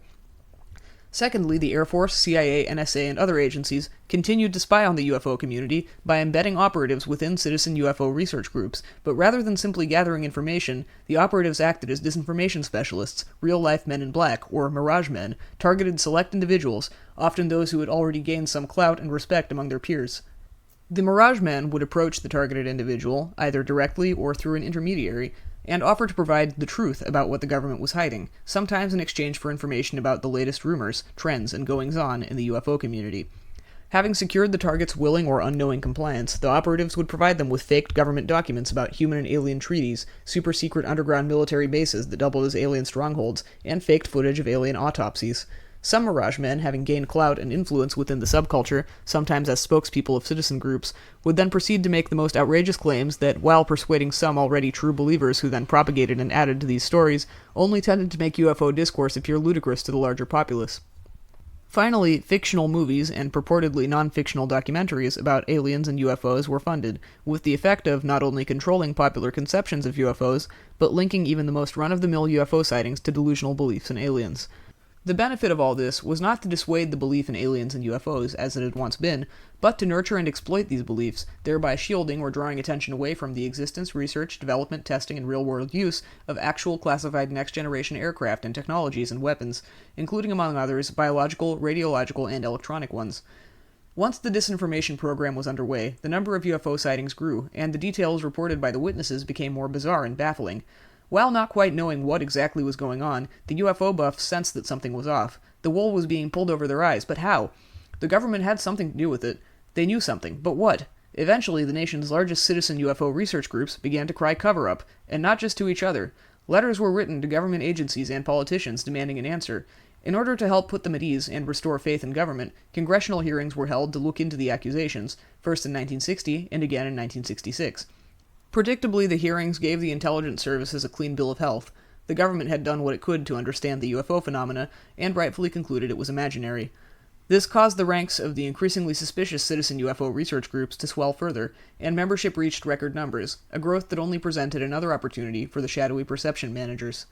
Secondly, the Air Force, CIA, NSA, and other agencies continued to spy on the UFO community by embedding operatives within citizen UFO research groups, but rather than simply gathering information, the operatives acted as disinformation specialists, real-life men in black, or mirage men, targeted select individuals, often those who had already gained some clout and respect among their peers. The mirage men would approach the targeted individual, either directly or through an intermediary, and offer to provide the truth about what the government was hiding, sometimes in exchange for information about the latest rumors, trends, and goings-on in the UFO community. Having secured the target's willing or unknowing compliance, the operatives would provide them with faked government documents about human and alien treaties, super-secret underground military bases that doubled as alien strongholds, and faked footage of alien autopsies. Some Mirage men, having gained clout and influence within the subculture, sometimes as spokespeople of citizen groups, would then proceed to make the most outrageous claims that, while persuading some already true believers who then propagated and added to these stories, only tended to make UFO discourse appear ludicrous to the larger populace. Finally, fictional movies and purportedly non-fictional documentaries about aliens and UFOs were funded, with the effect of not only controlling popular conceptions of UFOs, but linking even the most run-of-the-mill UFO sightings to delusional beliefs in aliens. The benefit of all this was not to dissuade the belief in aliens and UFOs, as it had once been, but to nurture and exploit these beliefs, thereby shielding or drawing attention away from the existence, research, development, testing, and real-world use of actual classified next-generation aircraft and technologies and weapons, including, among others, biological, radiological, and electronic ones. Once the disinformation program was underway, the number of UFO sightings grew, and the details reported by the witnesses became more bizarre and baffling. While not quite knowing what exactly was going on, the UFO buffs sensed that something was off. The wool was being pulled over their eyes, but how? The government had something to do with it. They knew something, but what? Eventually, the nation's largest citizen UFO research groups began to cry cover-up, and not just to each other. Letters were written to government agencies and politicians demanding an answer. In order to help put them at ease and restore faith in government, congressional hearings were held to look into the accusations, first in 1960 and again in 1966. Predictably, the hearings gave the intelligence services a clean bill of health. The government had done what it could to understand the UFO phenomena, and rightfully concluded it was imaginary. This caused the ranks of the increasingly suspicious citizen UFO research groups to swell further, and membership reached record numbers, a growth that only presented another opportunity for the shadowy perception managers.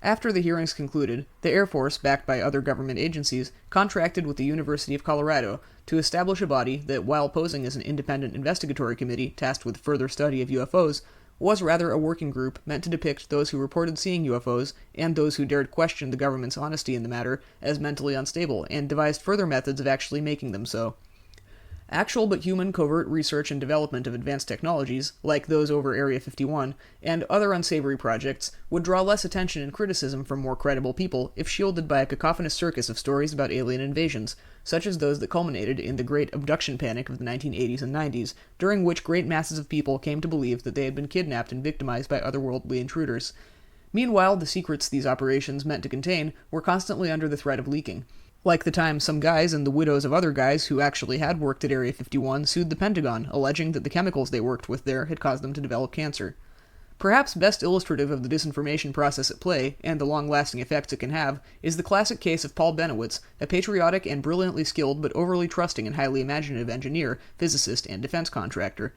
After the hearings concluded, the Air Force, backed by other government agencies, contracted with the University of Colorado to establish a body that, while posing as an independent investigatory committee tasked with further study of UFOs, was rather a working group meant to depict those who reported seeing UFOs and those who dared question the government's honesty in the matter as mentally unstable, and devised further methods of actually making them so. Actual but human covert research and development of advanced technologies, like those over Area 51, and other unsavory projects, would draw less attention and criticism from more credible people if shielded by a cacophonous circus of stories about alien invasions, such as those that culminated in the Great Abduction Panic of the 1980s and 90s, during which great masses of people came to believe that they had been kidnapped and victimized by otherworldly intruders. Meanwhile, the secrets these operations meant to contain were constantly under the threat of leaking. Like the time some guys and the widows of other guys who actually had worked at Area 51 sued the Pentagon, alleging that the chemicals they worked with there had caused them to develop cancer. Perhaps best illustrative of the disinformation process at play, and the long-lasting effects it can have, is the classic case of Paul Benowitz, a patriotic and brilliantly skilled but overly trusting and highly imaginative engineer, physicist, and defense contractor.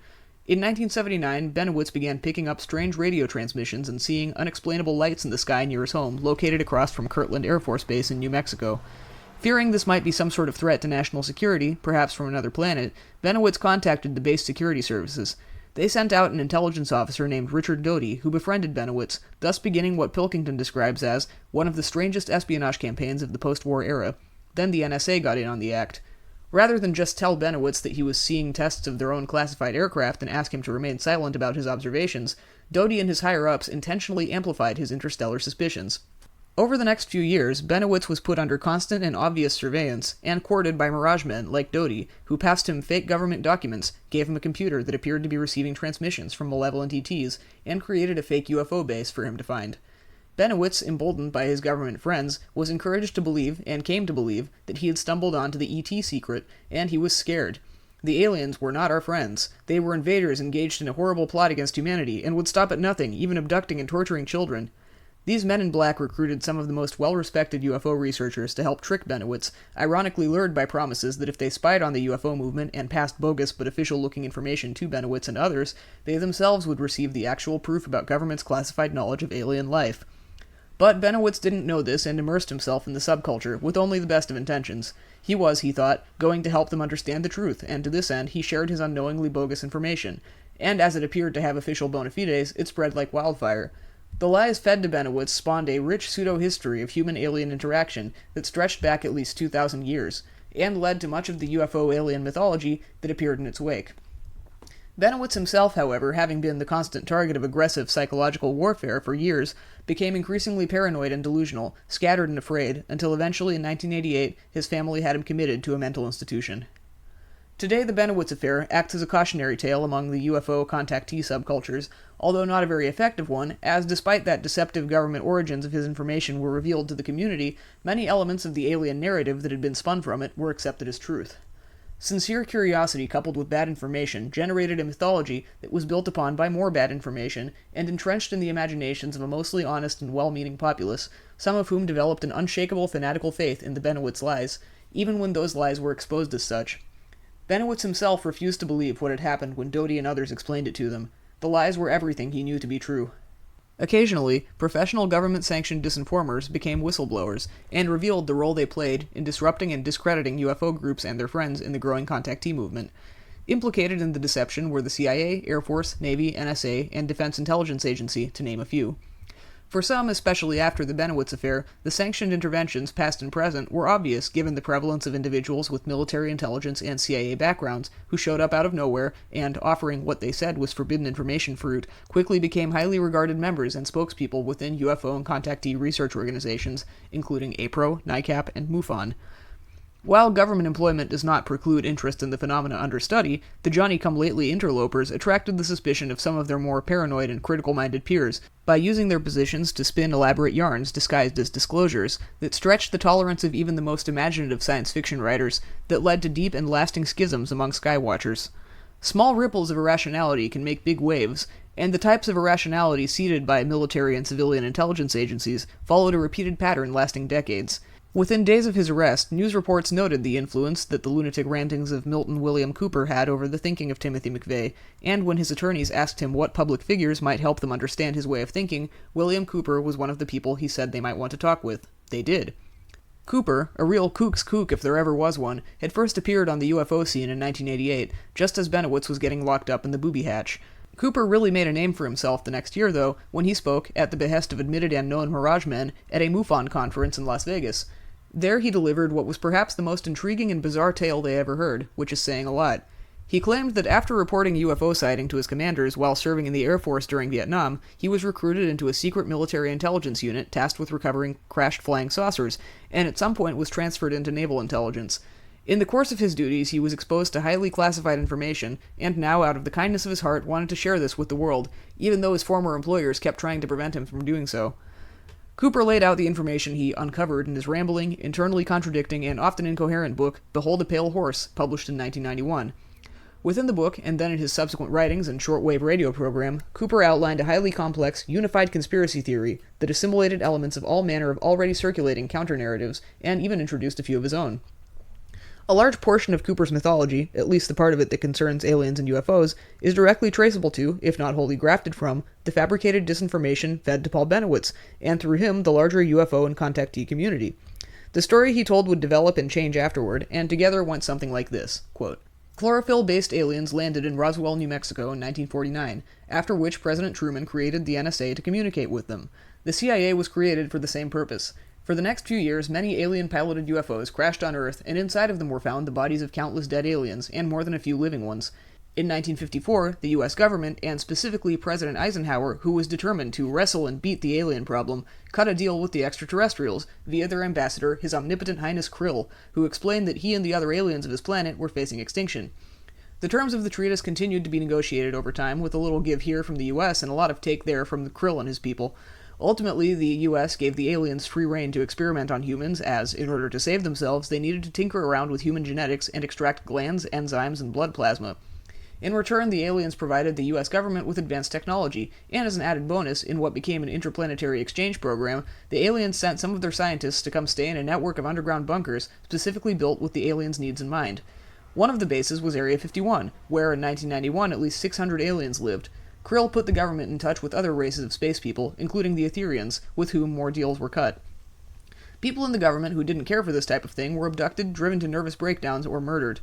In 1979, Benowitz began picking up strange radio transmissions and seeing unexplainable lights in the sky near his home, located across from Heartland Air Force Base in New Mexico. Fearing this might be some sort of threat to national security, perhaps from another planet, Benowitz contacted the base security services. They sent out an intelligence officer named Richard Doty, who befriended Benowitz, thus beginning what Pilkington describes as one of the strangest espionage campaigns of the post-war era. Then the NSA got in on the act. Rather than just tell Benowitz that he was seeing tests of their own classified aircraft and ask him to remain silent about his observations, Doty and his higher-ups intentionally amplified his interstellar suspicions. Over the next few years, Benowitz was put under constant and obvious surveillance, and courted by Mirage men like Doty, who passed him fake government documents, gave him a computer that appeared to be receiving transmissions from malevolent ETs, and created a fake UFO base for him to find. Benowitz, emboldened by his government friends, was encouraged to believe, and came to believe, that he had stumbled onto the ET secret, and he was scared. The aliens were not our friends. They were invaders engaged in a horrible plot against humanity, and would stop at nothing, even abducting and torturing children. These men in black recruited some of the most well-respected UFO researchers to help trick Benowitz, ironically lured by promises that if they spied on the UFO movement and passed bogus but official-looking information to Benowitz and others, they themselves would receive the actual proof about government's classified knowledge of alien life. But Benowitz didn't know this and immersed himself in the subculture with only the best of intentions. He was, he thought, going to help them understand the truth, and to this end he shared his unknowingly bogus information. And as it appeared to have official bona fides, it spread like wildfire. The lies fed to Benowitz spawned a rich pseudo-history of human-alien interaction that stretched back at least 2,000 years, and led to much of the UFO alien mythology that appeared in its wake. Benowitz himself, however, having been the constant target of aggressive psychological warfare for years, became increasingly paranoid and delusional, scattered and afraid, until eventually in 1988 his family had him committed to a mental institution. Today the Benowitz affair acts as a cautionary tale among the UFO contactee subcultures, although not a very effective one, as despite that deceptive government origins of his information were revealed to the community, many elements of the alien narrative that had been spun from it were accepted as truth. Sincere curiosity coupled with bad information generated a mythology that was built upon by more bad information and entrenched in the imaginations of a mostly honest and well-meaning populace, some of whom developed an unshakable fanatical faith in the Benowitz lies, even when those lies were exposed as such. Benowitz himself refused to believe what had happened when Doty and others explained it to them. The lies were everything he knew to be true. Occasionally, professional government-sanctioned disinformers became whistleblowers, and revealed the role they played in disrupting and discrediting UFO groups and their friends in the growing contactee movement. Implicated in the deception were the CIA, Air Force, Navy, NSA, and Defense Intelligence Agency, to name a few. For some, especially after the Benowitz affair, the sanctioned interventions, past and present, were obvious given the prevalence of individuals with military intelligence and CIA backgrounds who showed up out of nowhere and, offering what they said was forbidden information fruit, quickly became highly regarded members and spokespeople within UFO and contactee research organizations, including APRO, NICAP, and MUFON. While government employment does not preclude interest in the phenomena under study, the Johnny-come-lately interlopers attracted the suspicion of some of their more paranoid and critical-minded peers by using their positions to spin elaborate yarns disguised as disclosures that stretched the tolerance of even the most imaginative science fiction writers, that led to deep and lasting schisms among skywatchers. Small ripples of irrationality can make big waves, and the types of irrationality seeded by military and civilian intelligence agencies followed a repeated pattern lasting decades. Within days of his arrest, news reports noted the influence that the lunatic rantings of Milton William Cooper had over the thinking of Timothy McVeigh, and when his attorneys asked him what public figures might help them understand his way of thinking, William Cooper was one of the people he said they might want to talk with. They did. Cooper, a real kook's kook if there ever was one, had first appeared on the UFO scene in 1988, just as Benowitz was getting locked up in the booby hatch. Cooper really made a name for himself the next year, though, when he spoke, at the behest of admitted and known Mirage men, at a MUFON conference in Las Vegas. There he delivered what was perhaps the most intriguing and bizarre tale they ever heard, which is saying a lot. He claimed that after reporting UFO sighting to his commanders while serving in the Air Force during Vietnam, he was recruited into a secret military intelligence unit tasked with recovering crashed flying saucers, and at some point was transferred into naval intelligence. In the course of his duties, he was exposed to highly classified information, and now, out of the kindness of his heart, wanted to share this with the world, even though his former employers kept trying to prevent him from doing so. Cooper laid out the information he uncovered in his rambling, internally contradicting, and often incoherent book, Behold a Pale Horse, published in 1991. Within the book, and then in his subsequent writings and shortwave radio program, Cooper outlined a highly complex, unified conspiracy theory that assimilated elements of all manner of already circulating counter-narratives, and even introduced a few of his own. A large portion of Cooper's mythology, at least the part of it that concerns aliens and UFOs, is directly traceable to, if not wholly grafted from, the fabricated disinformation fed to Paul Benowitz, and through him the larger UFO and contactee community. The story he told would develop and change afterward, and together went something like this, quote, "Chlorophyll-based aliens landed in Roswell, New Mexico in 1949, after which President Truman created the NSA to communicate with them. The CIA was created for the same purpose. For the next few years, many alien-piloted UFOs crashed on Earth, and inside of them were found the bodies of countless dead aliens, and more than a few living ones. In 1954, the U.S. government, and specifically President Eisenhower, who was determined to wrestle and beat the alien problem, cut a deal with the extraterrestrials, via their ambassador, His Omnipotent Highness Krill, who explained that he and the other aliens of his planet were facing extinction. The terms of the treatise continued to be negotiated over time, with a little give here from the U.S. and a lot of take there from the Krill and his people. Ultimately, the U.S. gave the aliens free rein to experiment on humans as, in order to save themselves, they needed to tinker around with human genetics and extract glands, enzymes, and blood plasma. In return, the aliens provided the U.S. government with advanced technology, and as an added bonus, in what became an interplanetary exchange program, the aliens sent some of their scientists to come stay in a network of underground bunkers specifically built with the aliens' needs in mind. One of the bases was Area 51, where in 1991 at least 600 aliens lived. Krill put the government in touch with other races of space people, including the Etherians, with whom more deals were cut. People in the government who didn't care for this type of thing were abducted, driven to nervous breakdowns, or murdered.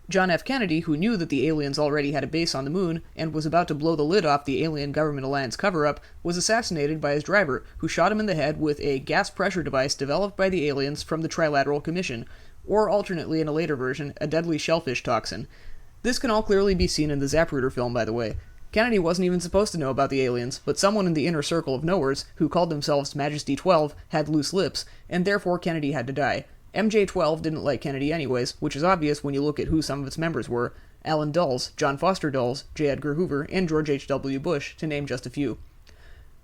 John F. Kennedy, who knew that the aliens already had a base on the moon, and was about to blow the lid off the Alien Government Alliance cover-up, was assassinated by his driver, who shot him in the head with a gas pressure device developed by the aliens from the Trilateral Commission, or alternately in a later version, a deadly shellfish toxin. This can all clearly be seen in the Zapruder film, by the way. Kennedy wasn't even supposed to know about the aliens, but someone in the inner circle of knowers, who called themselves Majesty 12, had loose lips, and therefore Kennedy had to die. MJ-12 didn't like Kennedy anyways, which is obvious when you look at who some of its members were: Alan Dulles, John Foster Dulles, J. Edgar Hoover, and George H.W. Bush, to name just a few.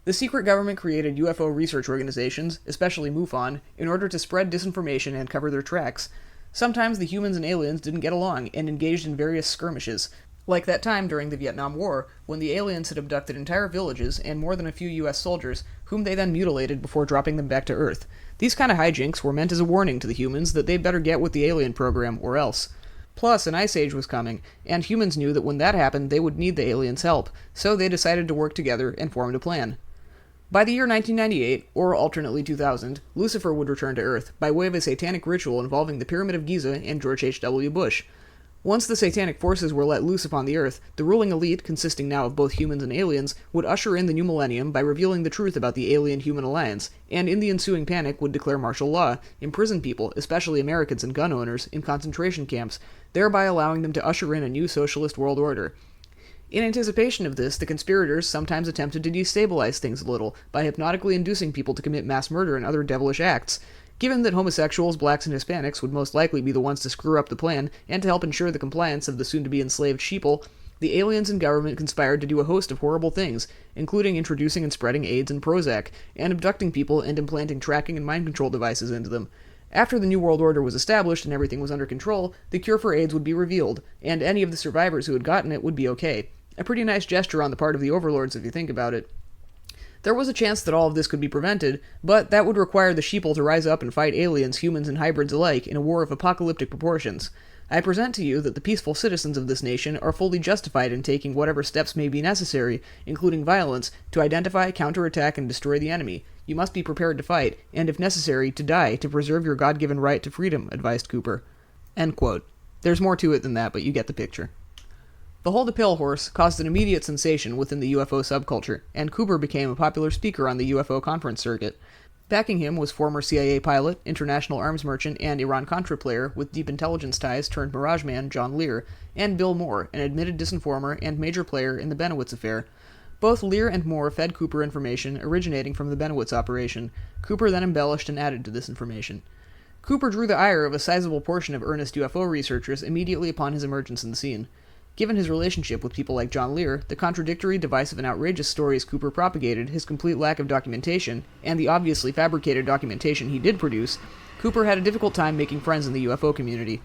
The secret government created UFO research organizations, especially MUFON, in order to spread disinformation and cover their tracks. Sometimes the humans and aliens didn't get along, and engaged in various skirmishes, like that time during the Vietnam War, when the aliens had abducted entire villages and more than a few U.S. soldiers, whom they then mutilated before dropping them back to Earth. These kind of hijinks were meant as a warning to the humans that they'd better get with the alien program, or else. Plus, an ice age was coming, and humans knew that when that happened they would need the aliens' help, so they decided to work together and formed a plan. By the year 1998, or alternately 2000, Lucifer would return to Earth, by way of a satanic ritual involving the Pyramid of Giza and George H.W. Bush. Once the satanic forces were let loose upon the Earth, the ruling elite, consisting now of both humans and aliens, would usher in the new millennium by revealing the truth about the alien-human alliance, and in the ensuing panic would declare martial law, imprison people, especially Americans and gun owners, in concentration camps, thereby allowing them to usher in a new socialist world order. In anticipation of this, the conspirators sometimes attempted to destabilize things a little, by hypnotically inducing people to commit mass murder and other devilish acts. Given that homosexuals, blacks, and Hispanics would most likely be the ones to screw up the plan, and to help ensure the compliance of the soon-to-be enslaved sheeple, the aliens and government conspired to do a host of horrible things, including introducing and spreading AIDS and Prozac, and abducting people and implanting tracking and mind control devices into them. After the New World Order was established and everything was under control, the cure for AIDS would be revealed, and any of the survivors who had gotten it would be okay. A pretty nice gesture on the part of the overlords if you think about it. There was a chance that all of this could be prevented, but that would require the sheeple to rise up and fight aliens, humans, and hybrids alike in a war of apocalyptic proportions. I present to you that the peaceful citizens of this nation are fully justified in taking whatever steps may be necessary, including violence, to identify, counterattack, and destroy the enemy. You must be prepared to fight, and if necessary, to die to preserve your God-given right to freedom, advised Cooper. End quote. There's more to it than that, but you get the picture. The Hold a Pale Horse caused an immediate sensation within the UFO subculture, and Cooper became a popular speaker on the UFO conference circuit. Backing him was former CIA pilot, international arms merchant, and Iran-Contra player with deep intelligence ties turned Mirage Man John Lear, and Bill Moore, an admitted disinformer and major player in the Benowitz affair. Both Lear and Moore fed Cooper information originating from the Benowitz operation. Cooper then embellished and added to this information. Cooper drew the ire of a sizable portion of earnest UFO researchers immediately upon his emergence in the scene. Given his relationship with people like John Lear, the contradictory, divisive, and outrageous stories Cooper propagated, his complete lack of documentation, and the obviously fabricated documentation he did produce, Cooper had a difficult time making friends in the UFO community.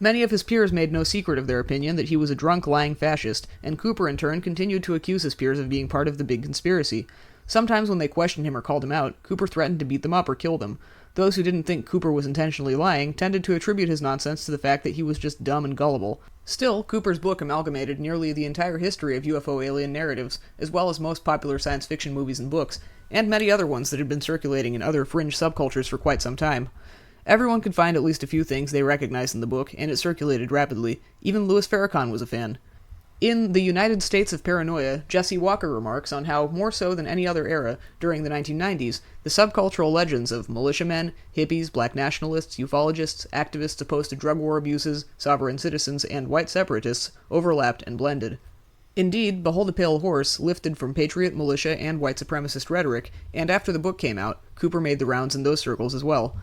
Many of his peers made no secret of their opinion that he was a drunk, lying fascist, and Cooper in turn continued to accuse his peers of being part of the big conspiracy. Sometimes when they questioned him or called him out, Cooper threatened to beat them up or kill them. Those who didn't think Cooper was intentionally lying tended to attribute his nonsense to the fact that he was just dumb and gullible. Still, Cooper's book amalgamated nearly the entire history of UFO alien narratives, as well as most popular science fiction movies and books, and many other ones that had been circulating in other fringe subcultures for quite some time. Everyone could find at least a few things they recognized in the book, and it circulated rapidly. Even Louis Farrakhan was a fan. In The United States of Paranoia, Jesse Walker remarks on how, more so than any other era, during the 1990s, the subcultural legends of militiamen, hippies, black nationalists, ufologists, activists opposed to drug war abuses, sovereign citizens, and white separatists overlapped and blended. Indeed, Behold a Pale Horse lifted from patriot, militia, and white supremacist rhetoric, and after the book came out, Cooper made the rounds in those circles as well.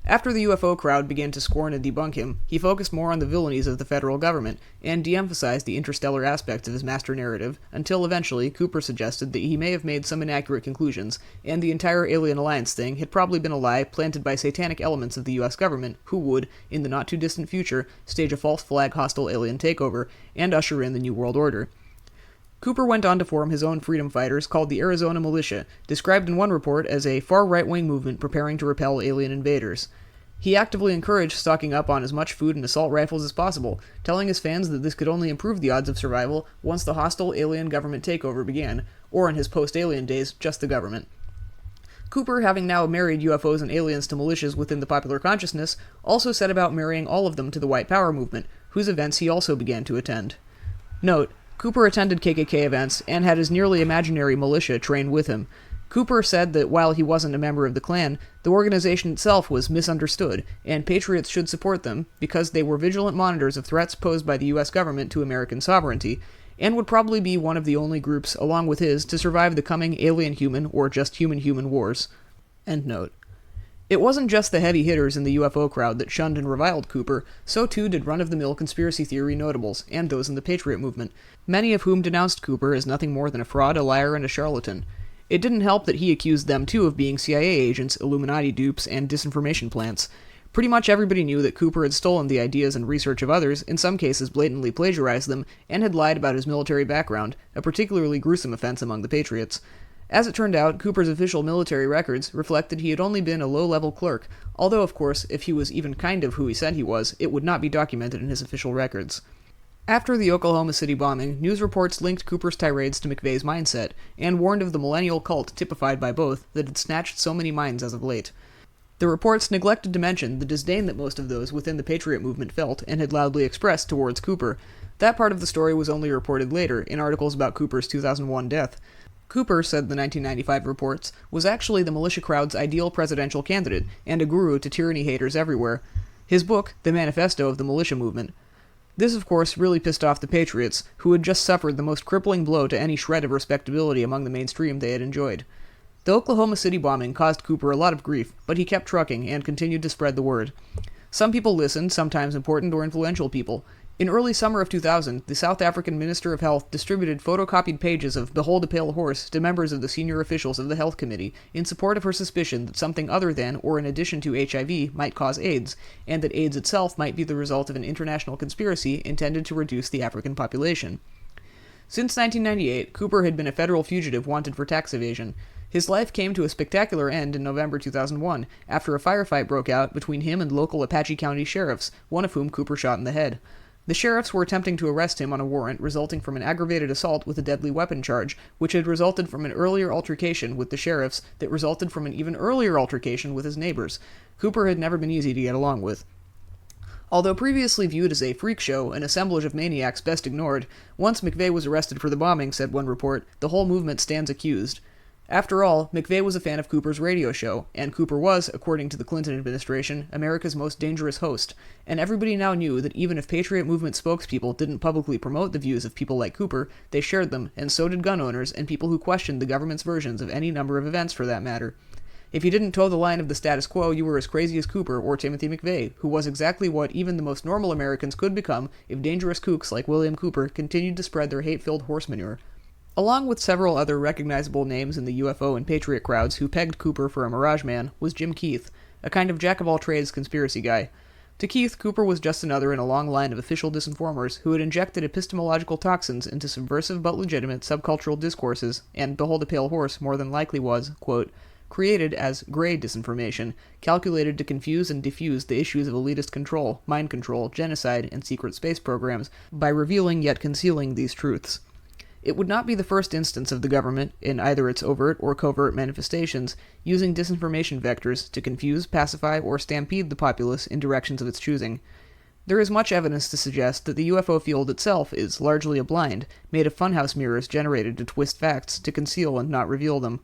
After the UFO crowd began to scorn and debunk him, he focused more on the villainies of the federal government, and de-emphasized the interstellar aspects of his master narrative, until eventually Cooper suggested that he may have made some inaccurate conclusions, and the entire Alien Alliance thing had probably been a lie planted by satanic elements of the US government, who would, in the not-too-distant future, stage a false flag hostile alien takeover, and usher in the New World Order. Cooper went on to form his own freedom fighters called the Arizona Militia, described in one report as a far right-wing movement preparing to repel alien invaders. He actively encouraged stocking up on as much food and assault rifles as possible, telling his fans that this could only improve the odds of survival once the hostile alien government takeover began, or in his post-alien days, just the government. Cooper, having now married UFOs and aliens to militias within the popular consciousness, also set about marrying all of them to the White Power movement, whose events he also began to attend. Note: Cooper attended KKK events and had his nearly imaginary militia train with him. Cooper said that while he wasn't a member of the Klan, the organization itself was misunderstood, and patriots should support them because they were vigilant monitors of threats posed by the US government to American sovereignty, and would probably be one of the only groups, along with his, to survive the coming alien-human or just human-human wars. End note. It wasn't just the heavy hitters in the UFO crowd that shunned and reviled Cooper, so too did run-of-the-mill conspiracy theory notables, and those in the Patriot movement, many of whom denounced Cooper as nothing more than a fraud, a liar, and a charlatan. It didn't help that he accused them too of being CIA agents, Illuminati dupes, and disinformation plants. Pretty much everybody knew that Cooper had stolen the ideas and research of others, in some cases blatantly plagiarized them, and had lied about his military background, a particularly gruesome offense among the Patriots. As it turned out, Cooper's official military records reflected he had only been a low-level clerk, although of course, if he was even kind of who he said he was, it would not be documented in his official records. After the Oklahoma City bombing, news reports linked Cooper's tirades to McVeigh's mindset, and warned of the millennial cult typified by both that had snatched so many minds as of late. The reports neglected to mention the disdain that most of those within the Patriot movement felt and had loudly expressed towards Cooper. That part of the story was only reported later, in articles about Cooper's 2001 death. Cooper, said the 1995 reports, was actually the militia crowd's ideal presidential candidate, and a guru to tyranny haters everywhere. His book, The Manifesto of the Militia Movement. This, of course, really pissed off the Patriots, who had just suffered the most crippling blow to any shred of respectability among the mainstream they had enjoyed. The Oklahoma City bombing caused Cooper a lot of grief, but he kept trucking and continued to spread the word. Some people listened, sometimes important or influential people. In early summer of 2000, the South African Minister of Health distributed photocopied pages of Behold a Pale Horse to members of the senior officials of the Health Committee in support of her suspicion that something other than or in addition to HIV might cause AIDS, and that AIDS itself might be the result of an international conspiracy intended to reduce the African population. Since 1998, Cooper had been a federal fugitive wanted for tax evasion. His life came to a spectacular end in November 2001, after a firefight broke out between him and local Apache County sheriffs, one of whom Cooper shot in the head. The sheriffs were attempting to arrest him on a warrant resulting from an aggravated assault with a deadly weapon charge, which had resulted from an earlier altercation with the sheriffs that resulted from an even earlier altercation with his neighbors. Cooper had never been easy to get along with. Although previously viewed as a freak show, an assemblage of maniacs best ignored, once McVeigh was arrested for the bombing, said one report, the whole movement stands accused. After all, McVeigh was a fan of Cooper's radio show, and Cooper was, according to the Clinton administration, America's most dangerous host, and everybody now knew that even if Patriot Movement spokespeople didn't publicly promote the views of people like Cooper, they shared them, and so did gun owners and people who questioned the government's versions of any number of events for that matter. If you didn't toe the line of the status quo, you were as crazy as Cooper or Timothy McVeigh, who was exactly what even the most normal Americans could become if dangerous kooks like William Cooper continued to spread their hate-filled horse manure. Along with several other recognizable names in the UFO and Patriot crowds who pegged Cooper for a Mirage Man was Jim Keith, a kind of jack-of-all-trades conspiracy guy. To Keith, Cooper was just another in a long line of official disinformers who had injected epistemological toxins into subversive but legitimate subcultural discourses, and Behold a Pale Horse more than likely was, quote, created as gray disinformation, calculated to confuse and diffuse the issues of elitist control, mind control, genocide, and secret space programs by revealing yet concealing these truths. It would not be the first instance of the government, in either its overt or covert manifestations, using disinformation vectors to confuse, pacify, or stampede the populace in directions of its choosing. There is much evidence to suggest that the UFO field itself is largely a blind, made of funhouse mirrors generated to twist facts, to conceal and not reveal them.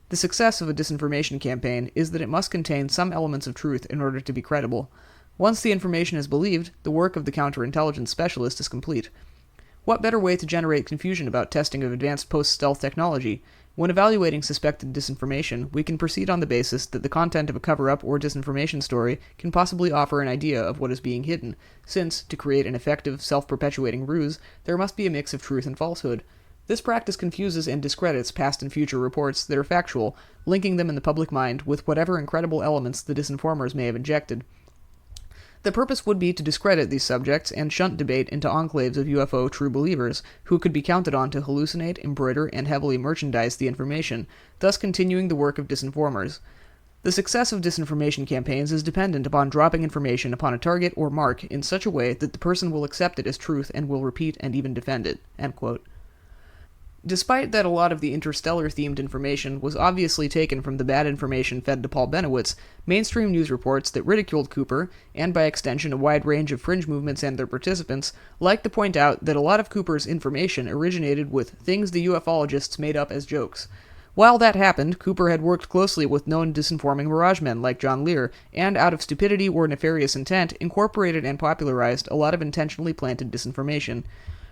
The success of a disinformation campaign is that it must contain some elements of truth in order to be credible. Once the information is believed, the work of the counterintelligence specialist is complete. What better way to generate confusion about testing of advanced post-stealth technology? When evaluating suspected disinformation, we can proceed on the basis that the content of a cover-up or disinformation story can possibly offer an idea of what is being hidden, since, to create an effective, self-perpetuating ruse, there must be a mix of truth and falsehood. This practice confuses and discredits past and future reports that are factual, linking them in the public mind with whatever incredible elements the disinformers may have injected. The purpose would be to discredit these subjects and shunt debate into enclaves of UFO true believers, who could be counted on to hallucinate, embroider, and heavily merchandise the information, thus continuing the work of disinformers. The success of disinformation campaigns is dependent upon dropping information upon a target or mark in such a way that the person will accept it as truth and will repeat and even defend it." End quote. Despite that a lot of the interstellar-themed information was obviously taken from the bad information fed to Paul Benowitz, mainstream news reports that ridiculed Cooper, and by extension a wide range of fringe movements and their participants, like to point out that a lot of Cooper's information originated with things the ufologists made up as jokes. While that happened, Cooper had worked closely with known disinforming mirage men like John Lear, and out of stupidity or nefarious intent, incorporated and popularized a lot of intentionally planted disinformation.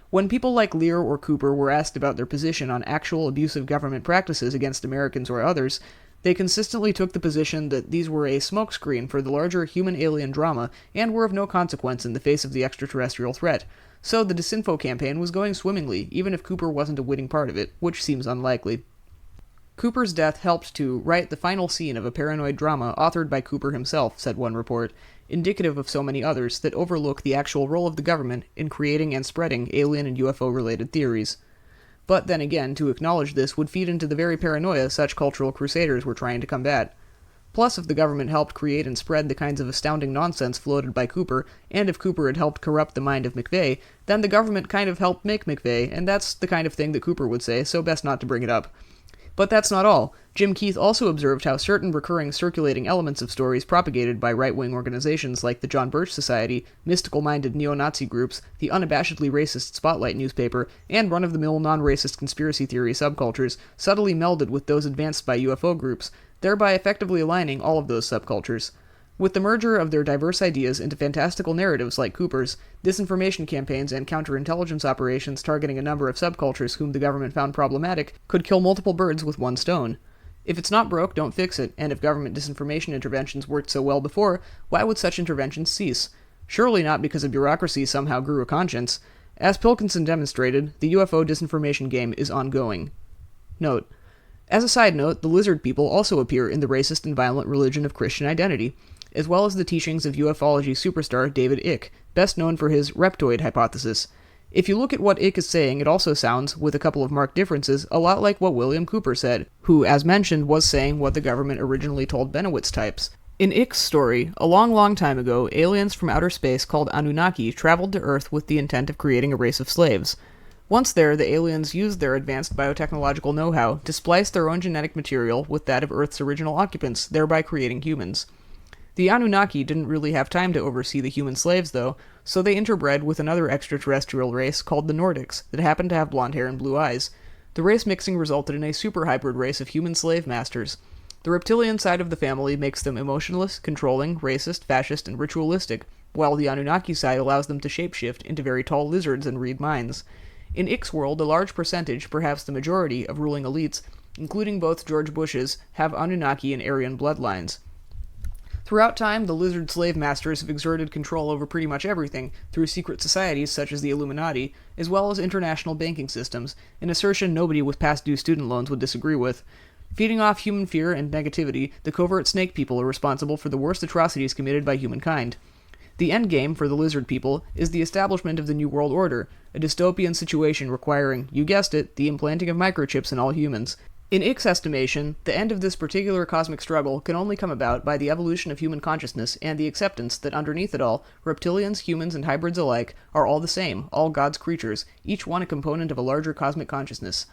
When people like Lear or Cooper were asked about their position on actual abusive government practices against Americans or others, they consistently took the position that these were a smokescreen for the larger human-alien drama and were of no consequence in the face of the extraterrestrial threat. So the disinfo campaign was going swimmingly, even if Cooper wasn't a winning part of it, which seems unlikely. Cooper's death helped to write the final scene of a paranoid drama authored by Cooper himself, said one report, indicative of so many others that overlook the actual role of the government in creating and spreading alien and UFO-related theories. But then again, to acknowledge this would feed into the very paranoia such cultural crusaders were trying to combat. Plus, if the government helped create and spread the kinds of astounding nonsense floated by Cooper, and if Cooper had helped corrupt the mind of McVeigh, then the government kind of helped make McVeigh, and that's the kind of thing that Cooper would say, so best not to bring it up. But that's not all. Jim Keith also observed how certain recurring circulating elements of stories propagated by right-wing organizations like the John Birch Society, mystical-minded neo-Nazi groups, the unabashedly racist Spotlight newspaper, and run-of-the-mill non-racist conspiracy theory subcultures subtly melded with those advanced by UFO groups, thereby effectively aligning all of those subcultures. With the merger of their diverse ideas into fantastical narratives like Cooper's, disinformation campaigns and counterintelligence operations targeting a number of subcultures whom the government found problematic could kill multiple birds with one stone. If it's not broke, don't fix it, and if government disinformation interventions worked so well before, why would such interventions cease? Surely not because a bureaucracy somehow grew a conscience. As Pilkinson demonstrated, the UFO disinformation game is ongoing. Note: as a side note, the lizard people also appear in the racist and violent religion of Christian identity, as well as the teachings of ufology superstar David Icke, best known for his reptoid hypothesis. If you look at what Icke is saying, it also sounds, with a couple of marked differences, a lot like what William Cooper said, who, as mentioned, was saying what the government originally told Benowitz types. In Icke's story, a long time ago, aliens from outer space called Anunnaki traveled to Earth with the intent of creating a race of slaves. Once there, the aliens used their advanced biotechnological know-how to splice their own genetic material with that of Earth's original occupants, thereby creating humans. The Anunnaki didn't really have time to oversee the human slaves, though, so they interbred with another extraterrestrial race called the Nordics that happened to have blonde hair and blue eyes. The race mixing resulted in a super-hybrid race of human slave masters. The reptilian side of the family makes them emotionless, controlling, racist, fascist, and ritualistic, while the Anunnaki side allows them to shapeshift into very tall lizards and read minds. In Icke's world, a large percentage, perhaps the majority, of ruling elites, including both George Bush's, have Anunnaki and Aryan bloodlines. Throughout time, the lizard slave masters have exerted control over pretty much everything, through secret societies such as the Illuminati, as well as international banking systems, an assertion nobody with past due student loans would disagree with. Feeding off human fear and negativity, the covert snake people are responsible for the worst atrocities committed by humankind. The endgame for the lizard people is the establishment of the New World Order, a dystopian situation requiring, you guessed it, the implanting of microchips in all humans. In Ick's estimation, the end of this particular cosmic struggle can only come about by the evolution of human consciousness and the acceptance that underneath it all, reptilians, humans, and hybrids alike are all the same, all God's creatures, each one a component of a larger cosmic consciousness.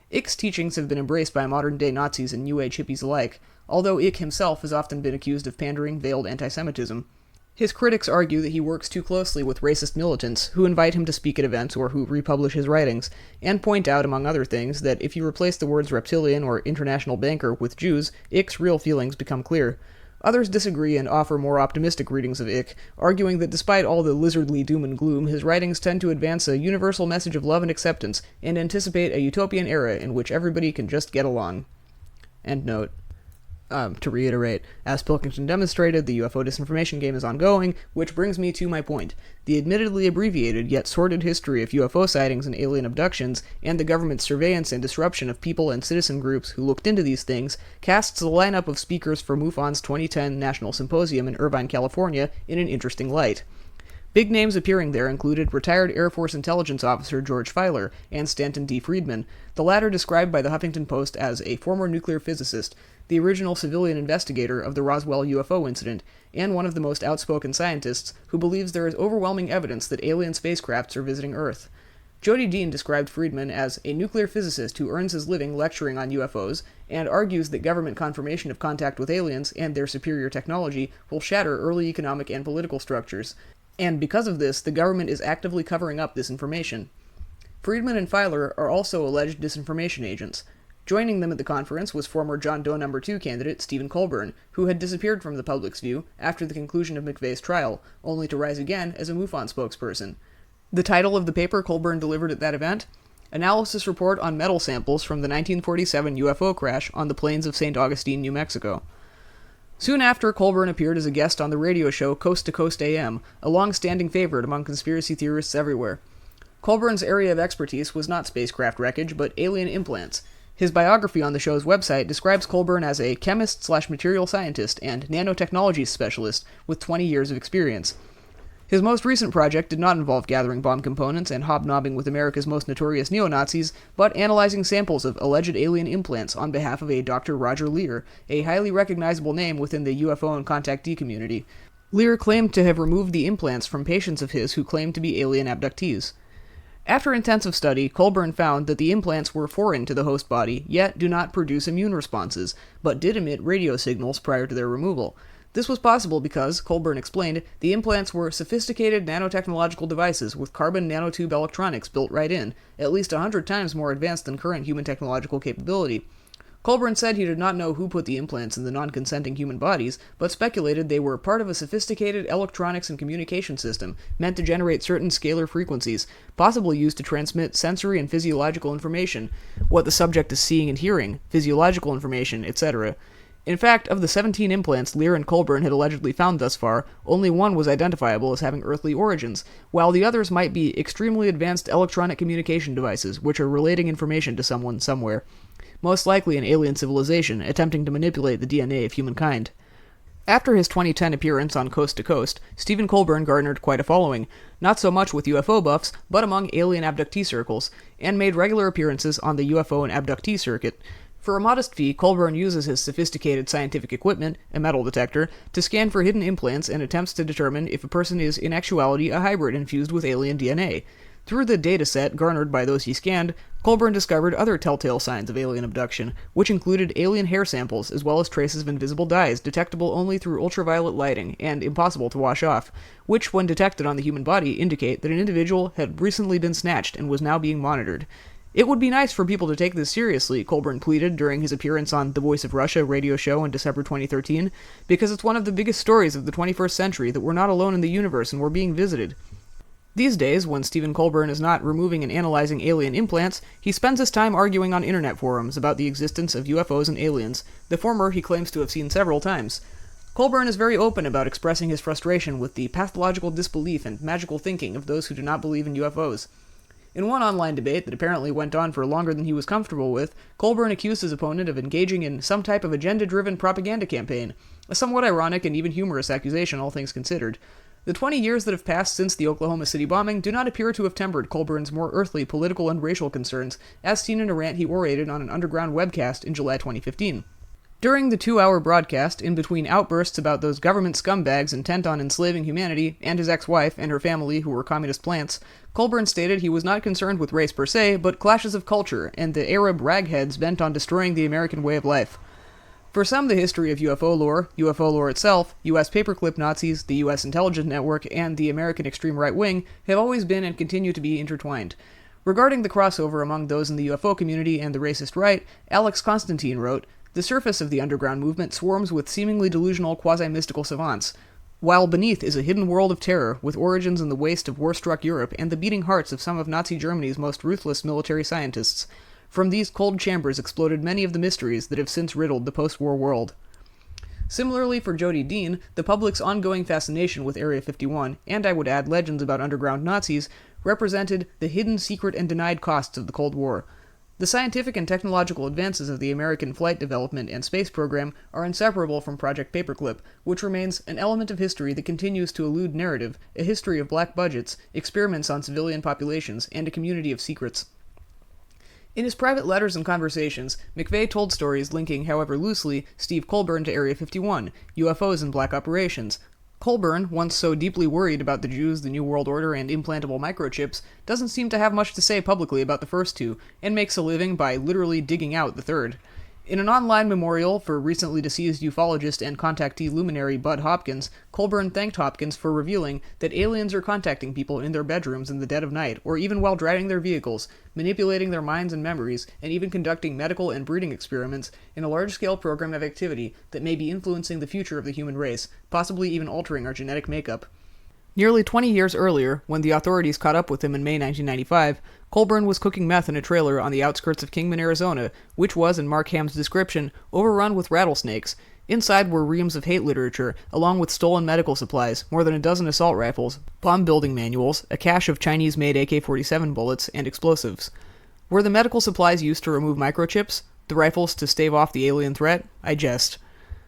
Ick's teachings have been embraced by modern-day Nazis and New Age hippies alike, although Ick himself has often been accused of pandering veiled anti-Semitism. His critics argue that he works too closely with racist militants who invite him to speak at events or who republish his writings, and point out, among other things, that if you replace the words reptilian or international banker with Jews, Ick's real feelings become clear. Others disagree and offer more optimistic readings of Ick, arguing that despite all the lizardly doom and gloom, his writings tend to advance a universal message of love and acceptance, and anticipate a utopian era in which everybody can just get along. End note. To reiterate, as Pilkington demonstrated, the UFO disinformation game is ongoing, which brings me to my point. The admittedly abbreviated yet sordid history of UFO sightings and alien abductions, and the government's surveillance and disruption of people and citizen groups who looked into these things, casts the lineup of speakers for MUFON's 2010 National Symposium in Irvine, California, in an interesting light. Big names appearing there included retired Air Force intelligence officer George Filer and Stanton D. Friedman, the latter described by the Huffington Post as a former nuclear physicist, the original civilian investigator of the Roswell UFO incident, and one of the most outspoken scientists who believes there is overwhelming evidence that alien spacecrafts are visiting Earth. Jody Dean described Friedman as a nuclear physicist who earns his living lecturing on UFOs, and argues that government confirmation of contact with aliens and their superior technology will shatter early economic and political structures, and because of this, the government is actively covering up this information. Friedman and Filer are also alleged disinformation agents. Joining them at the conference was former John Doe No. 2 candidate Stephen Colburn, who had disappeared from the public's view after the conclusion of McVeigh's trial, only to rise again as a MUFON spokesperson. The title of the paper Colburn delivered at that event? Analysis Report on Metal Samples from the 1947 UFO Crash on the Plains of St. Augustine, New Mexico. Soon after, Colburn appeared as a guest on the radio show Coast to Coast AM, a long-standing favorite among conspiracy theorists everywhere. Colburn's area of expertise was not spacecraft wreckage, but alien implants. His biography on the show's website describes Colburn as a chemist/material scientist and nanotechnology specialist with 20 years of experience. His most recent project did not involve gathering bomb components and hobnobbing with America's most notorious neo-Nazis, but analyzing samples of alleged alien implants on behalf of a Dr. Roger Lear, a highly recognizable name within the UFO and contactee community. Lear claimed to have removed the implants from patients of his who claimed to be alien abductees. After intensive study, Colburn found that the implants were foreign to the host body, yet do not produce immune responses, but did emit radio signals prior to their removal. This was possible because, Colburn explained, the implants were sophisticated nanotechnological devices with carbon nanotube electronics built right in, at least 100 times more advanced than current human technological capability. Colburn said he did not know who put the implants in the non-consenting human bodies, but speculated they were part of a sophisticated electronics and communication system meant to generate certain scalar frequencies, possibly used to transmit sensory and physiological information, what the subject is seeing and hearing, physiological information, etc. In fact, of the 17 implants Lear and Colburn had allegedly found thus far, only one was identifiable as having earthly origins, while the others might be extremely advanced electronic communication devices, which are relating information to someone somewhere. Most likely an alien civilization attempting to manipulate the DNA of humankind. After his 2010 appearance on Coast to Coast, Stephen Colburn garnered quite a following, not so much with UFO buffs, but among alien abductee circles, and made regular appearances on the UFO and abductee circuit. For a modest fee, Colburn uses his sophisticated scientific equipment, a metal detector, to scan for hidden implants and attempts to determine if a person is in actuality a hybrid infused with alien DNA. Through the dataset garnered by those he scanned, Colburn discovered other telltale signs of alien abduction, which included alien hair samples as well as traces of invisible dyes detectable only through ultraviolet lighting and impossible to wash off, which, when detected on the human body, indicate that an individual had recently been snatched and was now being monitored. It would be nice for people to take this seriously, Colburn pleaded during his appearance on The Voice of Russia radio show in December 2013, because it's one of the biggest stories of the 21st century that we're not alone in the universe and we're being visited. These days, when Stephen Colburn is not removing and analyzing alien implants, he spends his time arguing on internet forums about the existence of UFOs and aliens, the former he claims to have seen several times. Colburn is very open about expressing his frustration with the pathological disbelief and magical thinking of those who do not believe in UFOs. In one online debate that apparently went on for longer than he was comfortable with, Colburn accused his opponent of engaging in some type of agenda-driven propaganda campaign, a somewhat ironic and even humorous accusation, all things considered. The 20 years that have passed since the Oklahoma City bombing do not appear to have tempered Colburn's more earthly political and racial concerns, as seen in a rant he orated on an underground webcast in July 2015. During the 2-hour broadcast, in between outbursts about those government scumbags intent on enslaving humanity, and his ex-wife and her family who were communist plants, Colburn stated he was not concerned with race per se, but clashes of culture, and the Arab ragheads bent on destroying the American way of life. For some, the history of UFO lore itself, U.S. paperclip Nazis, the U.S. intelligence network, and the American extreme right wing have always been and continue to be intertwined. Regarding the crossover among those in the UFO community and the racist right, Alex Constantine wrote, "The surface of the underground movement swarms with seemingly delusional quasi-mystical savants, while beneath is a hidden world of terror with origins in the waste of war-struck Europe and the beating hearts of some of Nazi Germany's most ruthless military scientists. From these cold chambers exploded many of the mysteries that have since riddled the post-war world." Similarly for Jody Dean, the public's ongoing fascination with Area 51, and I would add legends about underground Nazis, represented the hidden, secret, and denied costs of the Cold War. The scientific and technological advances of the American flight development and space program are inseparable from Project Paperclip, which remains an element of history that continues to elude narrative, a history of black budgets, experiments on civilian populations, and a community of secrets. In his private letters and conversations, McVeigh told stories linking, however loosely, Steve Colburn to Area 51, UFOs and black operations. Colburn, once so deeply worried about the Jews, the New World Order, and implantable microchips, doesn't seem to have much to say publicly about the first two, and makes a living by literally digging out the third. In an online memorial for recently deceased ufologist and contactee luminary Bud Hopkins, Colburn thanked Hopkins for revealing that aliens are contacting people in their bedrooms in the dead of night, or even while driving their vehicles, manipulating their minds and memories, and even conducting medical and breeding experiments in a large-scale program of activity that may be influencing the future of the human race, possibly even altering our genetic makeup. Nearly 20 years earlier, when the authorities caught up with him in May 1995, Colburn was cooking meth in a trailer on the outskirts of Kingman, Arizona, which was, in Mark Ham's description, overrun with rattlesnakes. Inside were reams of hate literature, along with stolen medical supplies, more than a dozen assault rifles, bomb-building manuals, a cache of Chinese-made AK-47 bullets, and explosives. Were the medical supplies used to remove microchips? The rifles to stave off the alien threat? I jest.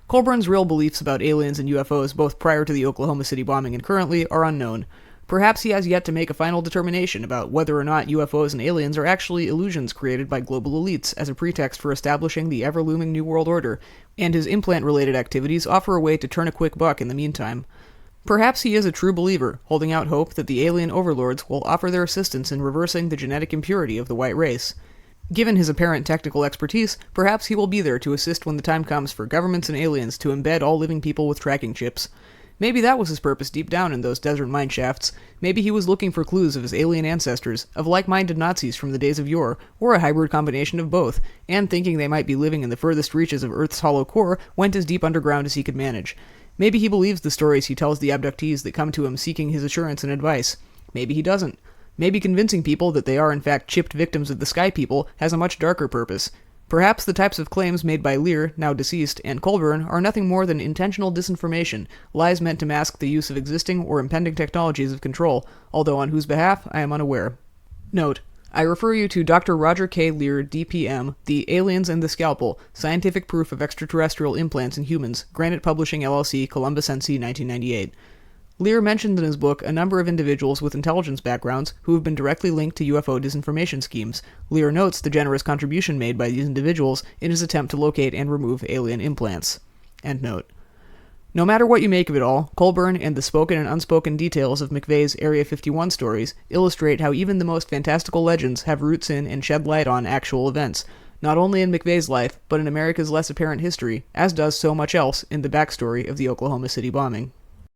Colburn's real beliefs about aliens and UFOs, both prior to the Oklahoma City bombing and currently, are unknown. Perhaps he has yet to make a final determination about whether or not UFOs and aliens are actually illusions created by global elites as a pretext for establishing the ever-looming New World Order, and his implant-related activities offer a way to turn a quick buck in the meantime. Perhaps he is a true believer, holding out hope that the alien overlords will offer their assistance in reversing the genetic impurity of the white race. Given his apparent technical expertise, perhaps he will be there to assist when the time comes for governments and aliens to embed all living people with tracking chips. Maybe that was his purpose deep down in those desert mine shafts. Maybe he was looking for clues of his alien ancestors, of like-minded Nazis from the days of yore, or a hybrid combination of both, and thinking they might be living in the furthest reaches of Earth's hollow core, went as deep underground as he could manage. Maybe he believes the stories he tells the abductees that come to him seeking his assurance and advice. Maybe he doesn't. Maybe convincing people that they are in fact chipped victims of the Sky People has a much darker purpose. Perhaps the types of claims made by Lear, now deceased, and Colburn are nothing more than intentional disinformation, lies meant to mask the use of existing or impending technologies of control, although on whose behalf I am unaware. Note: I refer you to Dr. Roger K. Lear, DPM, The Aliens and the Scalpel, Scientific Proof of Extraterrestrial Implants in Humans, Granite Publishing LLC, Columbus, NC, 1998. Lear mentioned in his book a number of individuals with intelligence backgrounds who have been directly linked to UFO disinformation schemes. Lear notes the generous contribution made by these individuals in his attempt to locate and remove alien implants. End note. No matter what you make of it all, Colburn and the spoken and unspoken details of McVeigh's Area 51 stories illustrate how even the most fantastical legends have roots in and shed light on actual events, not only in McVeigh's life, but in America's less apparent history, as does so much else in the backstory of the Oklahoma City bombing.